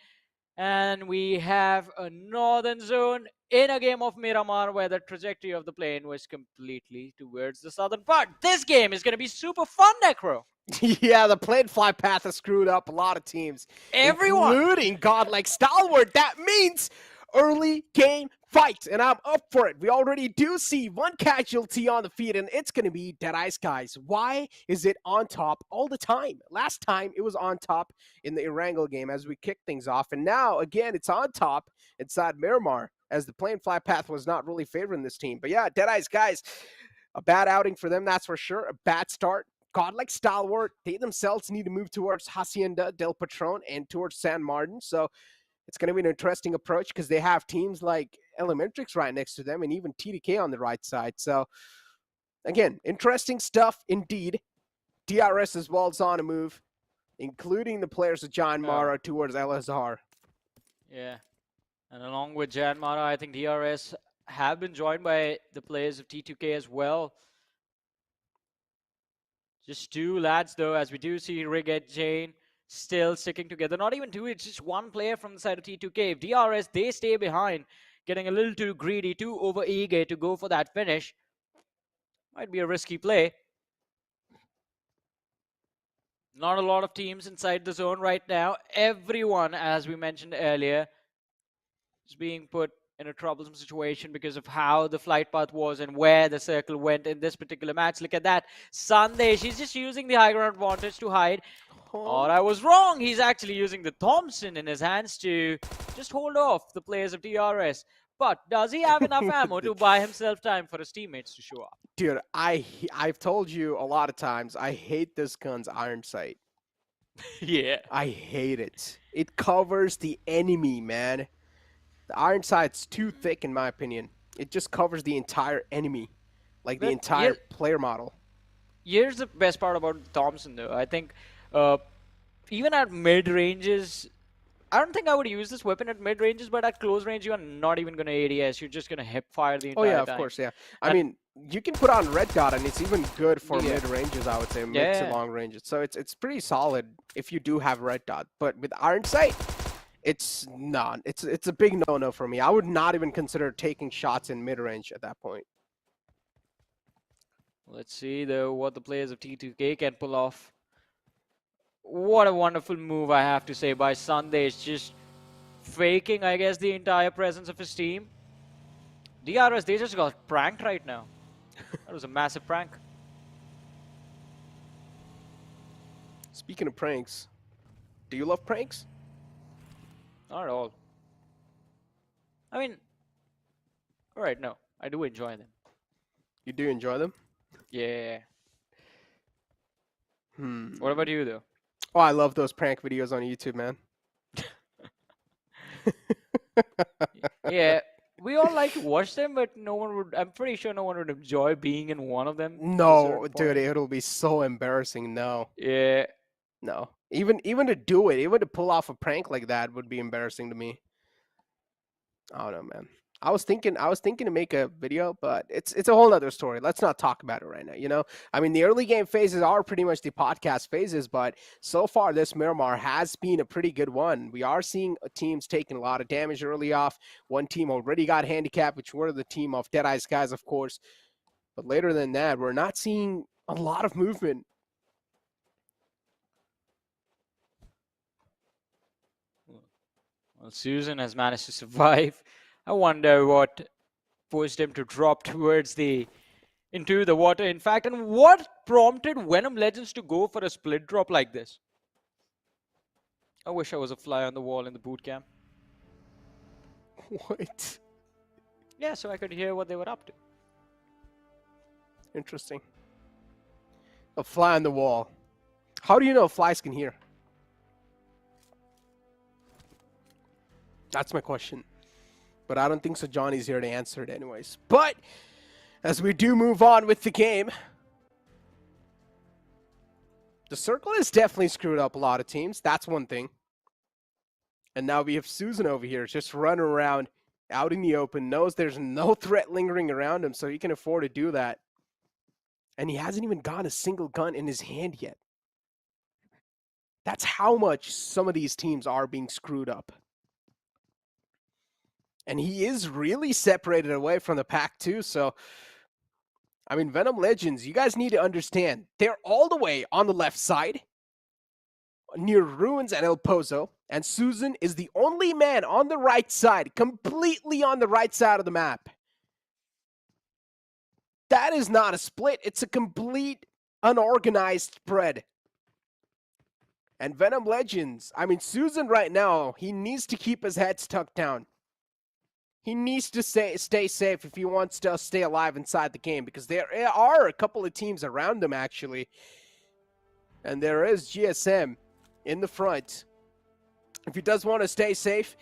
And we have a northern zone in a game of Miramar where the trajectory of the plane was completely towards the southern part. This game is going to be super fun, Necro. Yeah, the plane fly path has screwed up a lot of teams. Everyone. Including Godlike Stalwart. That means early game fight, and I'm up for it. We already do see one casualty on the field, and it's going to be Deadice, guys. Why is it on top all the time? Last time, it was on top in the Erangel game as we kicked things off, and now, again, it's on top inside Miramar as the plane fly path was not really favoring this team. But yeah, Deadice, guys, a bad outing for them, that's for sure. A bad start. Godlike Stalwart, they themselves need to move towards Hacienda del Patron and towards San Martin. So it's going to be an interesting approach because they have teams like Elementrix right next to them and even T2K on the right side. So again, interesting stuff indeed. DRS as well is on a move, including the players of John Mara towards El Azhar. Yeah. And along with Jan Mara, I think DRS have been joined by the players of T2K as well. Just two lads, though, as we do see Rig and Jane still sticking together. Not even two, it's just one player from the side of T2K. If DRS, they stay behind, getting a little too greedy, too over-eager to go for that finish. Might be a risky play. Not a lot of teams inside the zone right now. Everyone, as we mentioned earlier, is being put in a troublesome situation because of how the flight path was and where the circle went in this particular match. Look at that. Sunday, she's just using the high ground advantage to hide. Or I was wrong. He's actually using the Thompson in his hands to just hold off the players of DRS. But does he have enough ammo to buy himself time for his teammates to show up? Dude, I've told you a lot of times, I hate this gun's iron sight. Yeah. I hate it. It covers the enemy, man. The iron sight's too thick, in my opinion. It just covers the entire enemy, like the entire player model. Here's the best part about Thompson, though. I think even at mid ranges, I don't think I would use this weapon at mid ranges, but at close range, you are not even going to ADS. You're just going to hip fire the Oh entire yeah, of time. course, yeah. I And- mean, you can put on red dot, and it's even good for Yeah. mid ranges. I would say mid to Yeah. long ranges. So it's pretty solid if you do have red dot. But with iron sight, it's not. It's a big no-no for me. I would not even consider taking shots in mid range at that point. Let's see though what the players of T2K can pull off. What a wonderful move, I have to say, by Sandesh. Just faking, I guess, the entire presence of his team. DRS, they just got pranked right now. That was a massive prank. Speaking of pranks, do you love pranks? Not at all. I mean, alright, no. I do enjoy them. You do enjoy them? Yeah. Hmm. What about you, though? Oh, I love those prank videos on YouTube, man. Yeah, we all like to watch them, but no one would. I'm pretty sure no one would enjoy being in one of them. to a No, certain dude, point. it'll be so embarrassing. No, Yeah. no. Even to do it, even to pull off a prank like that would be embarrassing to me. I don't know, man. I was thinking to make a video, but it's a whole other story. Let's not talk about it right now. You know, I mean, the early game phases are pretty much the podcast phases, but so far this Miramar has been a pretty good one. We are seeing teams taking a lot of damage early off. One team already got handicapped, which were the team of Deadeye's guys, of course. But later than that, we're not seeing a lot of movement. Well, Susan has managed to survive. I wonder what pushed him to drop into the water, in fact, and what prompted Venom Legends to go for a split drop like this. I wish I was a fly on the wall in the boot camp. What? Yeah, so I could hear what they were up to. Interesting. A fly on the wall. How do you know flies can hear? That's my question. But I don't think so Johnny's here to answer it anyways. But as we do move on with the game, the circle has definitely screwed up a lot of teams. That's one thing. And now we have Susan over here just running around out in the open, knows there's no threat lingering around him, so he can afford to do that. And he hasn't even gotten a single gun in his hand yet. That's how much some of these teams are being screwed up. And he is really separated away from the pack too, so I mean, Venom Legends, you guys need to understand, they're all the way on the left side, near Ruins and El Pozo, and Susan is the only man on the right side, completely on the right side of the map. That is not a split, it's a complete unorganized spread. And Venom Legends, I mean, Susan right now, he needs to keep his head stuck down. He needs to stay safe if he wants to stay alive inside the game, because there are a couple of teams around him, actually. And there is GSM in the front. If he does want to stay safe,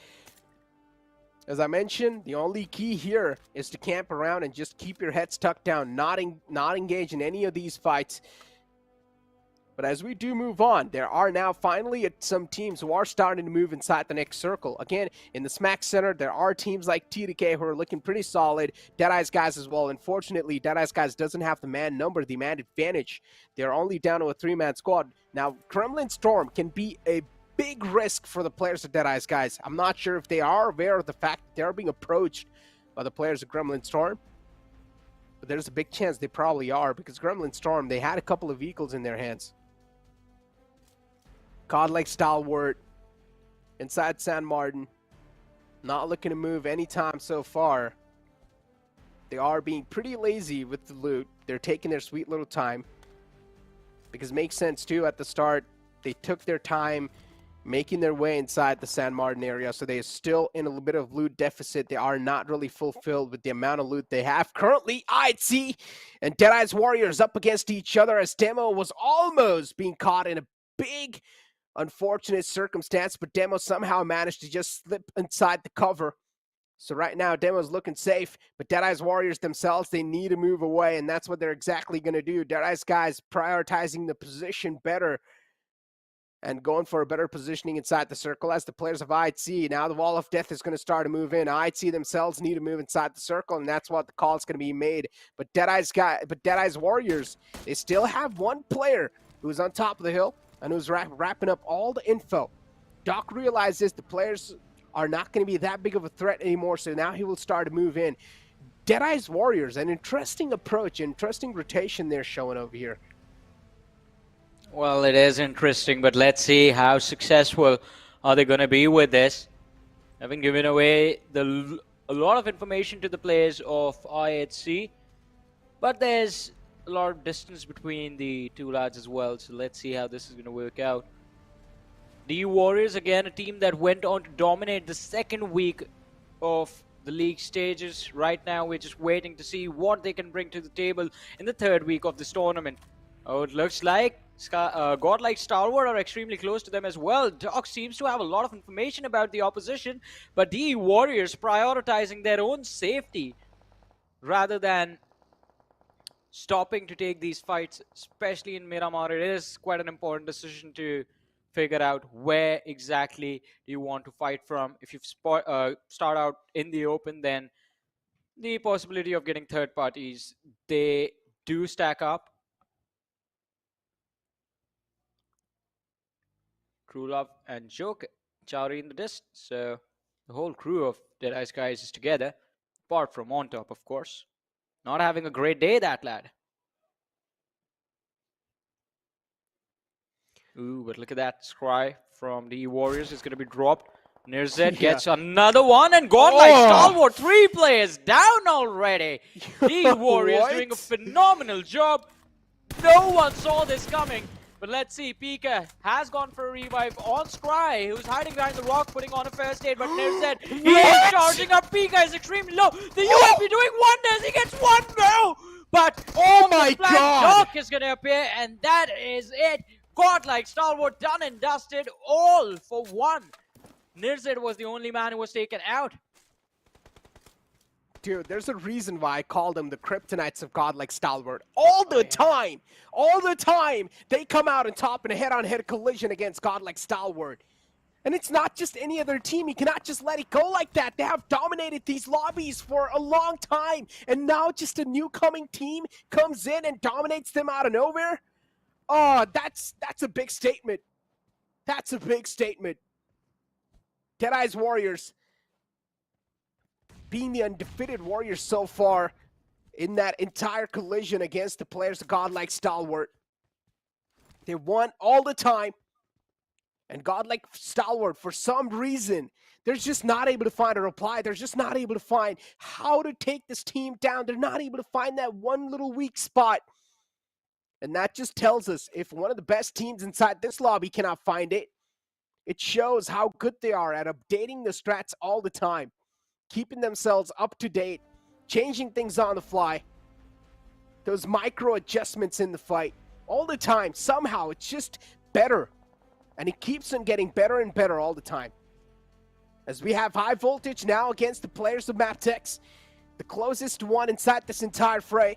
as I mentioned, the only key here is to camp around and just keep your head stuck down, not engage in any of these fights. But as we do move on, there are now finally some teams who are starting to move inside the next circle. Again, in the Smack Center, there are teams like T2K who are looking pretty solid. Deadeye's guys as well. Unfortunately, Deadeye's guys doesn't have the man number, the man advantage. They're only down to a 3-man squad. Now, Kremlin Storm can be a big risk for the players of Deadeye's guys. I'm not sure if they are aware of the fact that they're being approached by the players of Kremlin Storm. But there's a big chance they probably are, because Kremlin Storm, they had a couple of vehicles in their hands. Godlike Stalwart inside San Martin, not looking to move anytime so far. They are being pretty lazy with the loot. They're taking their sweet little time, because it makes sense too. At the start, they took their time making their way inside the San Martin area, so they are still in a little bit of loot deficit. They are not really fulfilled with the amount of loot they have currently. IC and Deadeye's Warriors up against each other, as Demo was almost being caught in a big unfortunate circumstance, but Demo somehow managed to just slip inside the cover. So right now, Demo's looking safe, but Deadeye's Warriors themselves, they need to move away, and that's what they're exactly going to do. Deadeye's guys prioritizing the position better. and going for a better positioning inside the circle as the players of IHC. Now the Wall of Death is going to start to move in. IHC themselves need to move inside the circle, and that's what the call is going to be made. But Deadeye's Warriors, they still have one player who's on top of the hill and who's wrapping up all the info. Doc realizes the players are not going to be that big of a threat anymore, so now he will start to move in. Deadeye's Warriors, an interesting approach, interesting rotation they're showing over here. Well, it is interesting, but let's see how successful are they going to be with this. Having given away a lot of information to the players of IHC, but there's a lot of distance between the two lads as well, so let's see how this is going to work out. The Warriors, again, a team that went on to dominate the second week of the league stages. Right now, we're just waiting to see what they can bring to the table in the third week of this tournament. Oh, it looks like godlike Stalwart are extremely close to them as well. Doc seems to have a lot of information about the opposition, but the Warriors prioritizing their own safety rather than stopping to take these fights, especially in Miramar. It is quite an important decision to figure out where exactly you want to fight from. If you start out in the open, then the possibility of getting third parties, they do stack up. Krulov and Joke, Chowry in the distance. So the whole crew of Deadeye's guys is together, apart from on top, of course. Not having a great day, that lad. Ooh, but look at that scry from the Warriors is going to be dropped. Nirzet gets another one, and godlike Stalwart, 3 players down already. The Warriors doing a phenomenal job. No one saw this coming. But let's see, Pika has gone for a revive on Scry, who's hiding behind the rock, putting on a first aid, but Nirzet, he is charging up. Pika is extremely low. The UMP doing wonders. He gets one no, but oh my god, Doc is going to appear, and that is it. Godlike Stalwart done and dusted, all for one. Nirzet was the only man who was taken out. Dude, there's a reason why I call them the kryptonites of godlike Stalwart. All the time! All the time! They come out on top in a head-on-head collision against godlike Stalwart. And it's not just any other team. You cannot just let it go like that. They have dominated these lobbies for a long time. And now just a new coming team comes in and dominates them out of nowhere. Oh, that's a big statement. That's a big statement. Deadeye's Warriors being the undefeated Warriors so far in that entire collision against the players of godlike Stalwart. They won all the time. And godlike Stalwart, for some reason, they're just not able to find a reply. They're just not able to find how to take this team down. They're not able to find that one little weak spot. And that just tells us if one of the best teams inside this lobby cannot find it, it shows how good they are at updating the strats all the time, keeping themselves up to date, changing things on the fly, those micro adjustments in the fight all the time. Somehow it's just better, and it keeps on getting better and better all the time. As we have high voltage now against the players of MABETEX, the closest one inside this entire fray.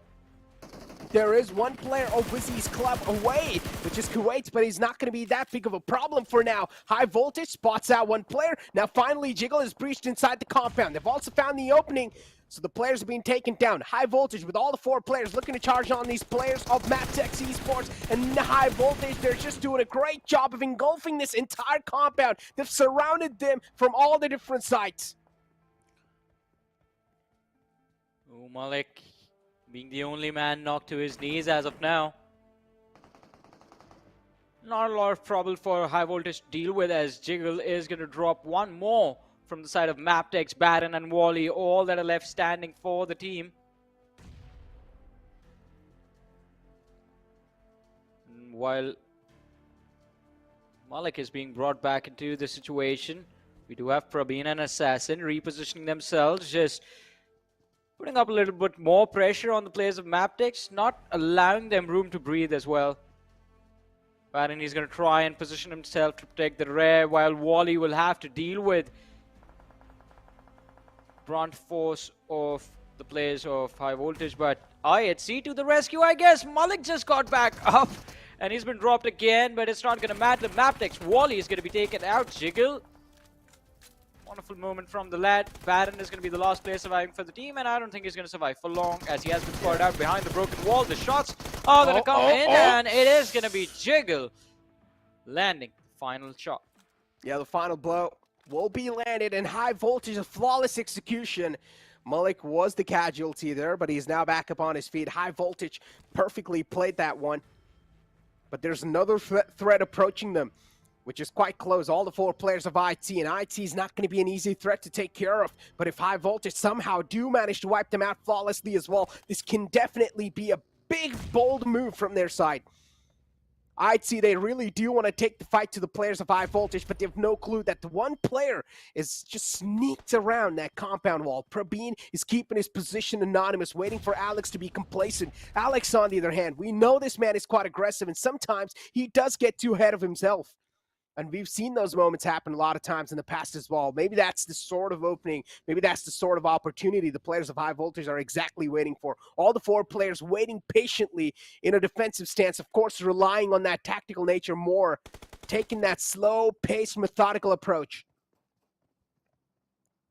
There is one player of WIZZES club away, which is Kuwait, but he's not going to be that big of a problem for now. High voltage spots out one player. Now finally Jiggle is breached inside the compound. They've also found the opening, so the players are being taken down. High voltage with all the 4 players looking to charge on these players of MABETEX Esports. And high voltage, they're just doing a great job of engulfing this entire compound. They've surrounded them from all the different sides. Oh, Malik being the only man knocked to his knees as of now. Not a lot of trouble for high voltage to deal with, as Jiggle is going to drop one more from the side of MABETEX, Baron and Wally, all that are left standing for the team. And while Malik is being brought back into the situation, we do have Prabeen and Assassin repositioning themselves, just putting up a little bit more pressure on the players of MABETEX, not allowing them room to breathe as well. Baron is going to try and position himself to protect the rear, while Wally will have to deal with brunt force of the players of high voltage. But IHC to the rescue, I guess. Malik just got back up, and he's been dropped again, but it's not going to matter. MABETEX Wally is going to be taken out. Jiggle. Wonderful moment from the lad. Baron is going to be the last player surviving for the team, and I don't think he's going to survive for long as he has been spotted out behind the broken wall. The shots are going to come in, and it is going to be Jiggle landing the final shot. Yeah, the final blow will be landed in high voltage, a flawless execution. Malik was the casualty there, but he's now back up on his feet. High voltage perfectly played that one. But there's another threat approaching them, which is quite close. All the 4 players of IT, and IT is not going to be an easy threat to take care of. But if High Voltage somehow do manage to wipe them out flawlessly as well, this can definitely be a big, bold move from their side. IT, they really do want to take the fight to the players of High Voltage, but they have no clue that the one player is just sneaked around that compound wall. Probeen is keeping his position anonymous, waiting for Alex to be complacent. Alex, on the other hand, we know this man is quite aggressive, and sometimes he does get too ahead of himself. And we've seen those moments happen a lot of times in the past as well. Maybe that's the sort of opening, maybe that's the sort of opportunity the players of High Voltage are exactly waiting for. All the 4 players waiting patiently in a defensive stance, of course, relying on that tactical nature more, taking that slow-paced, methodical approach.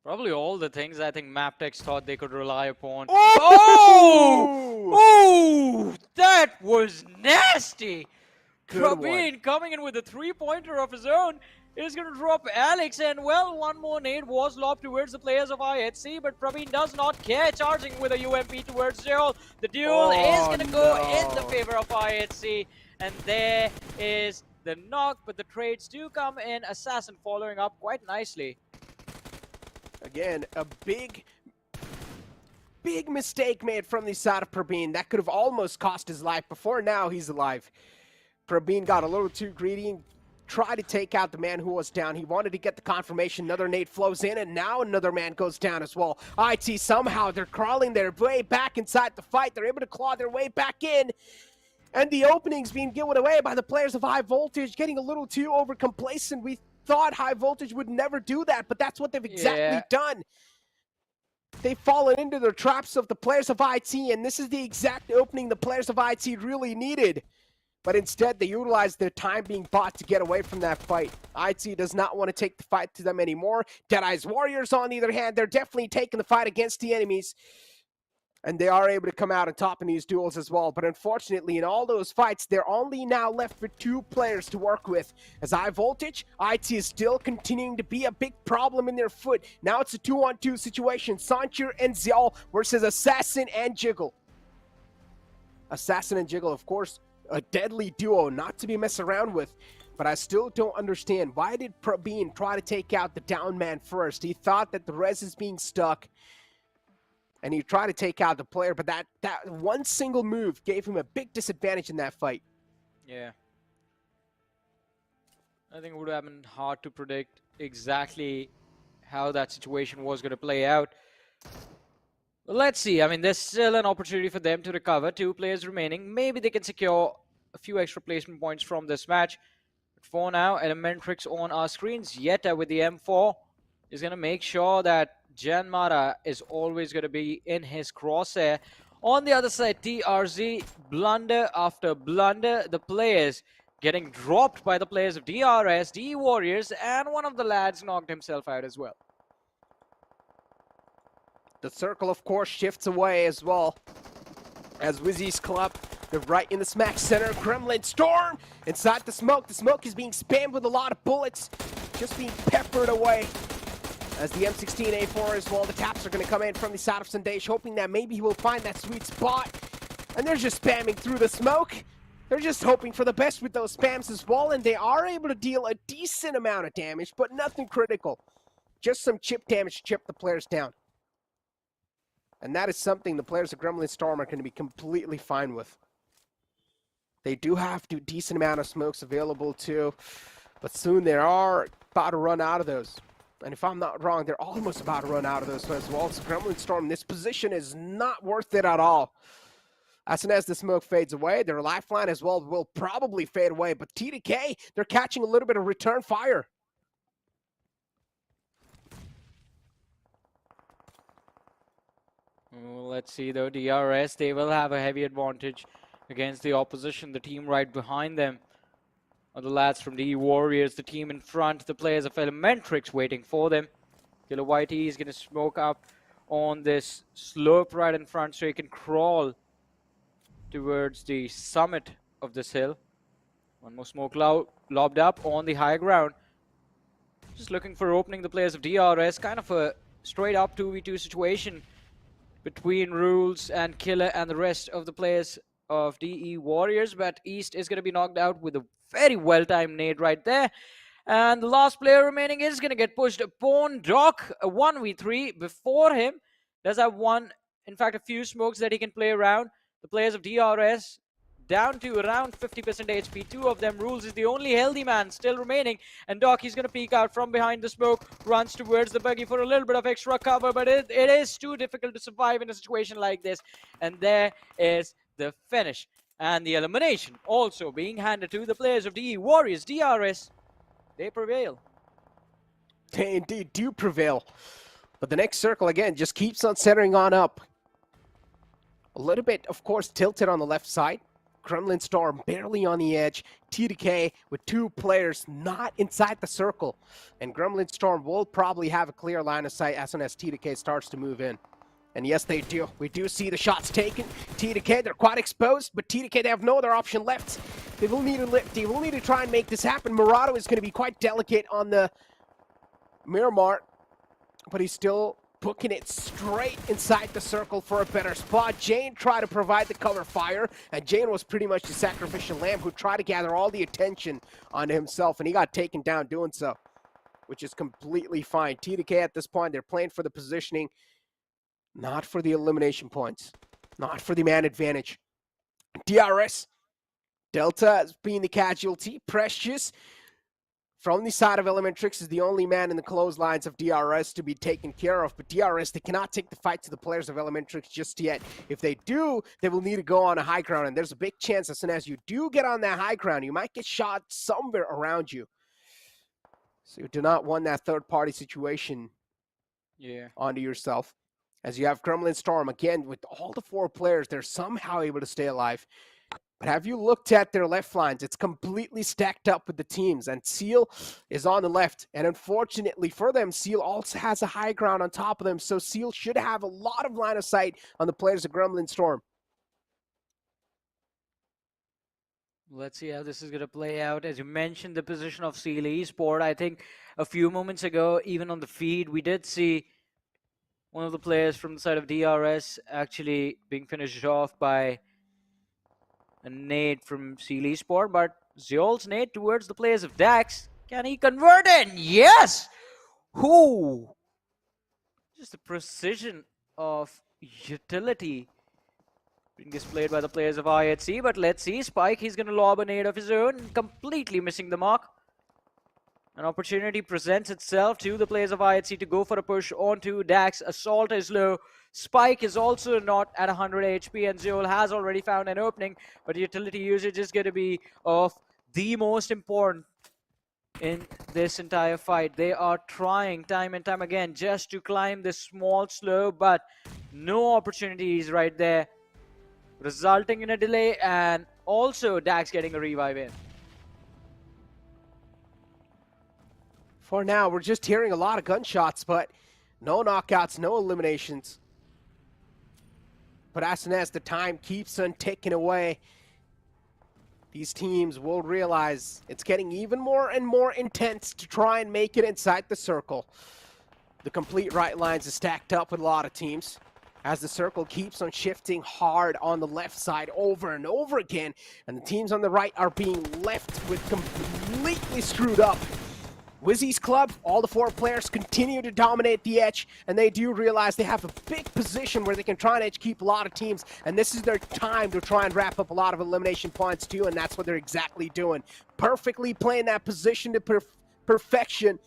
Probably all the things I think MABETEX thought they could rely upon. Oh! Oh! That was nasty! Probeen coming in with a 3-pointer of his own is going to drop Alex, and well, one more nade was lobbed towards the players of IHC, but Probeen does not care, charging with a UMP towards Joel. The duel is going to go in the favor of IHC, and there is the knock, but the trades do come in. Assassin following up quite nicely. Again, a big mistake made from the side of Probeen. That could have almost cost his life. Before now, he's alive. Probeen got a little too greedy and tried to take out the man who was down. He wanted to get the confirmation. Another nade flows in, and now another man goes down as well. IT, somehow, they're crawling their way back inside the fight. They're able to claw their way back in. And the opening's being given away by the players of High Voltage, getting a little too over-complacent. We thought High Voltage would never do that, but that's what they've exactly done. They've fallen into the traps of the players of IT, and this is the exact opening the players of IT really needed. But instead, they utilized their time being bought to get away from that fight. IT does not want to take the fight to them anymore. Deadeye's Warriors, on the other hand, they're definitely taking the fight against the enemies. And they are able to come out on top in these duels as well. But unfortunately, in all those fights, they're only now left with 2 players to work with. As High Voltage, IT is still continuing to be a big problem in their foot. Now it's a 2-on-2 situation. Sanchir and Xiao versus Assassin and Jiggle. Assassin and Jiggle, of course, a deadly duo, not to be messed around with. But I still don't understand, why did Probeen try to take out the down man first? He thought that the res is being stuck, and he tried to take out the player, but that one single move gave him a big disadvantage in that fight. Yeah. I think it would have been hard to predict exactly how that situation was going to play out. But let's see. I mean, there's still an opportunity for them to recover. 2 players remaining. Maybe they can secure a few extra placement points from this match. But for now, Elementrix on our screens. Yeta with the M4 is going to make sure that Janmara is always going to be in his crosshair. On the other side, TRZ, blunder after blunder. The players getting dropped by the players of DRS, DE Warriors, and one of the lads knocked himself out as well. The circle, of course, shifts away as well. As WIZZES club, they're right in the smack center. Gremlin Storm inside the smoke. The smoke is being spammed with a lot of bullets, just being peppered away. As the M16A4 as well, the taps are going to come in from the side of Sandesh, hoping that maybe he will find that sweet spot. And they're just spamming through the smoke. They're just hoping for the best with those spams as well, and they are able to deal a decent amount of damage, but nothing critical. Just some chip damage to chip the players down. And that is something the players of Gremlin Storm are going to be completely fine with. They do have a decent amount of smokes available too, but soon they are about to run out of those. And if I'm not wrong, they're almost about to run out of those as well. So Gremlin Storm, this position is not worth it at all. As soon as the smoke fades away, their lifeline as well will probably fade away. But T2K, they're catching a little bit of return fire. Well, let's see though, DRS, they will have a heavy advantage against the opposition. The team right behind them are the lads from the Warriors. The team in front, the players of Elementrix waiting for them. Killer Whitey is going to smoke up on this slope right in front so he can crawl towards the summit of this hill. One more smoke lobbed up on the high ground. Just looking for opening the players of DRS. Kind of a straight up 2v2 situation between Rules and Killer and the rest of the players of DE Warriors. But East is going to be knocked out with a very well-timed nade right there. And the last player remaining is going to get pushed upon Doc. A 1v3 before him. Does have one, in fact, a few smokes that he can play around. The players of DRS down to around 50% HP. Two of them. Rules is the only healthy man still remaining. And Doc, he's going to peek out from behind the smoke. Runs towards the buggy for a little bit of extra cover. But it is too difficult to survive in a situation like this. And there is the finish. And the elimination also being handed to the players of DE Warriors. DRS, they prevail. They indeed do prevail. But the next circle, again, just keeps on centering on up. A little bit, of course, tilted on the left side. Gremlin Storm barely on the edge. T2K with two players not inside the circle. And Gremlin Storm will probably have a clear line of sight as soon as T2K starts to move in. And yes, they do. We do see the shots taken. T2K, they're quite exposed, but T2K, they have no other option left. They will need to try and make this happen. Murado is going to be quite delicate on the Miramar, but he's still booking it straight inside the circle for a better spot. Jane tried to provide the cover fire, and Jane was pretty much the sacrificial lamb who tried to gather all the attention onto himself, and he got taken down doing so, which is completely fine. T2K at this point, they're playing for the positioning, not for the elimination points, not for the man advantage. DRS, Delta as being the casualty. Precious from the side of Elementrix is the only man in the clotheslines of DRS to be taken care of. But DRS, they cannot take the fight to the players of Elementrix just yet. If they do, they will need to go on a high ground. And there's a big chance as soon as you do get on that high ground, you might get shot somewhere around you. So you do not want that third-party situation onto yourself. As you have Gremlin Storm, again, with all the four players, they're somehow able to stay alive. But have you looked at their left lines? It's completely stacked up with the teams. And Seal is on the left. And unfortunately for them, Seal also has a high ground on top of them. So Seal should have a lot of line of sight on the players of Gremlin Storm. Let's see how this is going to play out. As you mentioned, the position of Seal Esports, I think a few moments ago, even on the feed, we did see one of the players from the side of DRS actually being finished off by a nade from Seal Esports, but Zeol's nade towards the players of Dax. Can he convert in? Yes! Who? Just the precision of utility being displayed by the players of IHC, but let's see. Spike, he's going to lob a nade of his own, completely missing the mark. An opportunity presents itself to the players of IHC to go for a push onto Dax. Assault is low. Spike is also not at 100 HP, and Zeol has already found an opening, but utility usage is going to be of the most important in this entire fight. They are trying time and time again just to climb this small slope, but no opportunities right there, resulting in a delay, and also Dax getting a revive in. For now, we're just hearing a lot of gunshots, but no knockouts, no eliminations. But as soon as the time keeps on ticking away, these teams will realize it's getting even more and more intense to try and make it inside the circle. The complete right lines is stacked up with a lot of teams as the circle keeps on shifting hard on the left side over and over again, and the teams on the right are being left with completely screwed up. WIZZES Club, all the four players continue to dominate the edge, and they do realize they have a big position where they can try and edge keep a lot of teams, and this is their time to try and wrap up a lot of elimination points too, and that's what they're exactly doing. Perfectly playing that position to perfection,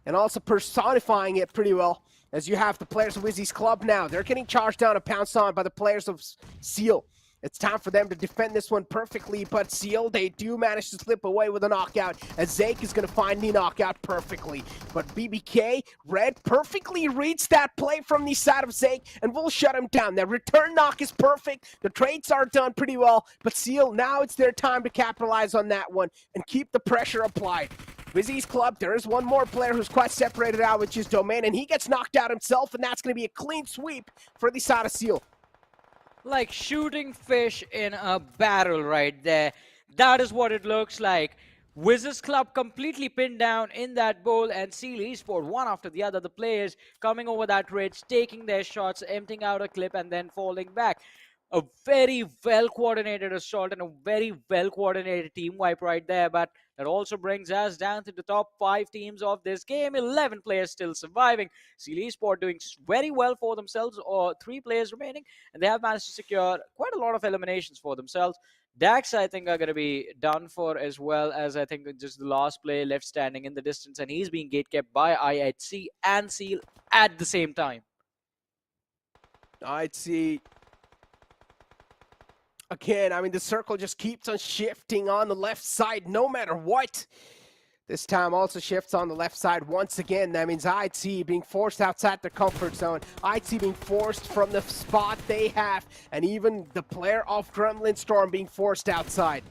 and also personifying it pretty well, as you have the players of WIZZES Club now. They're getting charged down and pounced on by the players of Seal. It's time for them to defend this one perfectly, but Seal, they do manage to slip away with a knockout, as Zake is going to find the knockout perfectly. But BBK, Red, perfectly reads that play from the side of Zake and will shut him down. Their return knock is perfect. The trades are done pretty well, but Seal, now it's their time to capitalize on that one and keep the pressure applied. WIZZES Club, there is one more player who's quite separated out, which is Domain, and he gets knocked out himself, and that's going to be a clean sweep for the side of Seal. Like shooting fish in a barrel right there. That is what it looks like. WIZZES Club completely pinned down in that bowl, and Seal Esports, one after the other, the players coming over that ridge, taking their shots, emptying out a clip, and then falling back. A very well-coordinated assault and a very well-coordinated team wipe right there, but that also brings us down to the top 5 teams of this game. 11 players still surviving. Seal Esports doing very well for themselves, or 3 players remaining, and they have managed to secure quite a lot of eliminations for themselves. Dax, I think, are going to be done for, as well as I think just the last player left standing in the distance, and he's being gatekept by IHC and Seal at the same time. IHC, again, I mean, the circle just keeps on shifting on the left side no matter what. This time also shifts on the left side once again. That means IHC being forced outside their comfort zone. IHC being forced from the spot they have. And even the player of Gremlin Storm being forced outside.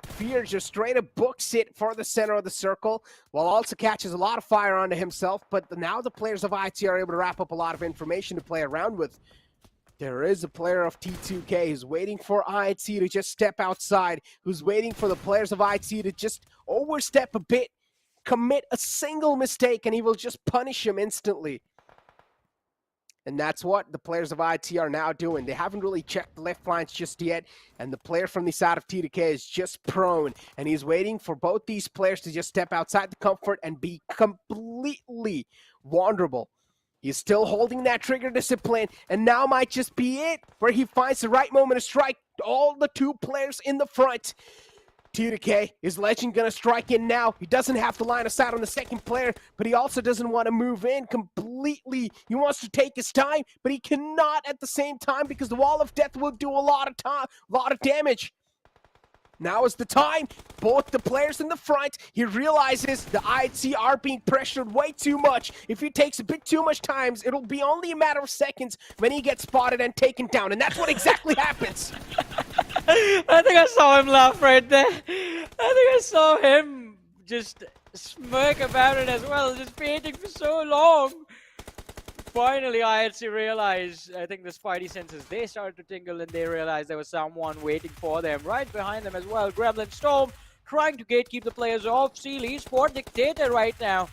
Fear just straight up books it for the center of the circle, while also catches a lot of fire onto himself. But now the players of IHC are able to wrap up a lot of information to play around with. There is a player of T2K who's waiting for IHC to just step outside, who's waiting for the players of IHC to just overstep a bit, commit a single mistake, and he will just punish him instantly. And that's what the players of IHC are now doing. They haven't really checked the left flanks just yet, and the player from the side of T2K is just prone, and he's waiting for both these players to just step outside the comfort and be completely vulnerable. He's still holding that trigger discipline, and now might just be it, where he finds the right moment to strike all the 2 players in the front. T2K, is Legend gonna strike in now? He doesn't have to line of sight on the second player, but he also doesn't want to move in completely. He wants to take his time, but he cannot at the same time because the Wall of Death will do a lot of damage. Now is the time. Both the players in the front, he realizes the IHC are being pressured way too much. If he takes a bit too much time, it'll be only a matter of seconds when he gets spotted and taken down. And that's what exactly happens. I think I saw him laugh right there. I think I saw him just smirk about it as well, just waiting for so long. Finally, IHC realized, I think the spidey senses, they started to tingle, and they realized there was someone waiting for them right behind them as well. Gremlin Storm trying to gatekeep the players of Seal Esports. Dictator right now.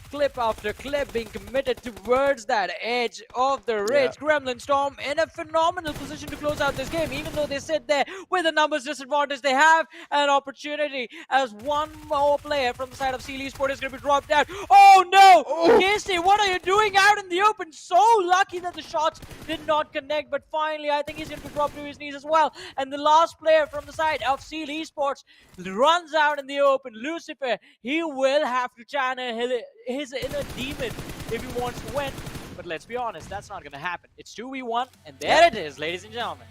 Clip after clip being committed towards that edge of the ridge. Yeah. Gremlin Storm in a phenomenal position to close out this game, even though they sit there with a numbers disadvantage. They have an opportunity as one more player from the side of Seal Esports is going to be dropped out. Oh no! Oh. Casey, what are you doing out in the open? So lucky that the shots did not connect, but finally I think he's going to be dropped to his knees as well. And the last player from the side of Seal Esports runs out in the open. Lucifer, he will have to channel his inner demon if he wants to win, but let's be honest, that's not going to happen. It's 2v1, and there it is, ladies and gentlemen.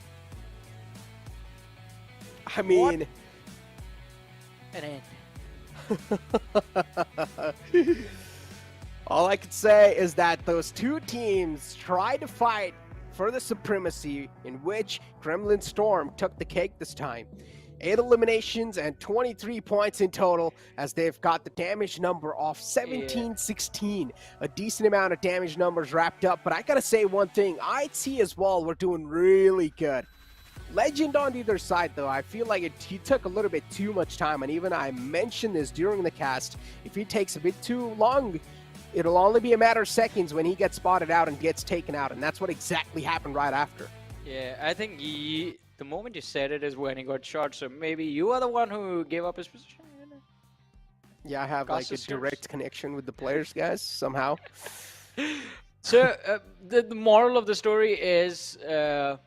I mean, an end. All I can say is that those 2 teams tried to fight for the supremacy, in which Gremlin Storm took the cake this time. 8 eliminations and 23 points in total, as they've got the damage number of 17-16. A decent amount of damage numbers wrapped up, but I gotta say one thing, IHC as well, we're doing really good. Legend on either side, though, I feel like he took a little bit too much time, and even I mentioned this during the cast. If he takes a bit too long, it'll only be a matter of seconds when he gets spotted out and gets taken out, and that's what exactly happened right after. Yeah, I think the moment you said it is when he got shot, so maybe you are the one who gave up his position? Yeah, I have like a direct connection with the players, guys, somehow. So, the moral of the story is, how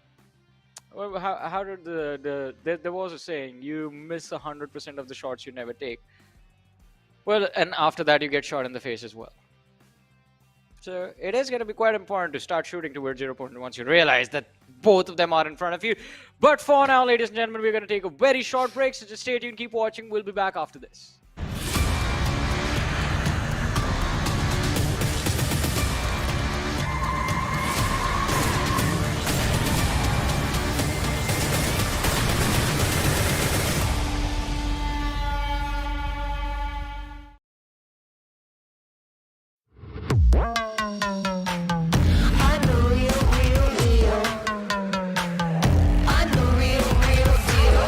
did there was a saying, you miss 100% of the shots you never take. Well, and after that you get shot in the face as well. So it is going to be quite important to start shooting towards your opponent once you realize that both of them are in front of you. But for now, ladies and gentlemen, we're going to take a very short break, so just stay tuned, keep watching. We'll be back after this. I'm the real, real deal. I'm the real, real deal.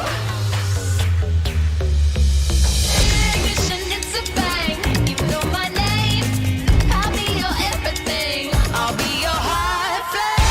Ignition, it's a bang. You know my name. I'll be your everything. I'll be your hot flame.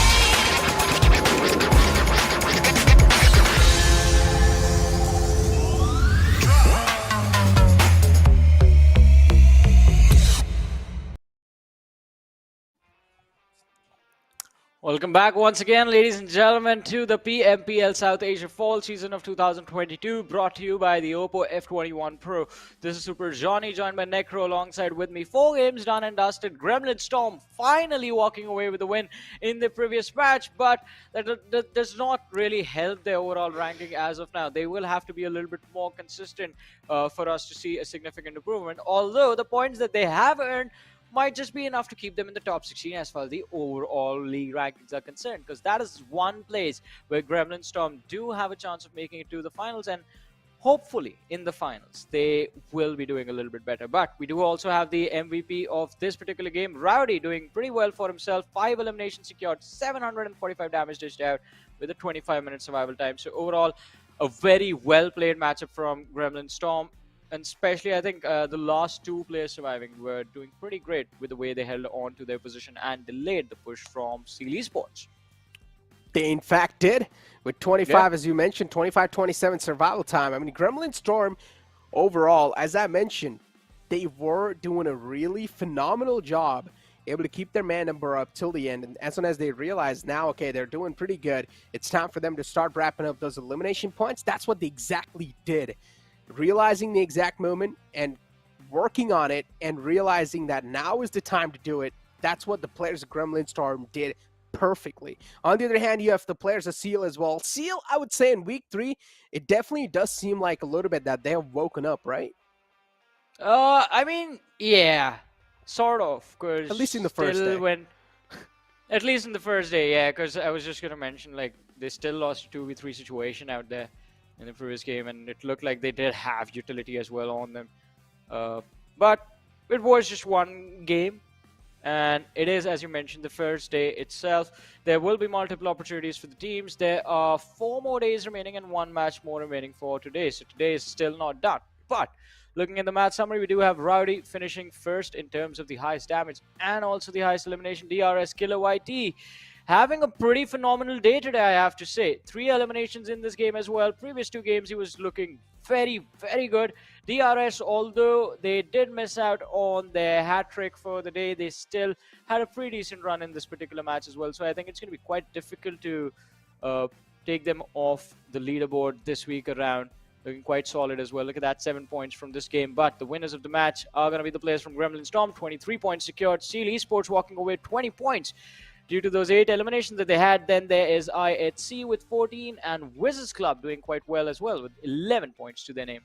Welcome back once again, ladies and gentlemen, to the PMPL South Asia Fall Season of 2022, brought to you by the Oppo F21 Pro. This is Super Johnny, joined by Necro alongside with me. 4 games done and dusted. Gremlin Storm finally walking away with the win in the previous match, but that does not really help their overall ranking as of now. They will have to be a little bit more consistent for us to see a significant improvement, although the points that they have earned might just be enough to keep them in the top 16 as far as the overall league rankings are concerned, because that is one place where Gremlin Storm do have a chance of making it to the finals, and hopefully in the finals they will be doing a little bit better. But we do also have the MVP of this particular game, Rowdy, doing pretty well for himself. 5 eliminations secured, 745 damage dished out with a 25-minute survival time. So overall, a very well played matchup from Gremlin Storm. And especially, I think the last 2 players surviving were doing pretty great with the way they held on to their position and delayed the push from Skylightz. They in fact did, with 25, as you mentioned, 25-27 survival time. I mean, Gremlin Storm, overall, as I mentioned, they were doing a really phenomenal job, able to keep their man number up till the end. And as soon as they realized now, okay, they're doing pretty good, it's time for them to start wrapping up those elimination points. That's what they exactly did. Realizing the exact moment and working on it and realizing that now is the time to do it. That's what the players of Gremlin Storm did perfectly. On the other hand, you have the players of Seal as well. Seal, I would say in week 3, it definitely does seem like a little bit that they have woken up, right? I mean, yeah, sort of. Cause at least in the first day. At least in the first day, yeah, because I was just going to mention, like, they still lost a 2v3 situation out there in the previous game, and it looked like they did have utility as well on them. But it was just one game, and it is, as you mentioned, the first day itself. There will be multiple opportunities for the teams. There are 4 more days remaining and 1 match more remaining for today, so today is still not done. But looking at the match summary, we do have Rowdy finishing first in terms of the highest damage and also the highest elimination. DRS Killer YT having a pretty phenomenal day today, I have to say. 3 eliminations in this game as well. Previous 2 games, he was looking very, very good. DRS, although they did miss out on their hat trick for the day, they still had a pretty decent run in this particular match as well. So I think it's going to be quite difficult to take them off the leaderboard this week around. Looking quite solid as well. Look at that, 7 points from this game. But the winners of the match are going to be the players from Gremlin Storm. 23 points secured. Skylightz Esports walking away 20 points. Due to those 8 eliminations that they had. Then there is IHC with 14 and WIZZES Club doing quite well as well with 11 points to their name.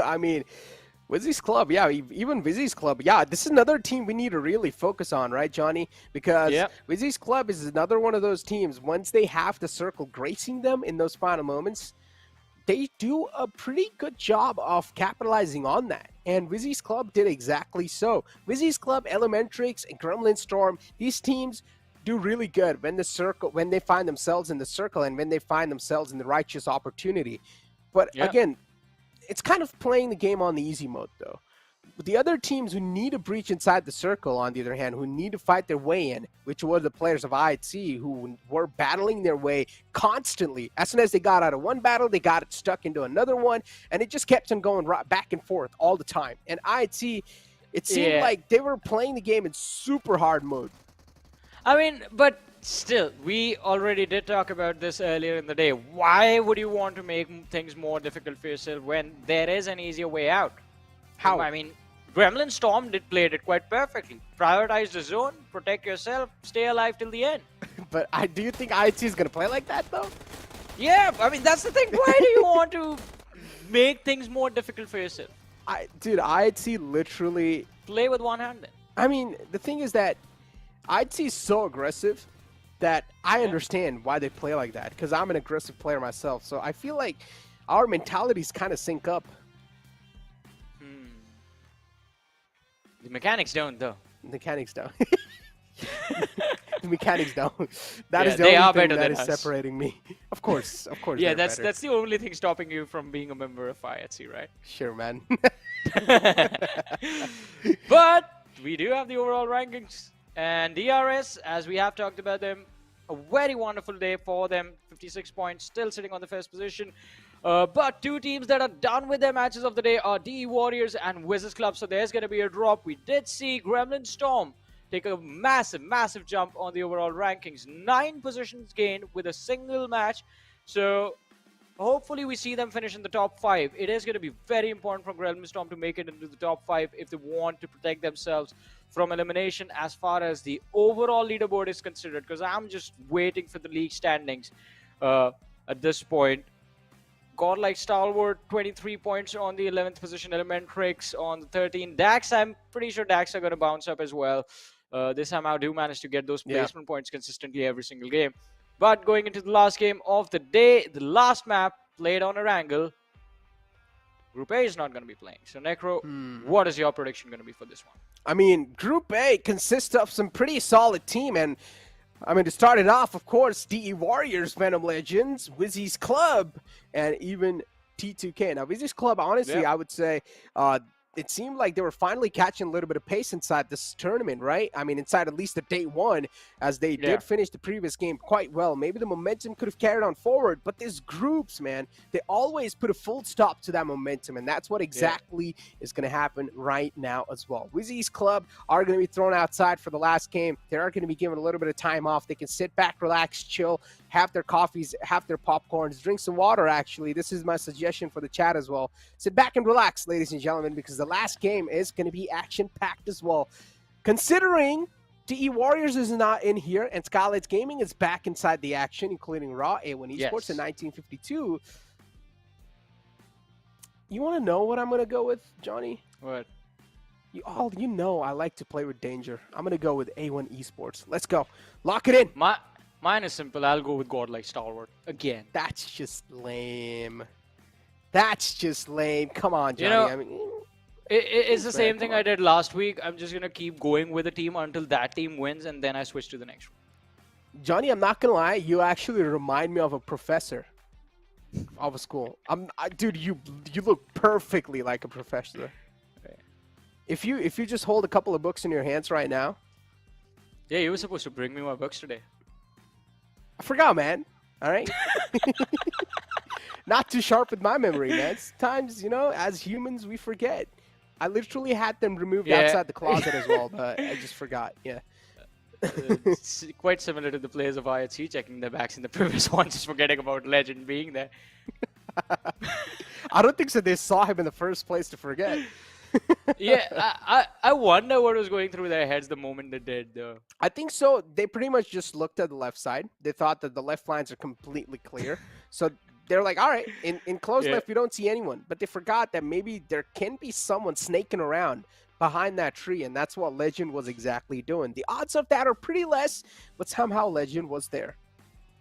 I mean, WIZZES Club, yeah, even WIZZES Club, yeah, this is another team we need to really focus on, right, Johnny? Because WIZZES Club is another one of those teams, once they have the circle gracing them in those final moments, they do a pretty good job of capitalizing on that. And WIZZES Club did exactly so. WIZZES Club, Elementrix, and Gremlin Storm, these teams do really good when they find themselves in the circle and when they find themselves in the righteous opportunity. But again, it's kind of playing the game on the easy mode though. The other teams who need to breach inside the circle, on the other hand, who need to fight their way in, which were the players of IHC, who were battling their way constantly. As soon as they got out of one battle, they got it stuck into another one, and it just kept on going back and forth all the time. And IHC, it seemed like they were playing the game in super hard mode. I mean, but still, we already did talk about this earlier in the day. Why would you want to make things more difficult for yourself when there is an easier way out? How? I mean, Gremlin Storm played it quite perfectly. Prioritize the zone, protect yourself, stay alive till the end. but do you think IHC is gonna play like that though? Yeah, I mean that's the thing. Why do you want to make things more difficult for yourself? Dude, IHC literally. Play with one hand then. I mean, the thing is that IHC is so aggressive that I understand why they play like that, because I'm an aggressive player myself. So I feel like our mentalities kind of sync up. The mechanics don't though. The mechanics don't. The mechanics don't. That Yeah, is the they only are thing better that than is us. separating me. Of course, of course. Yeah, they're that's better. the only thing stopping you from being a member of IHC, right? Sure, man. But we do have the overall rankings, and DRS, as we have talked about them, a very wonderful day for them. 56 points, still sitting on the first position. But two teams that are done with their matches of the day are DE Warriors and WIZZES Club, so there's going to be a drop. We did see Gremlin Storm take a massive jump on the overall rankings. 9 positions gained with a single match. So hopefully we see them finish in the top 5. It is going to be very important for Gremlin Storm to make it into the top 5 if they want to protect themselves from elimination as far as the overall leaderboard is considered, because I'm just waiting for the league standings at this point. Godlike Stalwart, 23 points on the 11th position. Elementrix on the 13th. Dax, I'm pretty sure Dax are going to bounce up as well. They somehow do manage to get those placement points consistently every single game. But going into the last game of the day, the last map played on Erangel, Group A is not going to be playing. So, Necro, what is your prediction going to be for this one? I mean, Group A consists of some pretty solid team, and I mean, to start it off, of course, DE Warriors, Venom Legends, WIZZES Club, and even T2K. Now, WIZZES Club, honestly, I would say it seemed like they were finally catching a little bit of pace inside this tournament, right? I mean, inside at least the day one, as they did finish the previous game quite well. Maybe the momentum could have carried on forward, but these groups, man, they always put a full stop to that momentum, and that's what exactly is going to happen right now as well. WIZZES Club are going to be thrown outside for the last game. They are going to be given a little bit of time off. They can sit back, relax, chill, have their coffees, have their popcorns, drink some water, actually. This is my suggestion for the chat as well. Sit back and relax, ladies and gentlemen, because the last game is going to be action-packed as well. Considering DE Warriors is not in here and Skylightz Gaming is back inside the action, including Raw, A1 Esports, in 1952. You want to know what I'm going to go with, Johnny? What? You know I like to play with danger. I'm going to go with A1 Esports. Let's go. Lock it in. Mine is simple. I'll go with Godlike Stalwart again. That's just lame. That's just lame. Come on, Johnny. You know, I mean, it's the same thing I did last week. I'm just going to keep going with the team until that team wins, and then I switch to the next one. Johnny, I'm not going to lie. You actually remind me of a professor of a school. Dude, you look perfectly like a professor. Okay. If you just hold a couple of books in your hands right now. Yeah, you were supposed to bring me my books today. I forgot, man. All right? Not too sharp with my memory, man. Sometimes, you know, as humans, we forget. I literally had them removed outside the closet as well, but I just forgot. Yeah. It's quite similar to the players of IHC checking their backs in the previous one, just forgetting about Legend being there. I don't think so. They saw him in the first place to forget. Yeah, I wonder what was going through their heads the moment they did, though. I think so. They pretty much just looked at the left side. They thought that the left lines are completely clear. So they're like, all right, in close left, we don't see anyone. But they forgot that maybe there can be someone snaking around behind that tree, and that's what Legend was exactly doing. The odds of that are pretty less, but somehow Legend was there.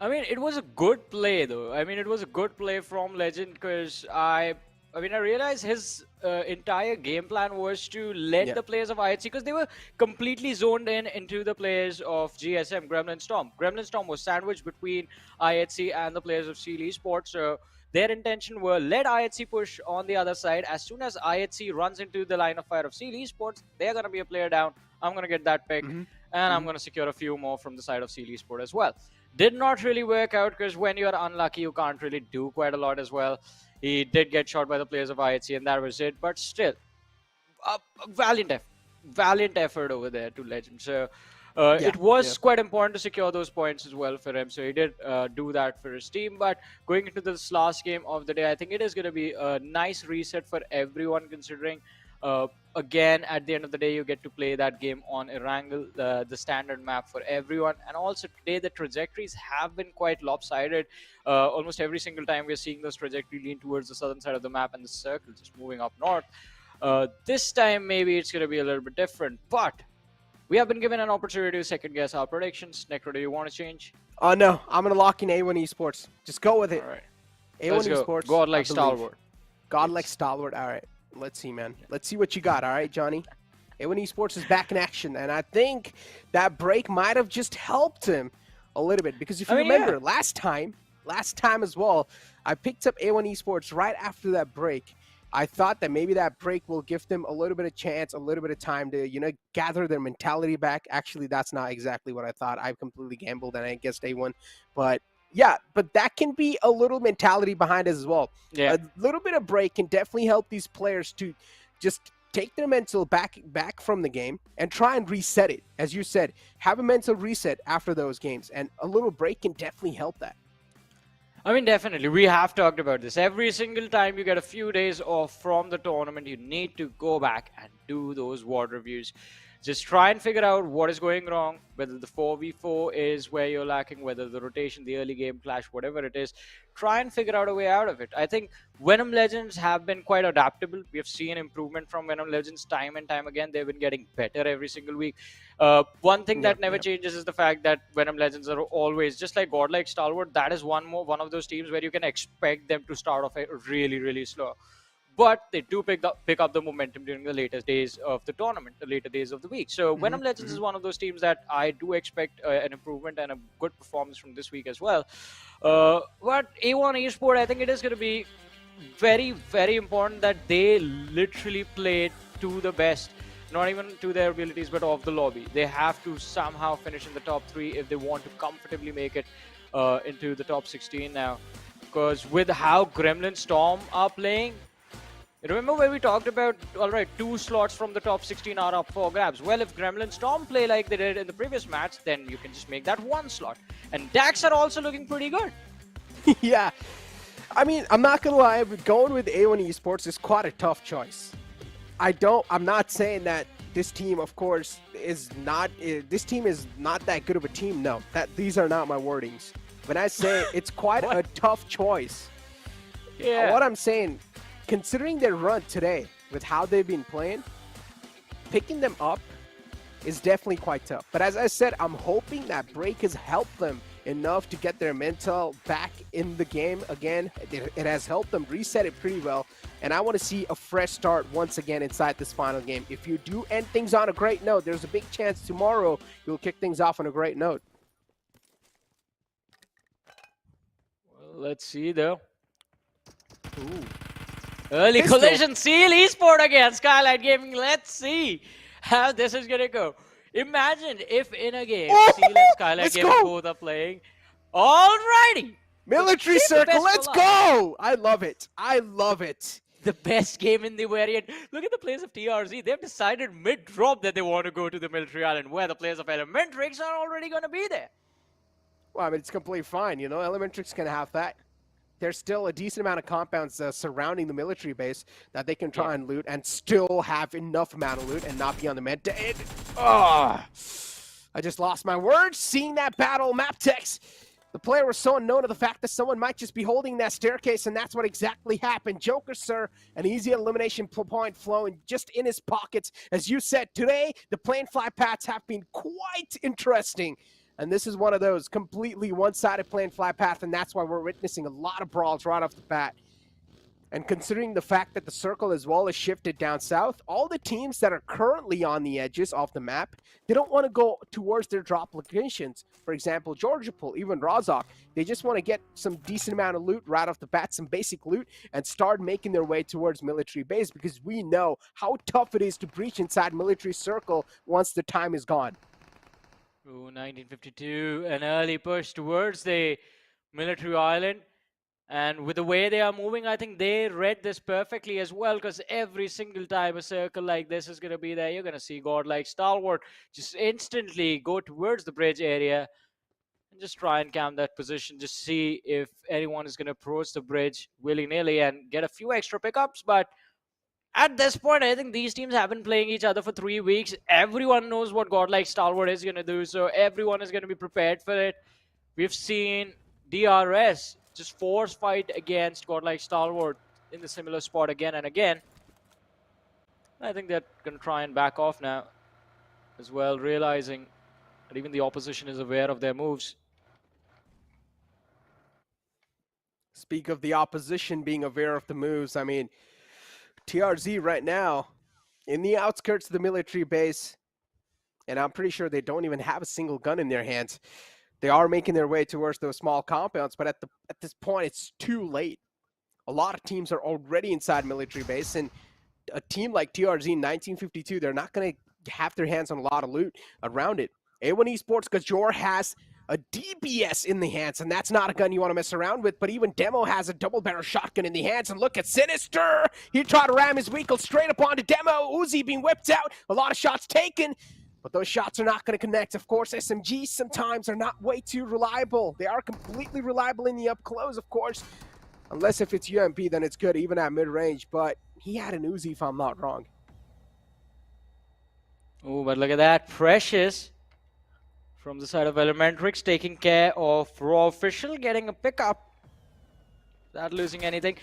I mean, it was a good play, though. I mean, it was a good play from Legend because I realized his entire game plan was to let the players of IHC, because they were completely zoned into the players of GSM, Gremlin Storm. Gremlin Storm was sandwiched between IHC and the players of Seal Esports. So their intention were let IHC push on the other side. As soon as IHC runs into the line of fire of Seal Esports, they're going to be a player down. I'm going to get that pick, and I'm going to secure a few more from the side of Seal Esports as well. Did not really work out because when you're unlucky, you can't really do quite a lot as well. He did get shot by the players of IHC, and that was it. But still, a valiant effort over there to Legend. So it was quite important to secure those points as well for him. So he did do that for his team. But going into this last game of the day, I think it is going to be a nice reset for everyone, considering again, at the end of the day, you get to play that game on Erangel, the standard map for everyone. And also today, the trajectories have been quite lopsided. Almost every single time we're seeing those trajectory lean towards the southern side of the map and the circle just moving up north. This time, maybe it's going to be a little bit different, but we have been given an opportunity to second guess our predictions. Necro, do you want to change? Oh, no. I'm going to lock in A1 Esports. Just go with it. All right. A1 Let's go. Esports. Godlike Stalwart. Godlike Stalwart. All right. Let's see, man. Let's see what you got. All right, Johnny. A1 Esports is back in action, and I think that break might have just helped him a little bit, because if you remember, last time as well, I picked up A1 Esports right after that break. I thought that maybe that break will give them a little bit of chance, a little bit of time to, you know, gather their mentality back. Actually, that's not exactly what I thought. I completely gambled and I guessed A1. But yeah, but that can be a little mentality behind it as well. Yeah. A little bit of break can definitely help these players to just take their mental back from the game and try and reset it. As you said, have a mental reset after those games, and a little break can definitely help that. I mean, definitely. We have talked about this. Every single time you get a few days off from the tournament, you need to go back and do those WOD reviews. Just try and figure out what is going wrong, whether the 4v4 is where you're lacking, whether the rotation, the early game clash, whatever it is. Try and figure out a way out of it. I think VENOM Legends have been quite adaptable. We have seen improvement from VENOM Legends time and time again. They've been getting better every single week. One thing that never changes is the fact that VENOM Legends are always, just like Godlike Stalwart, that is one of those teams where you can expect them to start off really, really slow. But they do pick up the momentum during the later days of the tournament, the later days of the week. So VENOM Legends is one of those teams that I do expect an improvement and a good performance from this week as well. But A1 Esports, I think it is going to be very, very important that they literally play to the best, not even to their abilities, but of the lobby. They have to somehow finish in the top 3 if they want to comfortably make it into the top 16 now. Because with how Gremlin Storm are playing, remember where we talked about, all right, 2 slots from the top 16 are up for grabs. Well, if Gremlin Storm play like they did in the previous match, then you can just make that 1 slot. And DAX are also looking pretty good. Yeah. I mean, I'm not going to lie, but going with A1 Esports is quite a tough choice. I'm not saying that this team, of course, is not that good of a team. No, these are not my wordings. When I say it's quite a tough choice. Yeah. What I'm saying, considering their run today with how they've been playing, picking them up is definitely quite tough. But as I said, I'm hoping that break has helped them enough to get their mental back in the game again. It has helped them reset it pretty well. And I want to see a fresh start once again inside this final game. If you do end things on a great note, there's a big chance tomorrow you'll kick things off on a great note. Well, let's see though. Ooh. Early Pistol. collision, Seal Esport against Skylightz Gaming. Let's see how this is going to go. Imagine if in a game, Seal and Skylightz Gaming both are playing. Alrighty. Military circle, let's go! I love it. I love it. The best game in the variant. Look at the players of TRZ. They've decided mid-drop that they want to go to the military island, where the players of Elementrix are already going to be there. Well, I mean, it's completely fine. You know, Elementrix can have that. There's still a decent amount of compounds surrounding the military base that they can try and loot and still have enough amount of loot and not be on the med. I just lost my words seeing that battle. MABETEX, the player was so unknown to the fact that someone might just be holding that staircase, and that's what exactly happened. Joker, sir, an easy elimination point flowing just in his pockets. As you said, today, the plane fly paths have been quite interesting. And this is one of those completely one-sided plane fly path, and that's why we're witnessing a lot of brawls right off the bat. And considering the fact that the circle as well is shifted down south, all the teams that are currently on the edges of the map, they don't want to go towards their drop locations. For example, Georgiapol, even Rozhok, they just want to get some decent amount of loot right off the bat, some basic loot, and start making their way towards military base, because we know how tough it is to breach inside military circle once the time is gone. Ooh, 1952, an early push towards the military island. And with the way they are moving, I think they read this perfectly as well, because every single time a circle like this is going to be there, you're going to see Godlike Stalwart just instantly go towards the bridge area and just try and camp that position, just see if anyone is going to approach the bridge willy-nilly and get a few extra pickups. But at this point, I think these teams have been playing each other for 3 weeks. Everyone knows what Godlike Stalwart is going to do, so everyone is going to be prepared for it. We've seen DRS just force fight against Godlike Stalwart in the similar spot again and again. I think they're going to try and back off now as well, realizing that even the opposition is aware of their moves. Speak of the opposition being aware of the moves, I mean, TRZ right now in the outskirts of the military base, and I'm pretty sure they don't even have a single gun in their hands. They are making their way towards those small compounds, but at this point, it's too late. A lot of teams are already inside military base, and a team like TRZ in 1952, they're not going to have their hands on a lot of loot around it. A1 Esports Gajor has a DBS in the hands, and that's not a gun you want to mess around with, but even Demo has a double-barrel shotgun in the hands, and look at Sinister! He tried to ram his vehicle straight up onto Demo. Uzi being whipped out, a lot of shots taken, but those shots are not going to connect. Of course, SMGs sometimes are not way too reliable. They are completely reliable in the up-close, of course, unless if it's UMP, then it's good, even at mid-range, but he had an Uzi, if I'm not wrong. Oh, but look at that. Precious from the side of Elementrix taking care of Raw Official, getting a pickup. Not losing anything.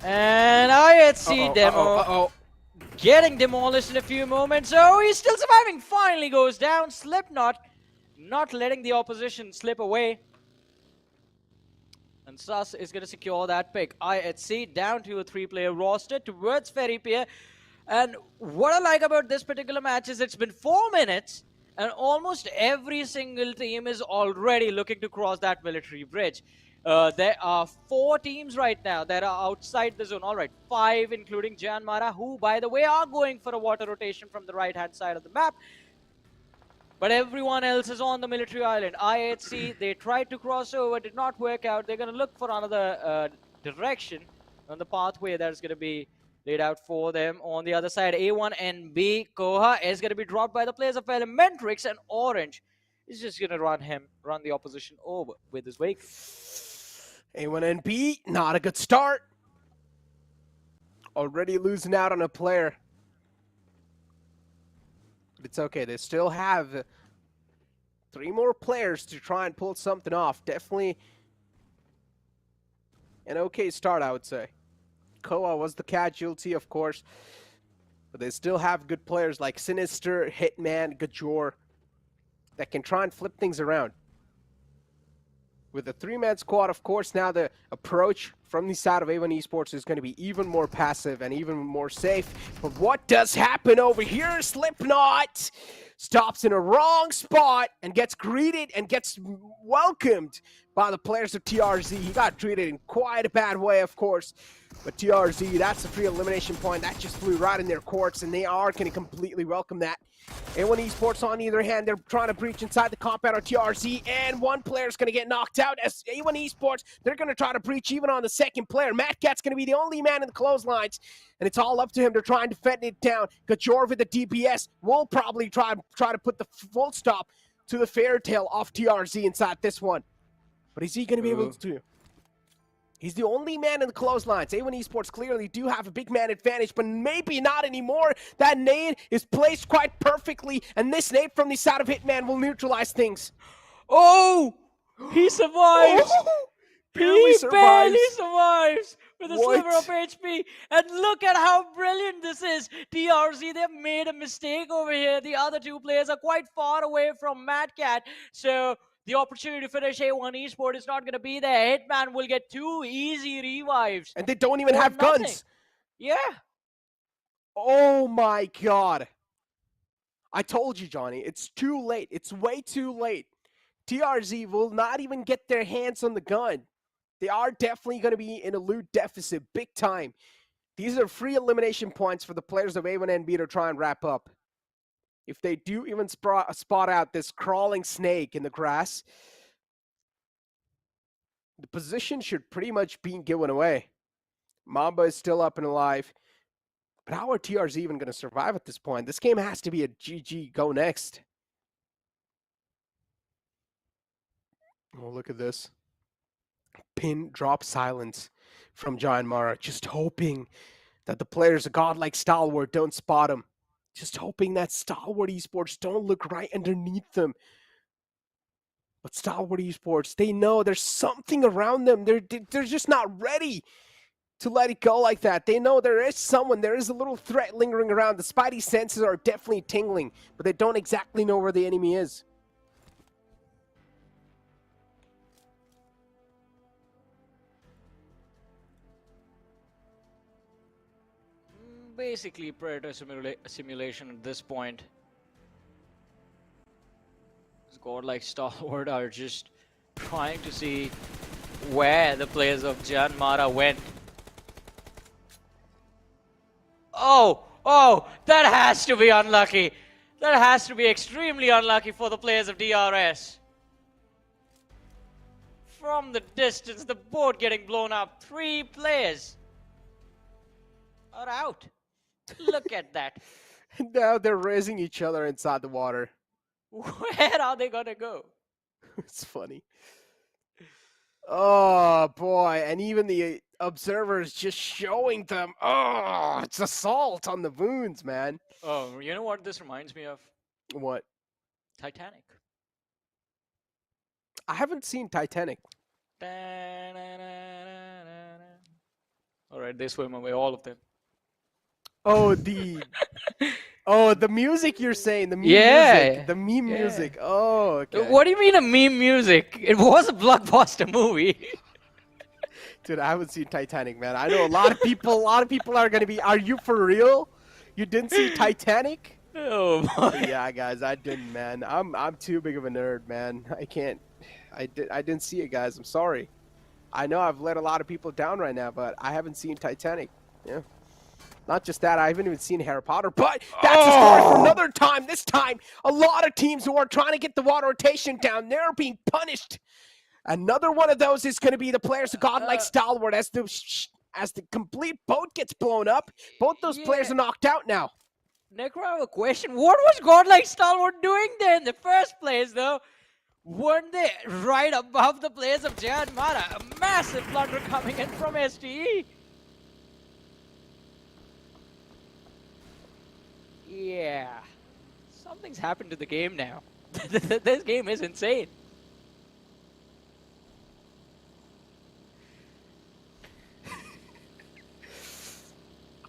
And IHC Demo getting demolished in a few moments. Oh, he's still surviving. Finally goes down. Slipknot not letting the opposition slip away. And Sus is going to secure that pick. IHC down to a 3-player roster towards Ferry Pier. And what I like about this particular match is it's been 4 minutes and almost every single team is already looking to cross that military bridge. There are 4 teams right now that are outside the zone. All right, 5 including Janmara, who, by the way, are going for a water rotation from the right-hand side of the map. But everyone else is on the military island. IHC, they tried to cross over, did not work out. They're going to look for another direction on the pathway that's going to be laid out for them. On the other side, A1 and B, Koha is going to be dropped by the players of Elementrix, and Orange is just going to run the opposition over with his vehicle. A1 and B, not a good start. Already losing out on a player. But it's okay, they still have 3 more players to try and pull something off. Definitely an okay start, I would say. Koa was the casualty, of course, but they still have good players like Sinister, Hitman, Gajor that can try and flip things around. With a 3-man squad, of course, now the approach from the side of A1 Esports is going to be even more passive and even more safe. But what does happen over here? Slipknot stops in a wrong spot and gets greeted and gets welcomed by the players of TRZ. He got treated in quite a bad way, of course. But TRZ, that's a free elimination point. That just flew right in their courts, and they are going to completely welcome that. A1 Esports, on the other hand, they're trying to breach inside the compound of TRZ, and one player's going to get knocked out. As A1 Esports, they're going to try to breach even on the second player. Matt Cat's going to be the only man in the clotheslines, and it's all up to him to try and defend it down. Gajor with the DPS will probably try to put the full stop to the fairy tale of TRZ inside this one. But is he going to be able to? He's the only man in the clotheslines. A1 Esports clearly do have a big man advantage, but maybe not anymore. That nade is placed quite perfectly, and this nade from the side of Hitman will neutralize things. Oh! He survives! He barely survives with a sliver of HP. And look at how brilliant this is. TRZ, they've made a mistake over here. The other 2 players are quite far away from Mad Cat. So the opportunity to finish A1 Esports is not going to be there. Hitman will get 2 easy revives. And they don't even have guns. Yeah. Oh my god. I told you, Johnny. It's too late. It's way too late. TRZ will not even get their hands on the gun. They are definitely going to be in a loot deficit big time. These are free elimination points for the players of A1 and B to try and wrap up. If they do even spot out this crawling snake in the grass, the position should pretty much be given away. Mamba is still up and alive. But how are TRZ even going to survive at this point? This game has to be a GG go next. Oh, look at this. Pin drop silence from Giant Mara, just hoping that the players of godlike Stalwart don't spot him. Just hoping that Stalwart Esports don't look right underneath them. But Stalwart Esports, they know there's something around them. They're just not ready to let it go like that. They know there is someone, there is a little threat lingering around. The spidey senses are definitely tingling, but they don't exactly know where the enemy is. Basically, Predator simulation at this point. Godlike Stalwart are just trying to see where the players of Janmara went. Oh, that has to be unlucky. That has to be extremely unlucky for the players of DRS. From the distance, the boat getting blown up. 3 players are out. Look at that. Now they're raising each other inside the water. Where are they gonna go? It's funny. Oh boy, and even the observers just showing them, oh, it's assault on the wounds, man. Oh, you know what this reminds me of? What? Titanic. I haven't seen Titanic. Alright, they swim away, all of them. Oh, the music you're saying, the meme music, the meme music. Oh, okay. What do you mean a meme music? It was a blockbuster movie. Dude, I haven't seen Titanic, man. I know a lot of people are gonna be, are you for real? You didn't see Titanic? Oh boy. Yeah, guys, I didn't, man. I'm too big of a nerd, man. I can't. I didn't see it, guys. I'm sorry. I know I've let a lot of people down right now, but I haven't seen Titanic. Yeah. Not just that, I haven't even seen Harry Potter, but that's a story for another time. This time, a lot of teams who are trying to get the water rotation down, they're being punished. Another one of those is going to be the players of godlike Stalwart as the complete boat gets blown up. Both those players are knocked out now. Necro, I have a question. What was godlike Stalwart doing there in the first place, though? Weren't they right above the players of Janmara? A massive blunder coming in from STE. Yeah, something's happened to the game now. This game is insane.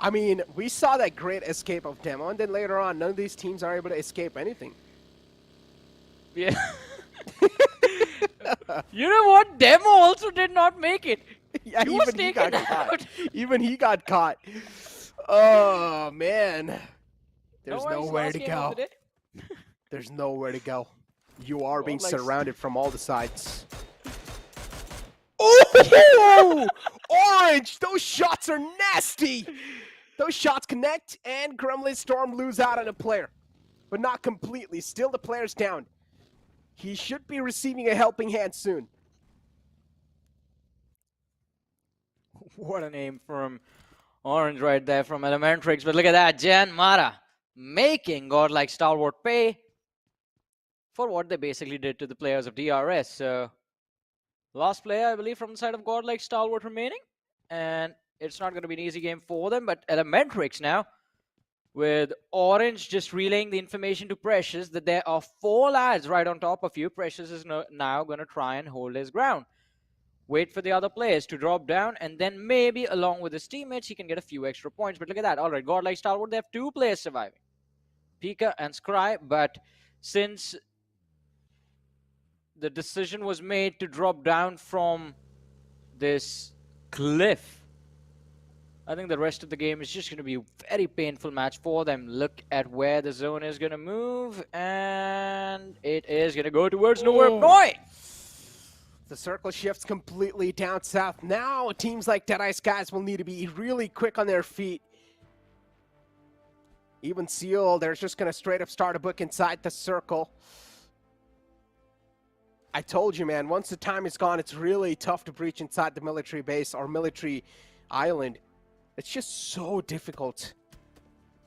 I mean, we saw that great escape of Demo, and then later on, none of these teams are able to escape anything. Yeah. You know what? Demo also did not make it. Yeah, he was taken out. Even he got caught. Oh, man. There's nowhere to go. There's nowhere to go. You are being surrounded from all the sides. Oh! Orange! Those shots are nasty! Those shots connect, and Gremlin Storm lose out on a player. But not completely. Still the player's down. He should be receiving a helping hand soon. What a name from Orange right there from Elementrix. But look at that, Janmara making godlike Stalwart pay for what they basically did to the players of DRS. So, last player, I believe, from the side of godlike Stalwart remaining. And it's not going to be an easy game for them. But Elementrix now, with Orange just relaying the information to Precious that there are 4 lads right on top of you. Precious is now going to try and hold his ground. Wait for the other players to drop down, and then maybe along with his teammates, he can get a few extra points. But look at that. All right, godlike Stalwart, they have 2 players surviving. Pika and Scry, but since the decision was made to drop down from this cliff, I think the rest of the game is just going to be a very painful match for them. Look at where the zone is going to move, and it is going to go towards nowhere. Boy! The circle shifts completely down south. Now, teams like Deadeye Skies will need to be really quick on their feet. Even Seal, they're just going to straight up start a book inside the circle. I told you, man, once the time is gone, it's really tough to breach inside the military base or military island. It's just so difficult.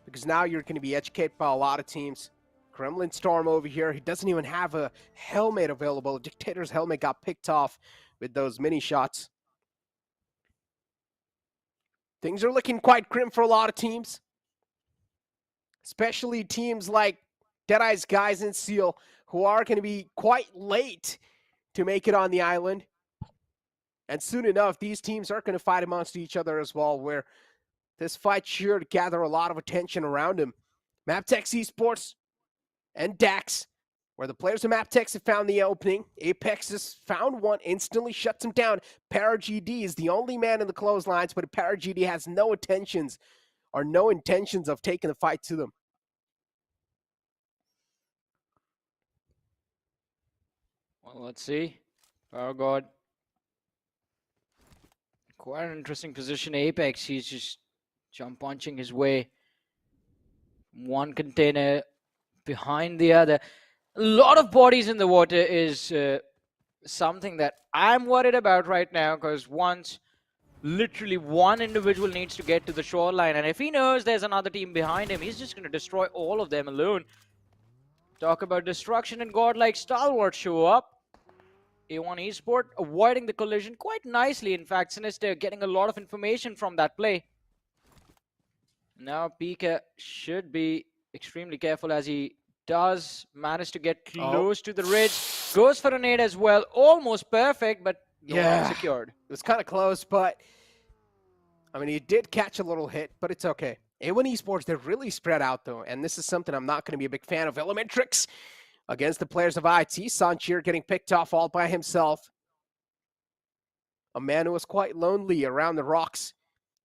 Because now you're going to be educated by a lot of teams. Gremlin Storm over here, he doesn't even have a helmet available. Dictator's helmet got picked off with those mini shots. Things are looking quite grim for a lot of teams, especially teams like Deadeye's guys and Seal, who are going to be quite late to make it on the island. And soon enough, these teams are going to fight amongst each other as well, where this fight sure to gather a lot of attention around him. MABETEX Esports and DAX, where the players of MABETEX have found the opening. Apex has found one, instantly shuts him down. ParaGD is the only man in the clotheslines, but ParaGD has no intentions of taking the fight to them. Well, let's see. Oh, God. Quite an interesting position. Apex, he's just jump punching his way. One container behind the other. A lot of bodies in the water is something that I'm worried about right now, because literally one individual needs to get to the shoreline, and if he knows there's another team behind him, he's just going to destroy all of them alone. Talk about destruction, and godlike stalwart show up. A1 Esport avoiding the collision quite nicely. In fact, Sinister getting a lot of information from that play. Now Pika should be extremely careful, as he does manage to get close to the ridge. Goes for a nade as well. Almost perfect, but no secured. It was kind of close, but I mean, he did catch a little hit, but it's okay. A1 Esports, they're really spread out, though, and this is something I'm not going to be a big fan of. Elementrix against the players of IT. Sanchir getting picked off all by himself. A man who was quite lonely around the rocks.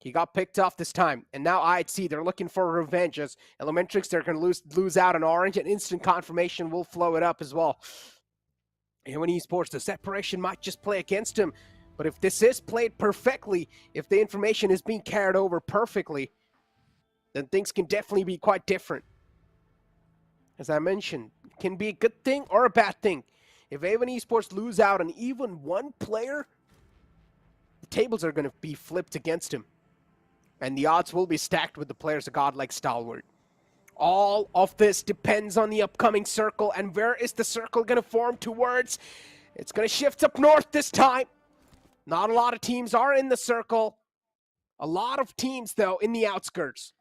He got picked off this time, and now IHC, they're looking for revenge. As Elementrix, they're going to lose out on orange, and instant confirmation will flow it up as well. A1 Esports, the separation might just play against him, but if this is played perfectly, if the information is being carried over perfectly, then things can definitely be quite different. As I mentioned, it can be a good thing or a bad thing. If A1 Esports lose out on even one player, the tables are going to be flipped against him. And the odds will be stacked with the players of godlike stalwart. All of this depends on the upcoming circle. And where is the circle going to form towards? It's going to shift up north this time. Not a lot of teams are in the circle. A lot of teams, though, in the outskirts.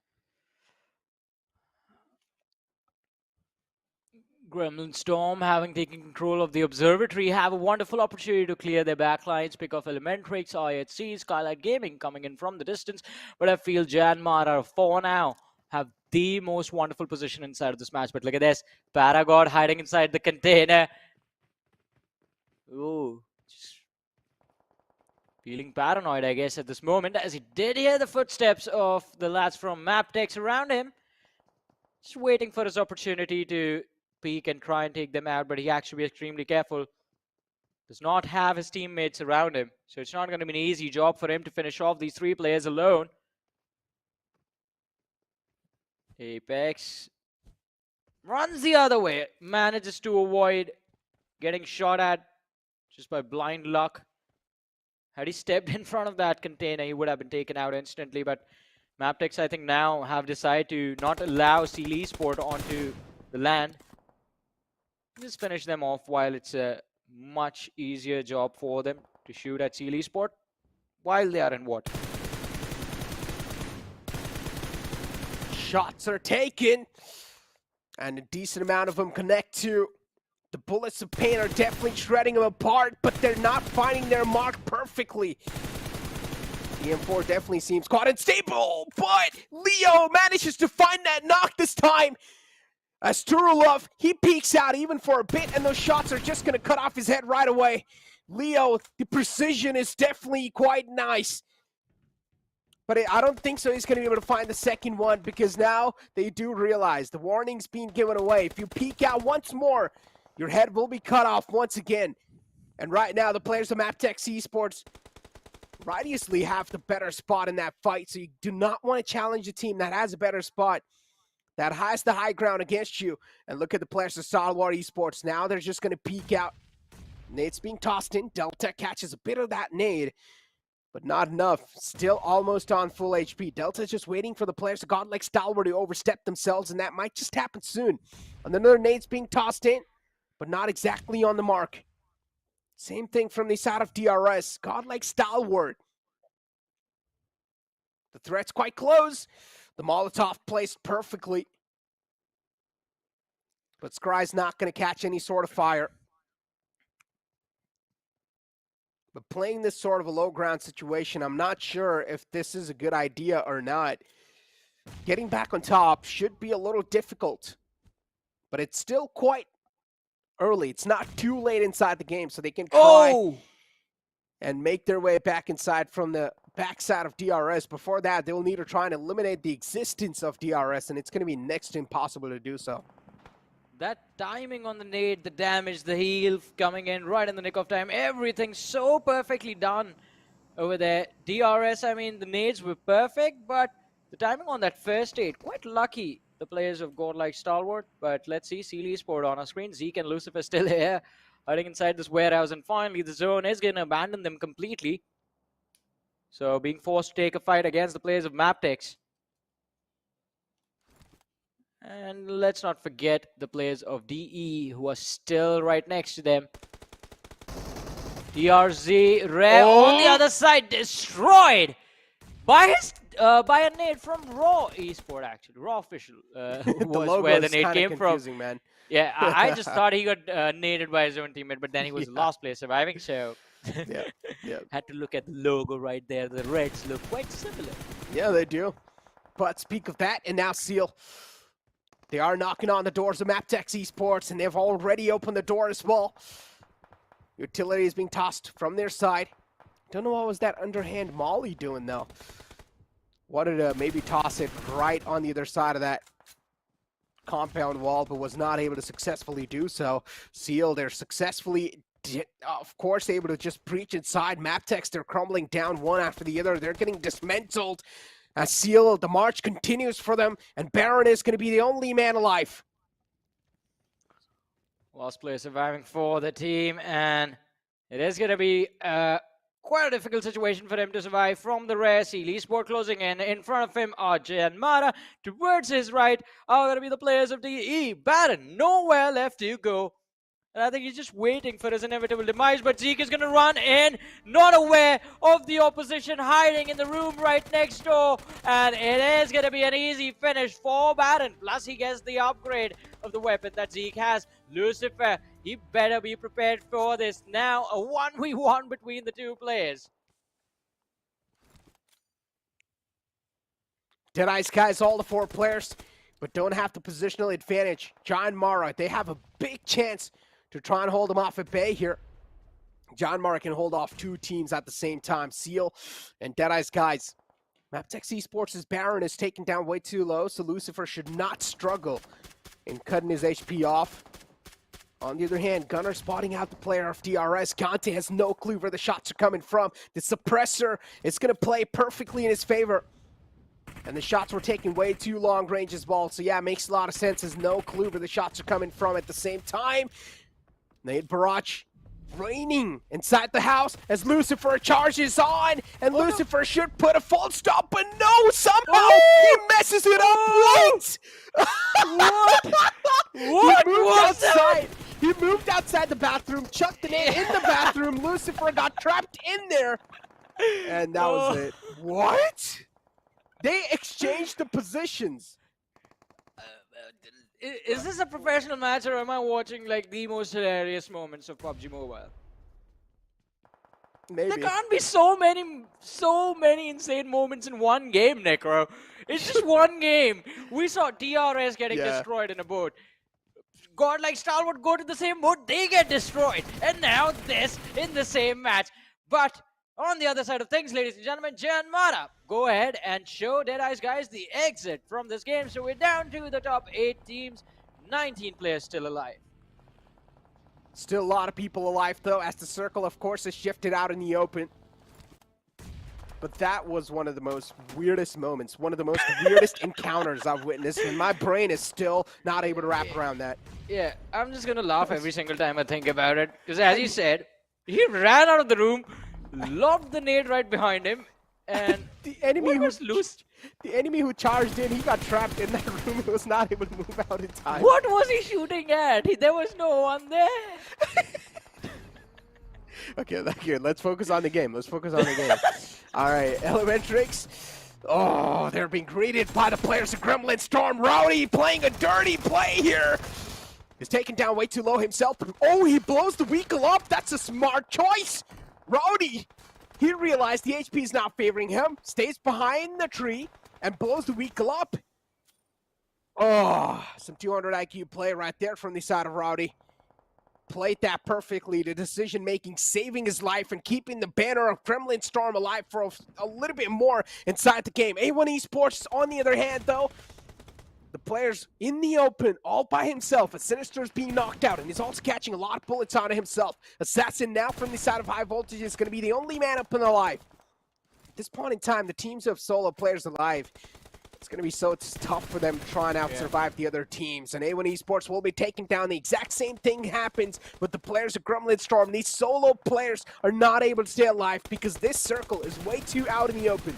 Gremlin Storm, having taken control of the observatory, have a wonderful opportunity to clear their backlines, pick off Elementrix, IHC, Skylightz Gaming coming in from the distance. But I feel Janmar are for now have the most wonderful position inside of this match. But look at this. Paragod hiding inside the container. Ooh, just feeling paranoid, I guess, at this moment, as he did hear the footsteps of the lads from MABETEX around him. Just waiting for his opportunity to peek and try and take them out, but he has to be extremely careful. Does not have his teammates around him, so it's not going to be an easy job for him to finish off these three players alone. Apex runs the other way, manages to avoid getting shot at just by blind luck. Had he stepped in front of that container, he would have been taken out instantly, but MABETEX, I think, now have decided to not allow Seal Esport onto the land. Just finish them off while it's a much easier job for them to shoot at Seal Esport while they are in water. Shots are taken, and a decent amount of them connect to. The bullets of pain are definitely shredding them apart, but they're not finding their mark perfectly. The M4 definitely seems quite unstable, but Leo manages to find that knock this time. As Turulov, he peeks out even for a bit, and those shots are just going to cut off his head right away. Leo, the precision is definitely quite nice. But I don't think so he's going to be able to find the second one, because now they do realize the warning's being given away. If you peek out once more, your head will be cut off once again. And right now, the players of MABETEX Esports righteously have the better spot in that fight, so you do not want to challenge a team that has a better spot, that has the high ground against you. And look at the players of Stalwart Esports. Now they're just going to peek out. Nade's being tossed in. Delta catches a bit of that nade, but not enough. Still almost on full HP. Delta's just waiting for the players of godlike Stalwart to overstep themselves, and that might just happen soon. And another nade's being tossed in, but not exactly on the mark. Same thing from the side of DRS. Godlike Stalwart The threat's quite close. The Molotov placed perfectly. But Scry's not going to catch any sort of fire. But playing this sort of a low ground situation, I'm not sure if this is a good idea or not. Getting back on top should be a little difficult. But it's still quite early. It's not too late inside the game, so they can try and make their way back inside from the backside of DRS. Before that, they'll need to try and eliminate the existence of DRS, and it's going to be next to impossible to do so. That timing on the nade, the damage, the heal coming in right in the nick of time, everything so perfectly done over there. DRS, I mean, the nades were perfect, but the timing on that first nade, quite lucky, the players of godlike Stalwart. But let's see, CL Esports on our screen. Zeke and Lucifer still here, hiding inside this warehouse, and finally the zone is going to abandon them completely. So being forced to take a fight against the players of MABETEX. And let's not forget the players of DE who are still right next to them. DRZ, Rare on the other side, destroyed by a nade from Raw Esport, actually. Raw Official was where the nade came from. Man. Yeah, I just thought he got naded by his own teammate, but then he was the last player surviving, so had to look at the logo right there. The Reds look quite similar. Yeah, they do. But speak of that, and now Seal. They are knocking on the doors of MABETEX Esports, and they've already opened the door as well. Utility is being tossed from their side. Don't know what was that underhand Molly doing, though. Wanted to maybe toss it right on the other side of that compound wall, but was not able to successfully do so. Seal, they're successfully, of course, able to just breach inside. MABETEX, they're crumbling down one after the other. They're getting dismantled. As Seal, the march continues for them, and Baron is going to be the only man alive. Last player surviving for the team, and it is going to be quite a difficult situation for him to survive from the Rare. CL Esports closing in front of him are Jay and Mara. Towards his right are going to be the players of DE. Baron, nowhere left to go. And I think he's just waiting for his inevitable demise, but Zeke is going to run in, not aware of the opposition, hiding in the room right next door. And it is going to be an easy finish for Baron. Plus, he gets the upgrade of the weapon that Zeke has. Lucifer, he better be prepared for this. Now, a 1v1 between the two players. Deadeye guys, all the four players, but don't have the positional advantage. John Mara, they have a big chance to try and hold them off at bay here. John Mara can hold off two teams at the same time. Seal and Deadeye's guys. MABETEX Esports' Baron is taken down way too low, so Lucifer should not struggle in cutting his HP off. On the other hand, Gunner spotting out the player of DRS. Gante has no clue where the shots are coming from. The suppressor is going to play perfectly in his favor. And the shots were taking way too long range as well. So yeah, makes a lot of sense. Has no clue where the shots are coming from at the same time. Nate Barach raining inside the house as Lucifer charges on. And Lucifer should put a full stop, but no, somehow he messes it up once. What was that? He moved outside the bathroom, chucked the nade in the bathroom. Lucifer got trapped in there. And that was it. What? They exchanged the positions. Is this a professional match, or am I watching like the most hilarious moments of PUBG Mobile? Maybe. There can't be so many insane moments in one game, Necro. It's just one game. We saw DRS getting destroyed in a boat. Godlike Stalwart go to the same boat, they get destroyed. And now this in the same match. But on the other side of things, ladies and gentlemen, Jan Mara, go ahead and show Deadeye's guys the exit from this game. So we're down to the top 8 teams, 19 players still alive. Still a lot of people alive, though, as the circle, of course, is shifted out in the open. But that was one of the most weirdest moments, one of the most weirdest encounters I've witnessed, and my brain is still not able to wrap around that. Yeah, I'm just going to laugh every single time I think about it. Because as you said, he ran out of the room, lobbed the nade right behind him, and the enemy was loose. The enemy who charged in, he got trapped in that room and was not able to move out in time. What was he shooting at? There was no one there. Okay, let's focus on the game. Let's focus on the game. All right, Elementrix. Oh, they're being greeted by the players of Gremlin Storm. Rowdy playing a dirty play here. He's taken down way too low himself. Oh, he blows the Weakle up. That's a smart choice. Rowdy, he realized the HP is not favoring him, stays behind the tree, and blows the Weakle up. Oh, some 200 IQ play right there from the side of Rowdy. Played that perfectly. The decision making, saving his life, and keeping the banner of Gremlin Storm alive for a little bit more inside the game. A1 Esports, on the other hand, though, the players in the open, all by himself. A Sinister is being knocked out, and he's also catching a lot of bullets onto himself. Assassin now from the side of High Voltage is going to be the only man up and alive. At this point in time, the teams of solo players alive, it's going to be so tough for them to try and out-survive the other teams. And A1 Esports will be taken down. The exact same thing happens with the players of Gremlin Storm. These solo players are not able to stay alive because this circle is way too out in the open.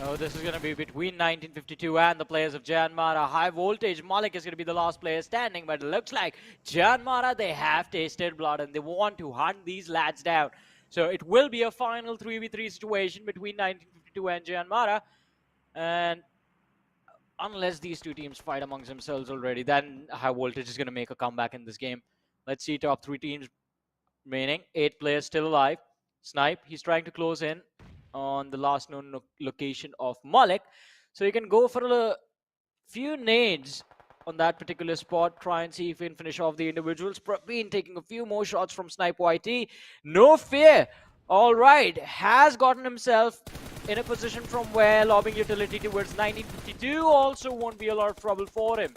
Oh, this is going to be between 1952 and the players of Janmara. High Voltage, Malik is going to be the last player standing, but it looks like Janmara, they have tasted blood and they want to hunt these lads down. So it will be a final 3v3 situation between 1952 and Janmara. And unless these two teams fight amongst themselves already, then High Voltage is going to make a comeback in this game. Let's see top 3 teams remaining. 8 players still alive. Snipe, he's trying to close in on the last known location of Malik. So you can go for a few nades on that particular spot, try and see if we can finish off the individuals. Praveen taking a few more shots from Snipe YT. No fear. All right, has gotten himself in a position from where lobbing utility towards 1952 also won't be a lot of trouble for him.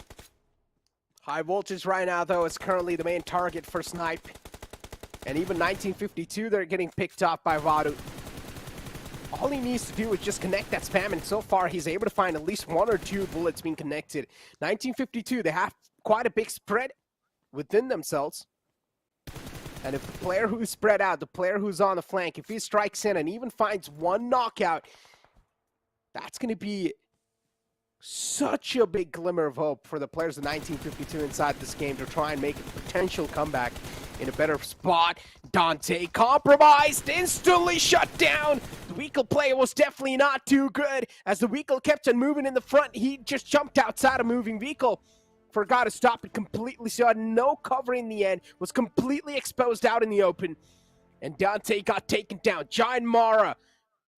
High Voltage right now, though, is currently the main target for Snipe. And even 1952, they're getting picked off by Vadu. All he needs to do is just connect that spam, and so far he's able to find at least 1 or 2 bullets being connected. 1952, they have quite a big spread within themselves. And if the player who's spread out, the player who's on the flank, if he strikes in and even finds 1 knockout, that's going to be such a big glimmer of hope for the players of 1952 inside this game to try and make a potential comeback in a better spot. Dante compromised, instantly shut down. The Weakle play was definitely not too good. As the Weakle kept on moving in the front, he just jumped outside a moving vehicle. Forgot to stop it completely, so had no cover in the end, was completely exposed out in the open. And Dante got taken down. Giant Mara,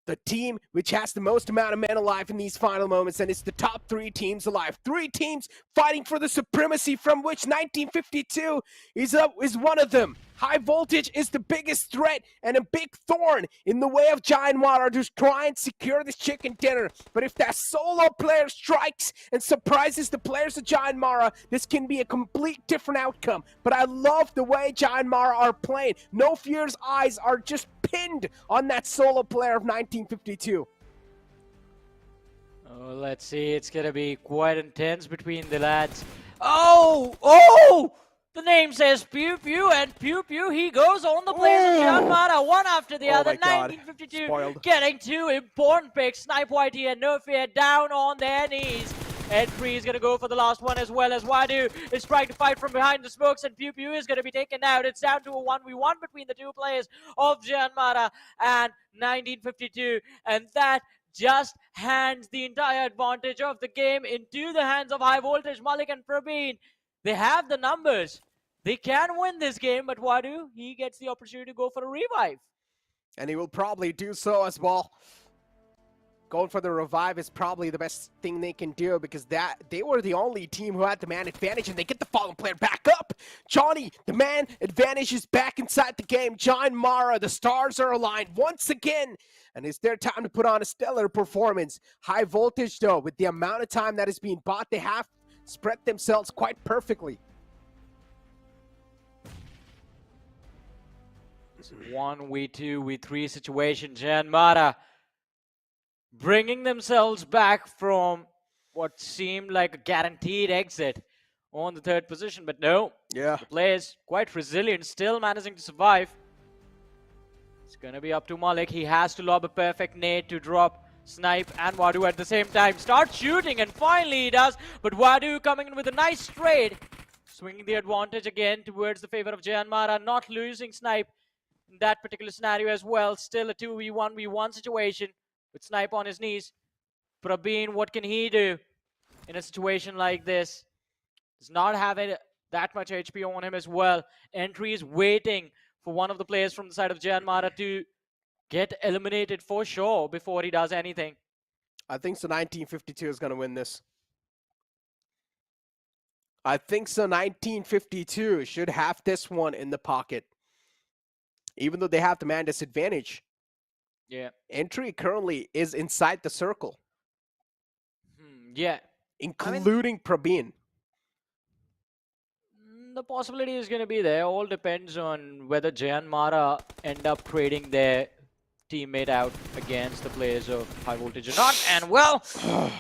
the team which has the most amount of men alive in these final moments, and it's the top 3 teams alive. 3 teams fighting for the supremacy, from which 1952 is one of them. High Voltage is the biggest threat and a big thorn in the way of Giant Mara to try and secure this chicken dinner. But if that solo player strikes and surprises the players of Giant Mara, this can be a complete different outcome. But I love the way Giant Mara are playing. No Fear's eyes are just pinned on that solo player of 1952. Oh, let's see. It's going to be quite intense between the lads. Oh! The name says Pew Pew, and Pew Pew, he goes on the players of Janmara, one after the other. 1952 Spoiled. getting 2 important picks. Snipe YT and No Fear down on their knees. Ed3 is going to go for the last one, as well as Wadu is trying to fight from behind the smokes, and Pew Pew is going to be taken out. It's down to a 1v1 between the 2 players of Janmara and 1952, and that just hands the entire advantage of the game into the hands of High Voltage. Malik and Praveen, they have the numbers. They can win this game, but Wadu, he gets the opportunity to go for a revive. And he will probably do so as well. Going for the revive is probably the best thing they can do, because they were the only team who had the man advantage, and they get the fallen player back up. Johnny, the man advantage is back inside the game. Giant Mara, the stars are aligned once again, and it's their time to put on a stellar performance. High Voltage, though, with the amount of time that is being bought, they have spread themselves quite perfectly. It's 1v2, v3 situation. Janmara bringing themselves back from what seemed like a guaranteed exit on the 3rd position, but no. Yeah. The players quite resilient, still managing to survive. It's gonna be up to Malik. He has to lob a perfect nade to drop Snipe and Wadu at the same time. Start shooting, and finally he does, but Wadu coming in with a nice trade, swinging the advantage again towards the favor of Janmara, not losing Snipe in that particular scenario as well. Still a 2v1v1 situation with Snipe on his knees. Prabeen, what can he do in a situation like this? Does not have that much HP on him as well. Entry is waiting for one of the players from the side of Janmara to get eliminated for sure before he does anything. I think so 1952 is going to win this. I think so 1952 should have this one in the pocket. Even though they have the man disadvantage. Yeah. Entry currently is inside the circle. Yeah. Including Prabeen. The possibility is going to be there. All depends on whether Janmara end up trading their teammate out against the players of High Voltage or not. And well,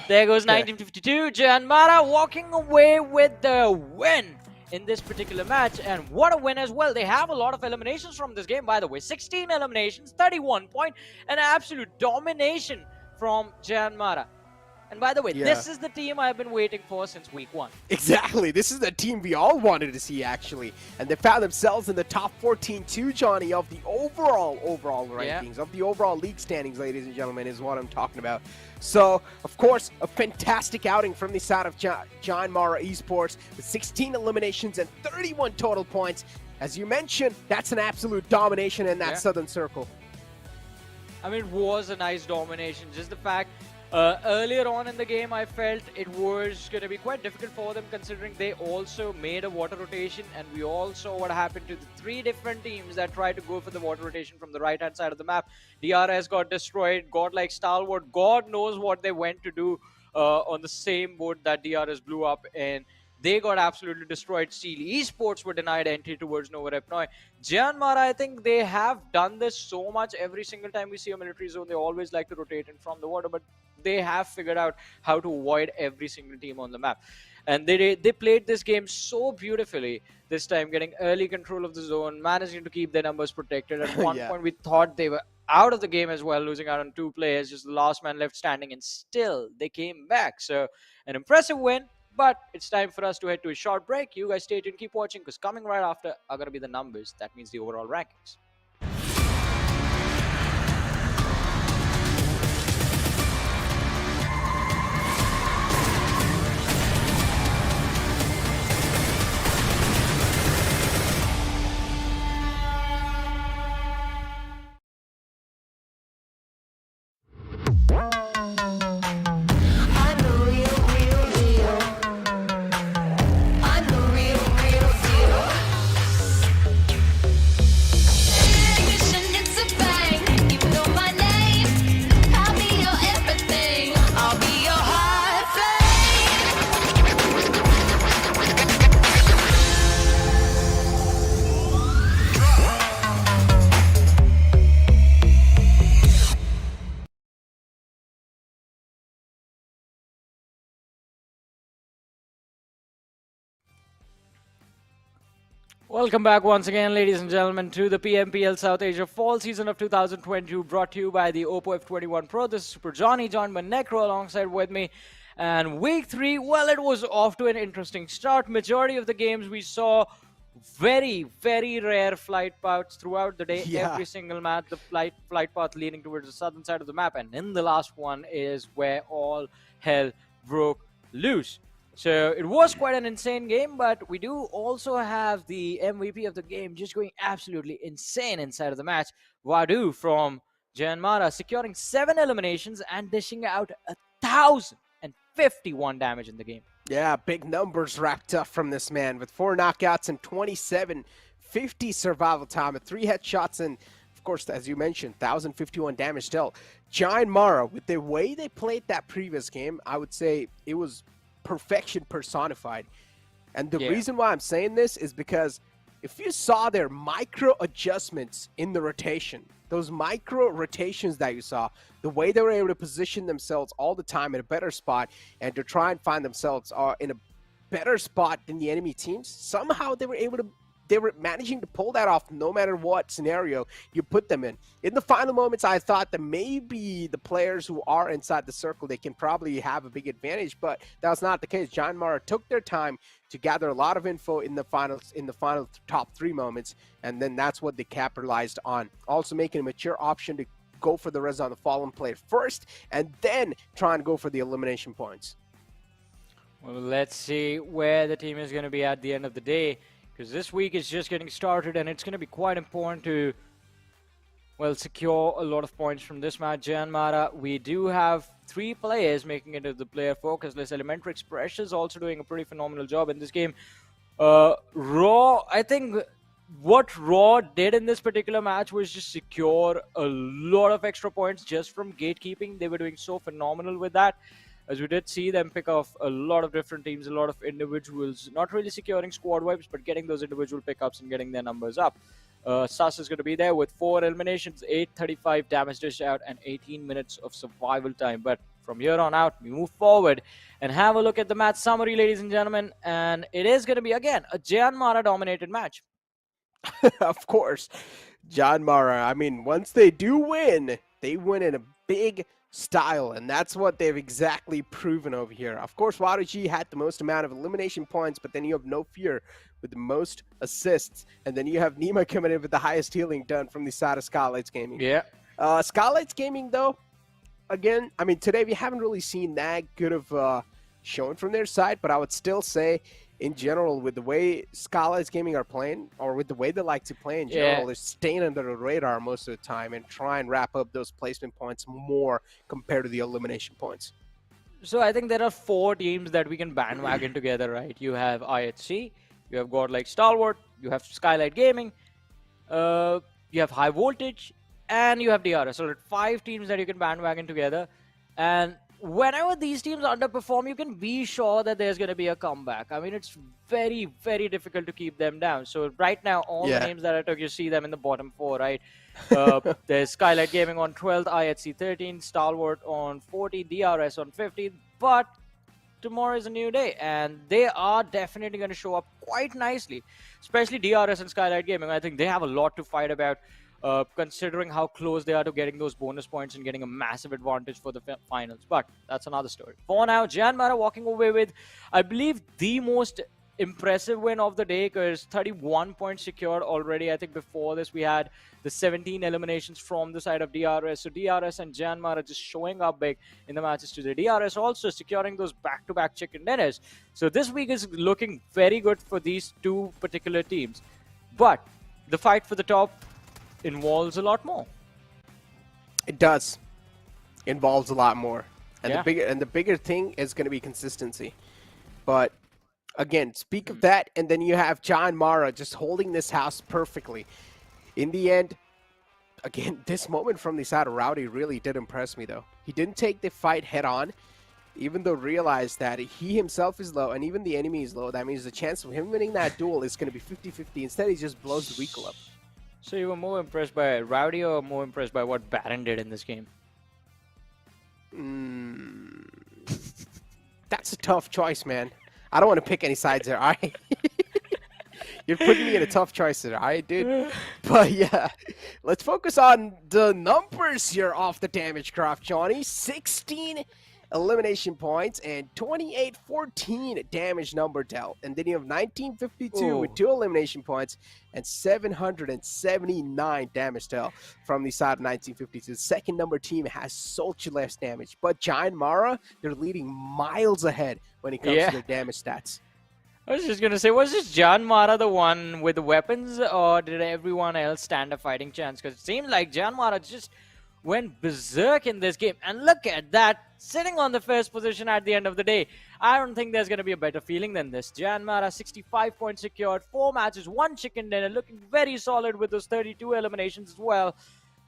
there goes 1952. Janmara walking away with the win in this particular match. And what a win as well. They have a lot of eliminations from this game, by the way. 16 eliminations, 31 points, and absolute domination from Janmara. And by the way, this is the team I've been waiting for since week 1. Exactly. This is the team we all wanted to see, actually. And they found themselves in the top 14 too, Johnny, of the overall rankings, of the overall league standings, ladies and gentlemen, is what I'm talking about. So, of course, a fantastic outing from the side of Janmara Esports with 16 eliminations and 31 total points. As you mentioned, that's an absolute domination in that Southern Circle. I mean, it was a nice domination. Just the fact... earlier on in the game, I felt it was going to be quite difficult for them considering they also made a water rotation, and we all saw what happened to the 3 different teams that tried to go for the water rotation from the right-hand side of the map. DRS got destroyed, God like Stalwart, God knows what they went to do on the same boat that DRS blew up, and they got absolutely destroyed. Steel Esports were denied entry towards Nova Repnoi. Janmara, I think they have done this so much. Every single time we see a military zone, they always like to rotate in from the water, but they have figured out how to avoid every single team on the map. And they played this game so beautifully this time, getting early control of the zone, managing to keep their numbers protected. At one point, we thought they were out of the game as well, losing out on 2 players, just the last man left standing, and still they came back. So an impressive win. But it's time for us to head to a short break. You guys stay tuned, keep watching, because coming right after are going to be the numbers. That means the overall rankings. I'm the real, real deal. I'm the real, real deal. Ignition, it's a bang. You know my name. I'll be your everything. I'll be your hot Welcome back once again, ladies and gentlemen, to the PMPL South Asia Fall Season of 2022, brought to you by the Oppo F21 Pro. This is Super Johnny, John Manecro alongside with me. And week 3, well, it was off to an interesting start. Majority of the games we saw very, very rare flight paths throughout the day. Every single match, the flight path leading towards the southern side of the map. And in the last one is where all hell broke loose. So it was quite an insane game, but we do also have the MVP of the game just going absolutely insane inside of the match. Vadu from Janmara securing 7 eliminations and dishing out 1,051 damage in the game. Yeah, big numbers racked up from this man with 4 knockouts and 2750 survival time, 3 headshots, and of course, as you mentioned, 1,051 damage dealt. Janmara, with the way they played that previous game, I would say it was perfection personified. And the reason why I'm saying this is because if you saw their micro adjustments in the rotation, those micro rotations that you saw, the way they were able to position themselves all the time in a better spot and to try and find themselves in a better spot than the enemy teams, somehow they were managing to pull that off no matter what scenario you put them in. In the final moments, I thought that maybe the players who are inside the circle, they can probably have a big advantage, but that was not the case. Janmara took their time to gather a lot of info in the final top 3 moments, and then that's what they capitalized on. Also making a mature option to go for the res on the fallen player first, and then try and go for the elimination points. Well, let's see where the team is going to be at the end of the day, because this week is just getting started, and it's going to be quite important to, well, secure a lot of points from this match. Janmara, we do have 3 players making it to the player focus list. Elementary Express is also doing a pretty phenomenal job in this game. Raw, I think what Raw did in this particular match was just secure a lot of extra points just from gatekeeping. They were doing so phenomenal with that, as we did see them pick off a lot of different teams, a lot of individuals, not really securing squad wipes, but getting those individual pickups and getting their numbers up. Sus is going to be there with 4 eliminations, 835 damage dish out, and 18 minutes of survival time. But from here on out, we move forward and have a look at the match summary, ladies and gentlemen. And it is going to be, again, a Janmara-dominated match. Of course, Janmara, I mean, once they do win, they win in a big style, and that's what they've exactly proven over here. Of course, YG had the most amount of elimination points, but then you have No Fear with the most assists, and then you have Nima coming in with the highest healing done from the side of Skylightz Gaming. Yeah. Skylightz Gaming, though, again, I mean, today we haven't really seen that good of showing from their side, but I would still say, in general, with the way Skylightz Gaming are playing, or with the way they like to play in general, they're staying under the radar most of the time and try and wrap up those placement points more compared to the elimination points. So I think there are 4 teams that we can bandwagon together, right? You have IHC, you have Godlike Stalwart, you have Skylightz Gaming, you have High Voltage, and you have DRS. So there are 5 teams that you can bandwagon together. And whenever these teams underperform, you can be sure that there's going to be a comeback. I mean, it's very, very difficult to keep them down. So right now, all the names that I took, you see them in the bottom 4, right? There's Skylightz Gaming on 12th, IHC 13th, Stalwart on 14th, DRS on 15th. But tomorrow is a new day, and they are definitely going to show up quite nicely, especially DRS and Skylightz Gaming. I think they have a lot to fight about. Considering how close they are to getting those bonus points and getting a massive advantage for the finals. But that's another story. For now, Janmara walking away with, I believe, the most impressive win of the day, because 31 points secured already. I think before this we had the 17 eliminations from the side of DRS. So DRS and Janmara just showing up big in the matches today. DRS also securing those back-to-back chicken dinners. So this week is looking very good for these 2 particular teams. But the fight for the top involves a lot more. It does. Involves a lot more. And Yeah. the bigger thing is going to be consistency. But again, speak of that, and then you have Janmara just holding this house perfectly. In the end, again, this moment from the side of Rowdy really did impress me, though. He didn't take the fight head on, even though realized that he himself is low and even the enemy is low. That means the chance of him winning that duel is going to be 50-50. Instead, he just blows the vehicle up. So you were more impressed by Rowdy or more impressed by what Baron did in this game? That's a tough choice, man. I don't want to pick any sides there, all right? You're putting me in a tough choice there, all right, dude? But yeah, let's focus on the numbers here off the damage graph, Johnny. 16 elimination points and 2814 damage number dealt. And then you have 1952 with 2 elimination points and 779 damage dealt from the side of 1952. The second number team has such less damage. But Janmara, they're leading miles ahead when it comes to their damage stats. I was just going to say, was this Janmara the one with the weapons, or did everyone else stand a fighting chance? Because it seemed like Janmara just went berserk in this game. And look at that, sitting on the first position at the end of the day. I don't think there's going to be a better feeling than this. Janmara, 65 points secured, 4 matches, 1 chicken dinner, looking very solid with those 32 eliminations as well.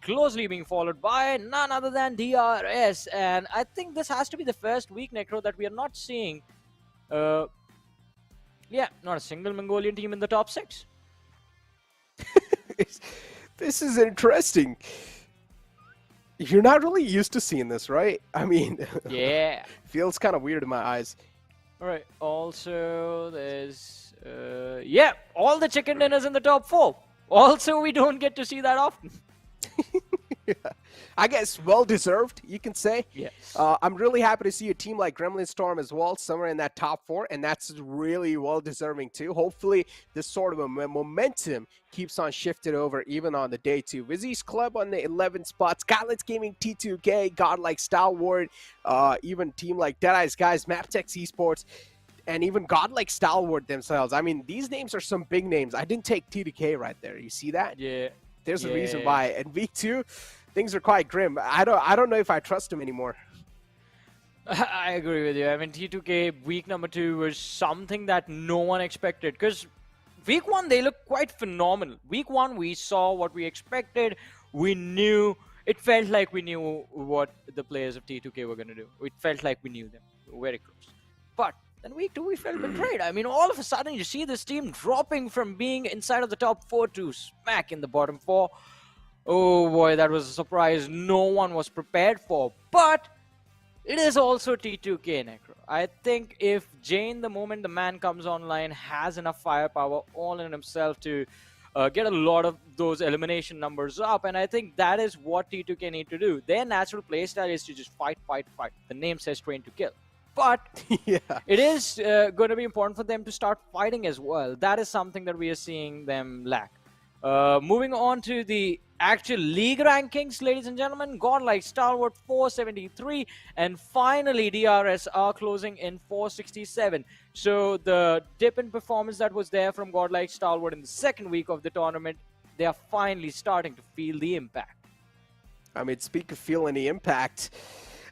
Closely being followed by none other than DRS. And I think this has to be the first week, Necro, that we are not seeing, not a single Mongolian team in the top 6. This is interesting. You're not really used to seeing this, right? I mean, Yeah. feels kind of weird in my eyes. All right. Also, there's all the chicken dinners in the top 4. Also, we don't get to see that often. I guess well-deserved, you can say. Yes. I'm really happy to see a team like Gremlin Storm as well, somewhere in that top 4, and that's really well-deserving too. Hopefully, this sort of a momentum keeps on shifted over even on the day 2. WIZZES Club on the 11th spot, Skylightz Gaming, T2K, Godlike Stalwart, even team like Deadeye's guys, MABETEX Esports, and even Godlike Stalwart themselves. I mean, these names are some big names. I didn't take T2K right there. You see that? Yeah. There's a reason why. And week 2, things are quite grim. I don't know if I trust him anymore. I agree with you. I mean, T2K week number 2 was something that no one expected, because week 1 they looked quite phenomenal. Week 1 we saw what we expected. We knew, it felt like we knew what the players of T2K were going to do. It felt like we knew them. We were very close. But then week 2 we felt betrayed. I mean, all of a sudden you see this team dropping from being inside of the top 4 to smack in the bottom 4. Oh boy, that was a surprise no one was prepared for. But it is also T2K, Necro. I think if Jane, the moment the man comes online, has enough firepower all in himself to get a lot of those elimination numbers up, and I think that is what T2K need to do. Their natural playstyle is to just fight, fight, fight. The name says train to kill. But it is going to be important for them to start fighting as well. That is something that we are seeing them lack. Moving on to the actual league rankings, ladies and gentlemen, Godlike Stalwart 473, and finally DRS are closing in 467. So the dip in performance that was there from Godlike Stalwart in the second week of the tournament, they are finally starting to feel the impact. I mean, speak of feeling the impact.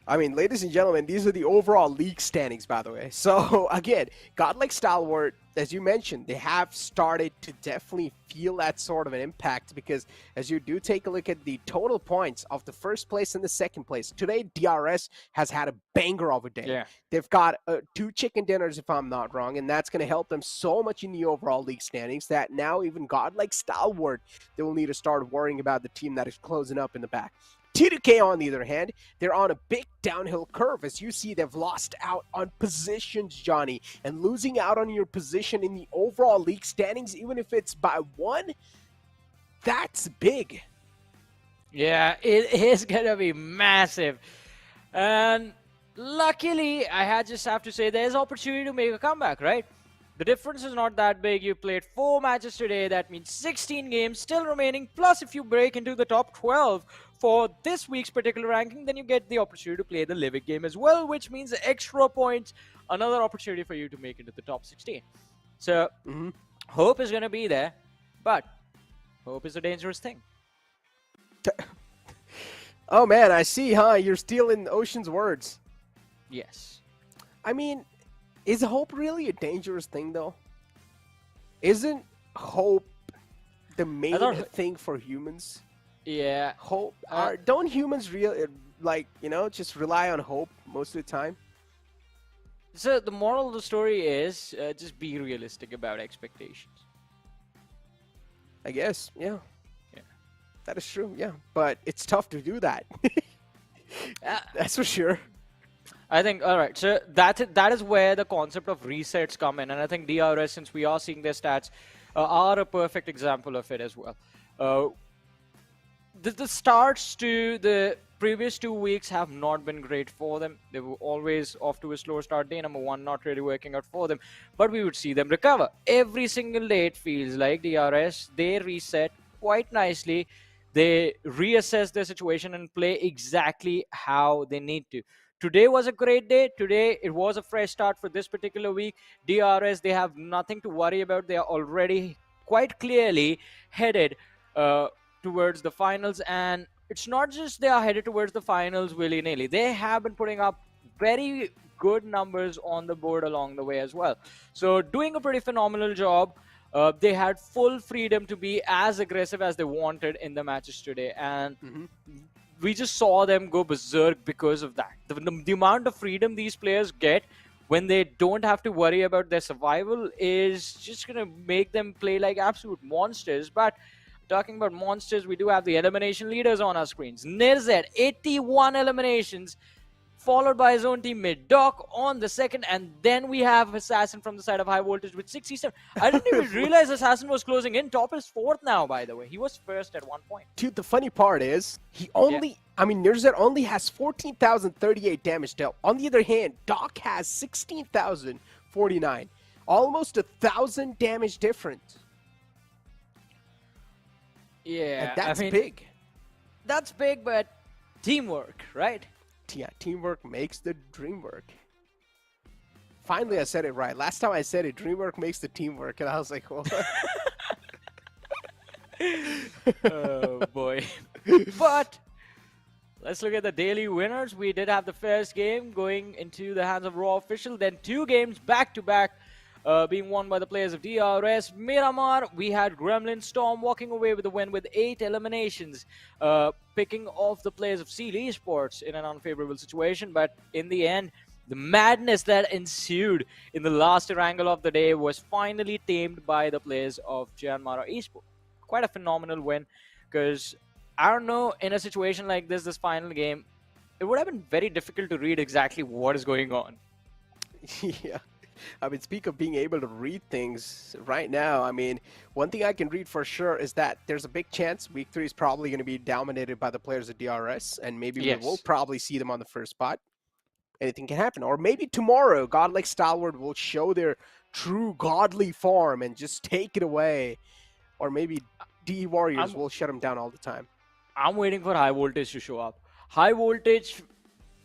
I mean, ladies and gentlemen, these are the overall league standings, by the way. So, again, Godlike Stalwart, as you mentioned, they have started to definitely feel that sort of an impact, because as you do take a look at the total points of the first place and the second place, today DRS has had a banger of a day. Yeah. They've got 2 chicken dinners, if I'm not wrong, and that's going to help them so much in the overall league standings that now even Godlike Stalwart, they will need to start worrying about the team that is closing up in the back. T2K, on the other hand, they're on a big downhill curve. As you see, they've lost out on positions, Johnny. And losing out on your position in the overall league standings, even if it's by 1, that's big. Yeah, it is going to be massive. And luckily, just have to say, there's opportunity to make a comeback, right? The difference is not that big. You played 4 matches today. That means 16 games still remaining. Plus, if you break into the top 12 for this week's particular ranking, then you get the opportunity to play the Livic game as well, which means extra points, another opportunity for you to make it to the top 16. So, hope is going to be there, but hope is a dangerous thing. Oh, man, I see, huh? You're stealing Ocean's words. Yes. I mean, is hope really a dangerous thing, though? Isn't hope the main thing for humans? Yeah. Hope. Don't humans just rely on hope most of the time? So the moral of the story is just be realistic about expectations. I guess, yeah. Yeah. That is true, yeah. But it's tough to do that. That's for sure. I think, all right, so that is where the concept of resets come in. And I think DRS, since we are seeing their stats, are a perfect example of it as well. The starts to the previous 2 weeks have not been great for them. They were always off to a slow start. Day number 1 not really working out for them. But we would see them recover. Every single day it feels like DRS, they reset quite nicely. They reassess their situation and play exactly how they need to. Today was a great day. Today, it was a fresh start for this particular week. DRS, they have nothing to worry about. They are already quite clearly headed towards the finals. And it's not just they are headed towards the finals willy-nilly. They have been putting up very good numbers on the board along the way as well. So doing a pretty phenomenal job. They had full freedom to be as aggressive as they wanted in the matches today. And we just saw them go berserk because of that. The amount of freedom these players get when they don't have to worry about their survival is just going to make them play like absolute monsters. But talking about monsters, we do have the elimination leaders on our screens. Nirzet, 81 eliminations, followed by his own teammate Doc on the second, and then we have Assassin from the side of High Voltage with 67. I didn't even realize Assassin was closing in. Top is fourth now, by the way. He was first at one point. Dude, the funny part is, he only, I mean, Nirzet only has 14,038 damage dealt. On the other hand, Doc has 16,049. Almost 1,000 damage difference. Yeah, And that's I mean, big. That's big, but teamwork, right? Yeah, teamwork makes the dream work. Finally, I said it right. Last time I said it, dream work makes the teamwork, and I was like, well. Oh boy. But let's look at the daily winners. We did have the first game going into the hands of Raw Official, then 2 games back to back being won by the players of DRS. Miramar, we had Gremlin Storm walking away with the win with 8 eliminations, picking off the players of Seal Esports in an unfavorable situation. But in the end, the madness that ensued in the last Erangel of the day was finally tamed by the players of Myanmar Esports. Quite a phenomenal win, because I don't know, in a situation like this final game, it would have been very difficult to read exactly what is going on. Yeah. I mean, speak of being able to read things right now, I mean, one thing I can read for sure is that there's a big chance Week 3 is probably going to be dominated by the players of DRS, and maybe we will probably see them on the first spot. Anything can happen. Or maybe tomorrow, Godlike Stalwart will show their true godly form and just take it away. Or maybe DE Warriors will shut them down all the time. I'm waiting for High Voltage to show up. High Voltage,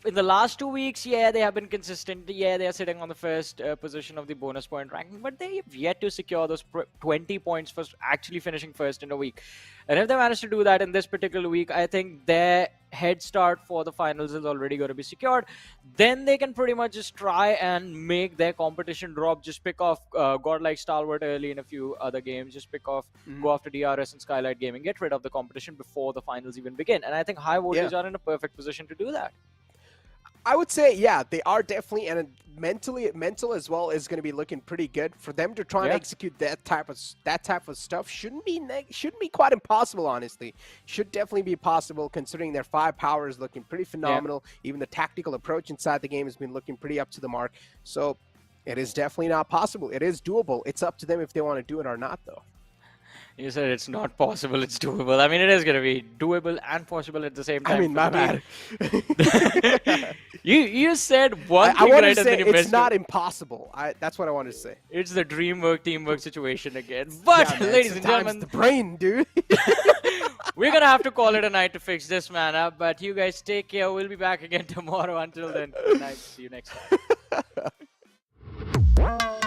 in the last 2 weeks, yeah, they have been consistent. Yeah, they are sitting on the first position of the bonus point ranking, but they have yet to secure those 20 points for actually finishing first in a week. And if they manage to do that in this particular week, I think their head start for the finals is already going to be secured. Then they can pretty much just try and make their competition drop. Just pick off Godlike Stalwart early in a few other games. Just pick off, go after DRS and Skylightz Gaming. Get rid of the competition before the finals even begin. And I think High Voltage are in a perfect position to do that. I would say, yeah, they are definitely, and mental as well is going to be looking pretty good. For them to try and execute that type of stuff shouldn't be quite impossible, honestly. Should definitely be possible, considering their 5 power is looking pretty phenomenal. Even the tactical approach inside the game has been looking pretty up to the mark. So it is definitely not possible. It is doable. It's up to them if they want to do it or not, though. You said it's not possible, it's doable. I mean, it is going to be doable and possible at the same time. I mean, my bad. You said one thing I want right to and say then you it's missed not it. impossible. That's what I wanted to say. It's the dreamwork, teamwork situation again. But, Yeah, man, ladies and sometimes gentlemen, the brain, dude. we're going to have to call it a night to fix this man up. But you guys take care. We'll be back again tomorrow. Until then, good night. See you next time.